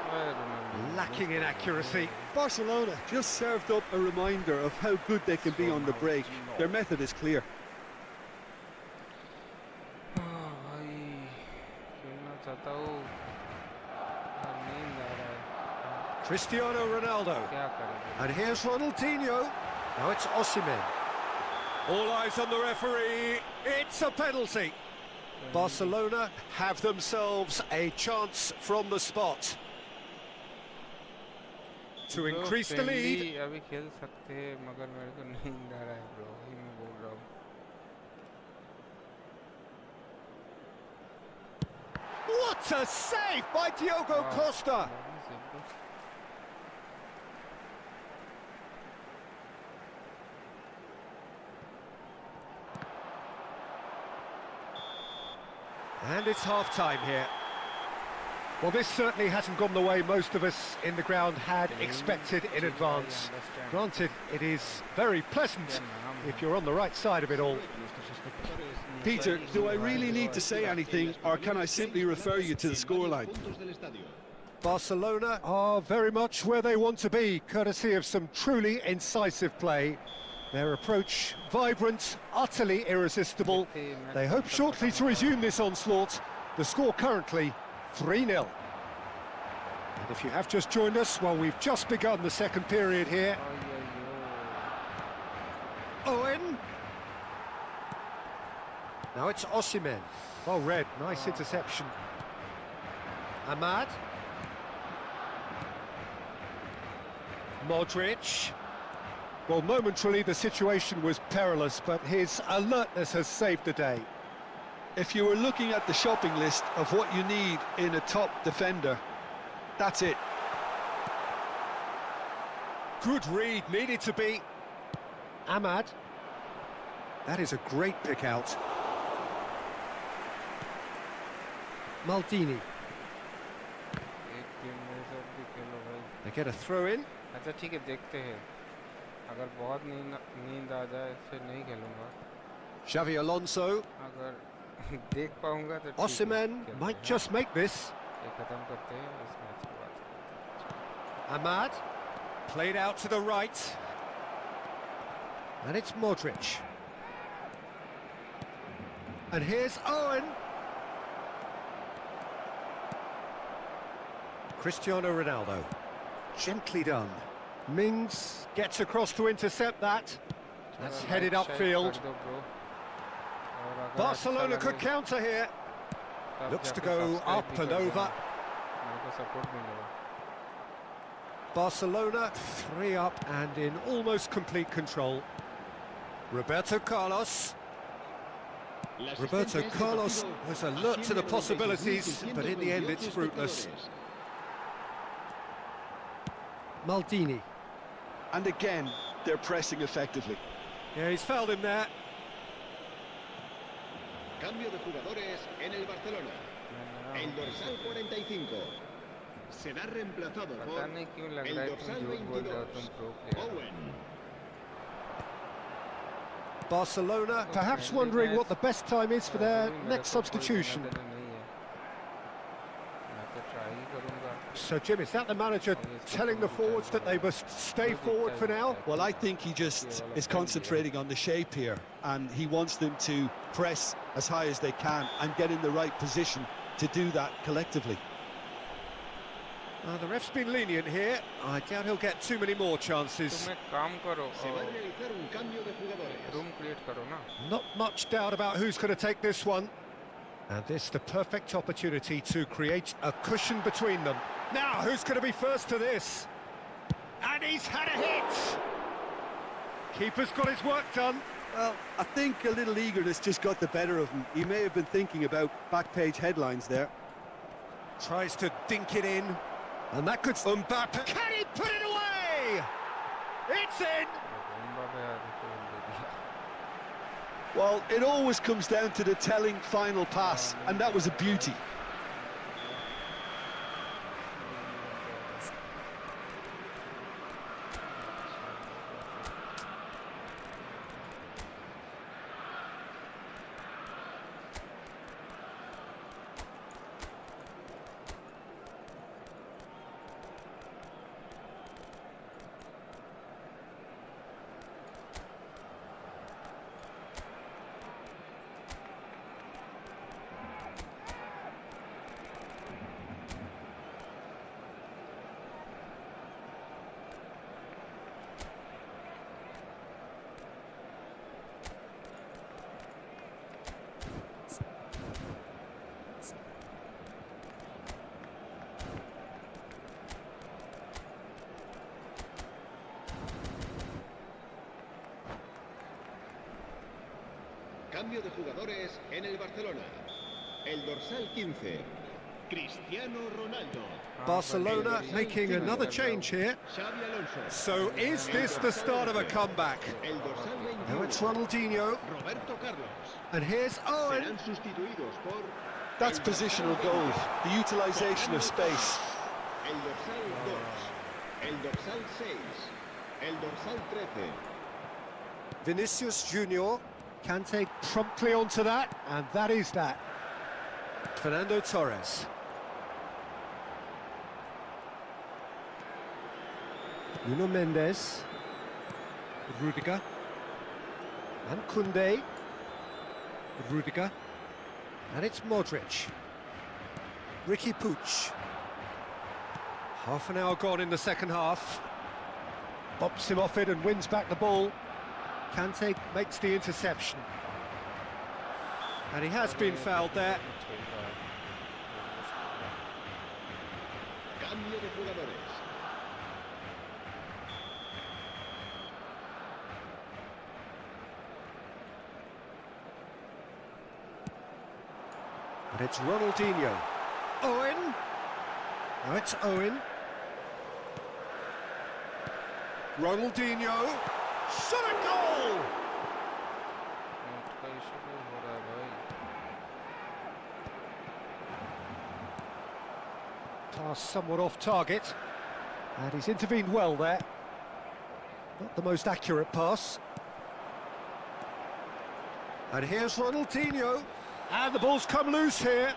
मैं Ronaldo Lacking in accuracy. Barcelona just served up a reminder of how good they can be on the break. Their method is clear. भाई खेलना चाहता हूँ और नींद आ रहा है Cristiano Ronaldo. क्या करेंगे And here's Ronaldinho. Now it's Osimhen. All eyes on the referee. It's a penalty. Barcelona have themselves a chance from the spot to increase the lead. अभी खेल सकते हैं मगर मेरे को नींद आ रहा है ब्रो वही मैं बोल रहा हूँ What a save by Diogo Costa. And it's half-time here. Well, this certainly hasn't gone the way most of us in the ground had expected in advance. Granted, it is very pleasant if you're on the right side of it all. Peter, do I really need to say anything, or can I simply refer you to the scoreline? Puntos del estadio. Barcelona are very much where they want to be, courtesy of some truly incisive play. Their approach vibrant, utterly irresistible. They hope shortly to resume this onslaught. The score currently 3-0. And if you have just joined us, well, we've just begun the second period here. Owen. Now it's Osimhen. Well read, nice interception. Ahmad. Modric. Well, momentarily the situation was perilous, but his alertness has saved the day. If you were looking at the shopping list of what you need in a top defender, that's it. Good read, needed to be. Ahmad. That is a great pick out. Maldini. एक game मेरे साथ भी खेलो भाई They get a throw in. अच्छा ठीक है देखते हैं अगर बहुत नींद आ जाए फिर नहीं खेलूंगा Xavi Alonso. अगर देख पाऊंगा तो ठीक है, Osimhen खेलते might हैं। just make this. ये खत्म करते हैं इस मैच के बाद Ahmad. Played out to the right. And it's Modric. And here's Owen. Cristiano Ronaldo. Gently done. Mings gets across to intercept that. That's थोड़ा headed right side upfield. कर दो, bro. और अगर Barcelona अच्छा could लगे, counter here. तब Looks to जाके go subscribe up भी and कर over. देना। मेरे को support मिलेगा। Barcelona 3 up and in almost complete control. Roberto Carlos. La Roberto asistencia a este Carlos partido was alert to the asciende a possibilities, but in the end 96.628 it's fruitless. espectadores. Maldini. And again, they're pressing effectively. Yeah, he's fouled him there. Cambio de jugadores en el Barcelona. El dorsal 45 será reemplazado पता por नहीं क्यों लग el रहा है तुम dorsal झूठ बोल रहे हो, 22, तुम pro player हो। Owen. Barcelona perhaps wondering what the best time is for their next substitution. नहीं है। मैं तो try ही करूँगा। So, Jim, is that the manager telling the forwards that they must stay forward for now? Well, I think he just is concentrating on the shape here, and he wants them to press as high as they can and get in the right position to do that collectively. The ref's been lenient here. I doubt he'll get too many more chances. तुम एक काम करो Se va a और realizar un cambio de jugadores. room create करो ना। Not much doubt about who's going to take this one. And this the perfect opportunity to create a cushion between them. Now, who's going to be first to this? And he's had a hit! Keeper's got his work done. Well, I think a little eagerness just got the better of him. He may have been thinking about back-page headlines there. Tries to dink it in. And that could... Mbappe. Can he put it away? It's in! Well, it always comes down to the telling final pass, and that was a beauty. Cambio de jugadores en el Barcelona. El dorsal 15, Cristiano Ronaldo. Barcelona making another change here. Xavi Alonso. So is this the start of a comeback? El dorsal 21, Now it's Ronaldinho. Roberto Carlos. And here's Owen. Serán sustituidos por That's el positional dorsal goal, 20, the utilisation of space. El dorsal 2, el dorsal 6, el dorsal 13. Vinicius Junior. Kante promptly onto that, and that is that. Fernando Torres. Nuno Mendes. Rudiger. And Koundé. Rudiger. And it's Modric. Ricky Puig. Half an hour gone in the second half. Bops him off it and wins back the ball. Kante makes the interception. And he has been fouled there. Cambio de jugadores. And it's Ronaldinho. Owen. Now it's Owen. Ronaldinho. Shot a goal! का issue क्यों हो रहा है भाई? Pass somewhat off target. And he's intervened well there. Not the most accurate pass. And here's Ronaldinho. And the ball's come loose here.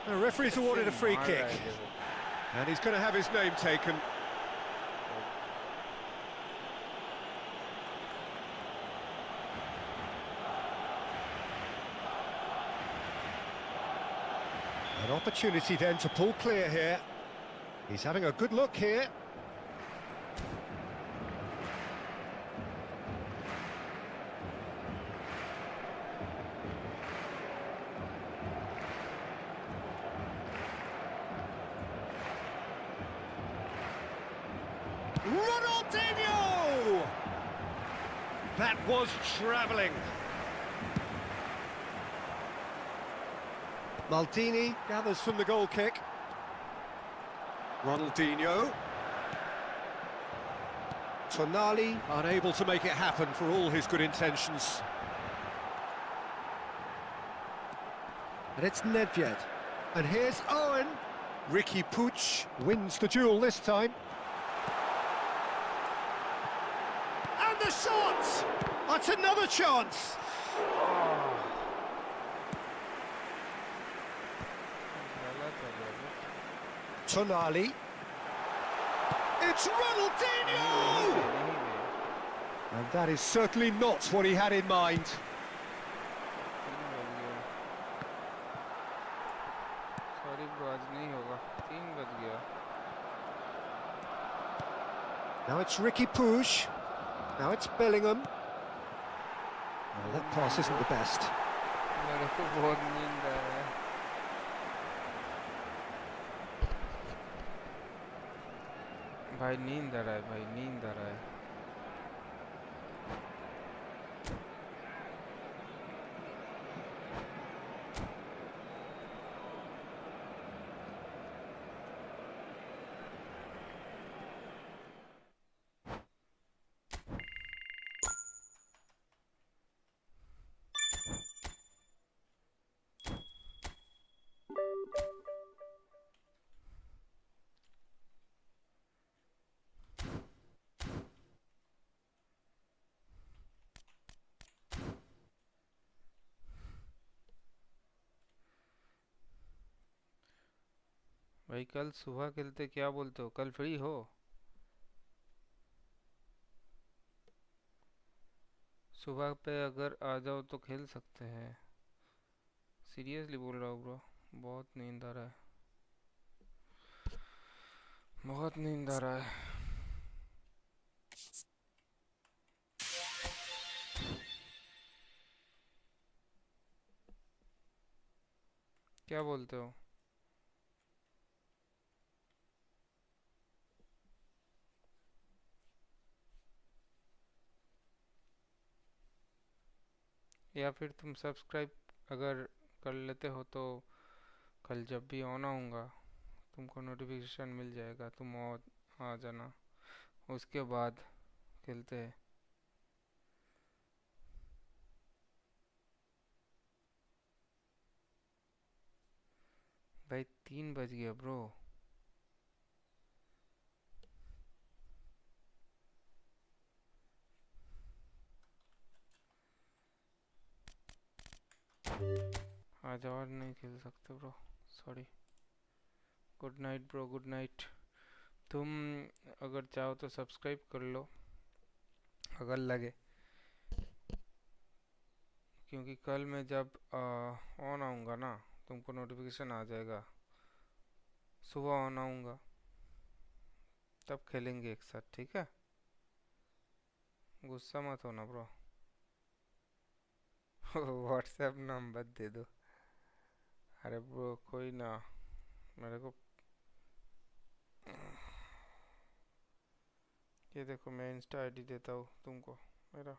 The referee's awarded a free मार kick. रहा है ये वो। And he's going to have his name taken. An opportunity then to pull clear here. He's having a good look here. Ronaldinho! That was travelling. Maldini gathers from the goal kick. Ronaldinho. Tonali unable to make it happen for all his good intentions. And it's Nedved. And here's Owen. Ricky Puig wins the duel this time. And the shot! That's another chance! Tonali. It's Ronaldinho! And that is certainly not what he had in mind. Sorry bro, आज नहीं होगा. 3 बज गया. Now it's Ricky Puig. Now it's Bellingham. Well, that pass isn't the best. मेरे को बहुत नींद आ रहा है. भाई नींद आ रहा है भाई, नींद आ रहा है. भाई कल सुबह खेलते, क्या बोलते हो? कल फ्री हो? सुबह पे अगर आ जाओ तो खेल सकते हैं. सीरियसली बोल रहा हूँ ब्रो, बहुत नींद आ रहा है, बहुत नींद आ रहा है. क्या बोलते हो? या फिर तुम सब्सक्राइब अगर कर लेते हो तो कल जब भी ऑन आऊँगा तुमको नोटिफिकेशन मिल जाएगा, तुम आ जाना, उसके बाद खेलते हैं. भाई 3 बज गया ब्रो. आज और नहीं खेल सकते bro, sorry. Good night bro, good night. तुम अगर चाहो तो सब्सक्राइब कर लो अगर लगे, क्योंकि कल मैं जब ऑन आऊँगा ना तुमको नोटिफिकेशन आ जाएगा. सुबह ऑन आऊँगा तब खेलेंगे एक साथ, ठीक है? गुस्सा मत होना ब्रो. व्हाट्सएप नंबर दे दो. अरे ब्रो कोई ना, मेरे को ये देखो मैं इंस्टा आईडी देता हूँ तुमको मेरा.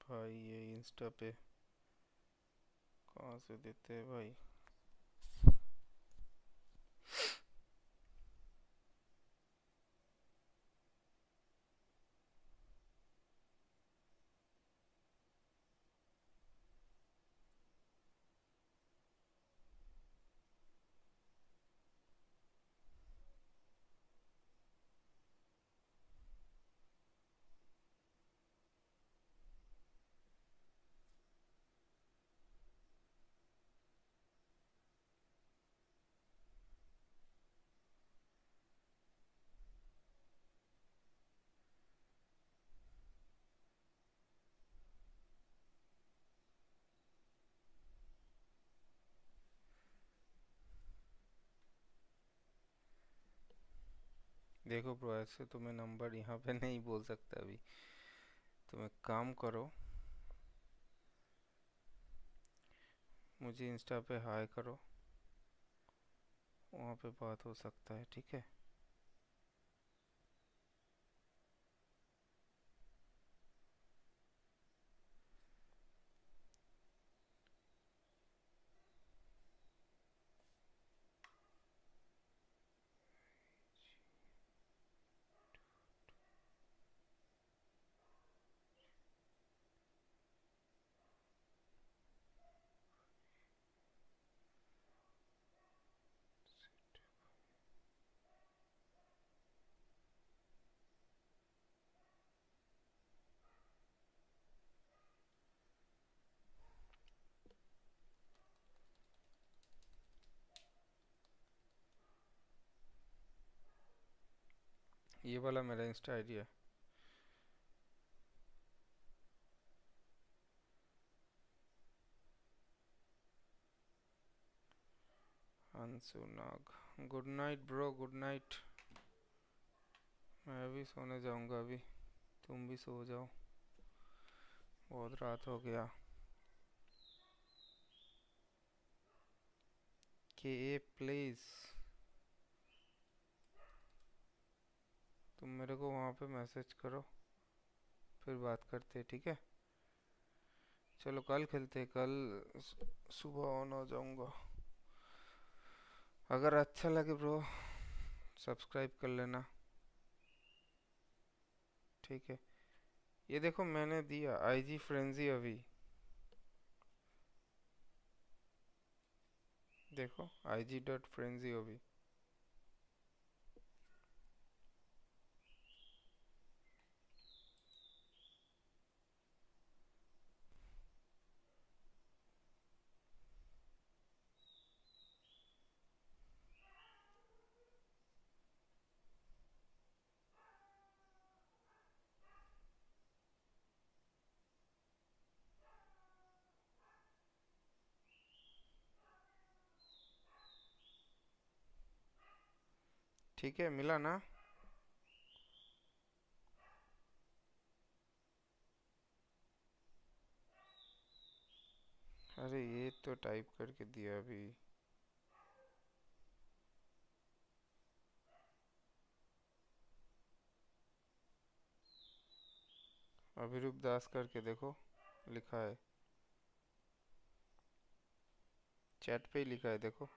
भाई ये इंस्टा पे कहाँ से देते हैं भाई? देखो ब्रो, ऐसे तो मैं नंबर यहाँ पे नहीं बोल सकता अभी। तुम एक काम करो, मुझे इंस्टा पे हाई करो, वहाँ पे बात हो सकता है, ठीक है? ये वाला मेरा इंस्टा आईडी है। Anshu Nag, good night bro, good night. मैं भी सोने जाऊंगा अभी, तुम भी सो जाओ, बहुत रात हो गया। के ए प्लीज, तुम मेरे को वहाँ पे मैसेज करो, फिर बात करते, ठीक है? चलो कल खेलते, कल सुबह ऑन हो जाऊंगा। अगर अच्छा लगे ब्रो, सब्सक्राइब कर लेना, ठीक है? ये देखो मैंने दिया आईजी फ्रेंजी अभी, देखो IG.frenzy अभी। ठीक है, मिला ना? अरे ये तो टाइप करके दिया अभी। अभिरूप दास करके देखो, लिखा है, चैट पे ही लिखा है, देखो।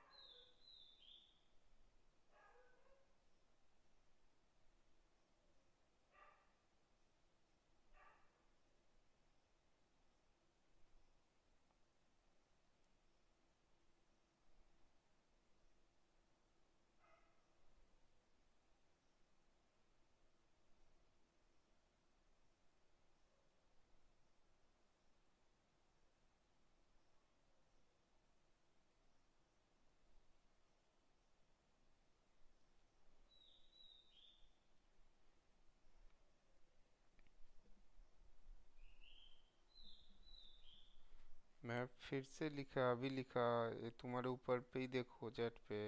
मैं फिर से लिखा, अभी लिखा, ये तुम्हारे ऊपर पे ही देखो, चैट पे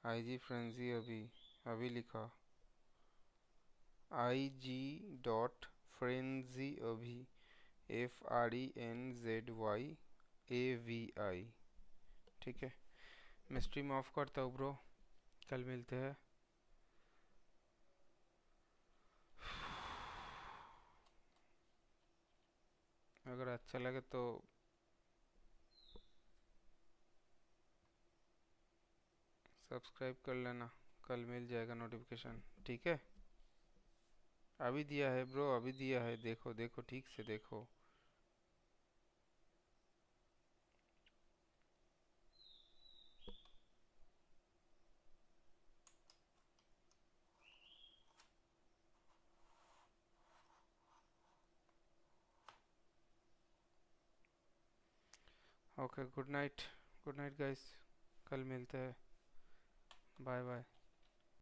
IG फ्रेंजी अभी, अभी लिखा IG.frenzy अभी, FRENZYAVI, ठीक है? मैं स्ट्रीम ऑफ करता हूँ ब्रो, कल मिलते हैं। अगर अच्छा लगे तो सब्सक्राइब कर लेना, कल मिल जाएगा नोटिफिकेशन, ठीक है। अभी दिया है ब्रो, अभी दिया है, देखो देखो ठीक से देखो। ओके, गुड नाइट गाइस, कल मिलते हैं, बाय बाय।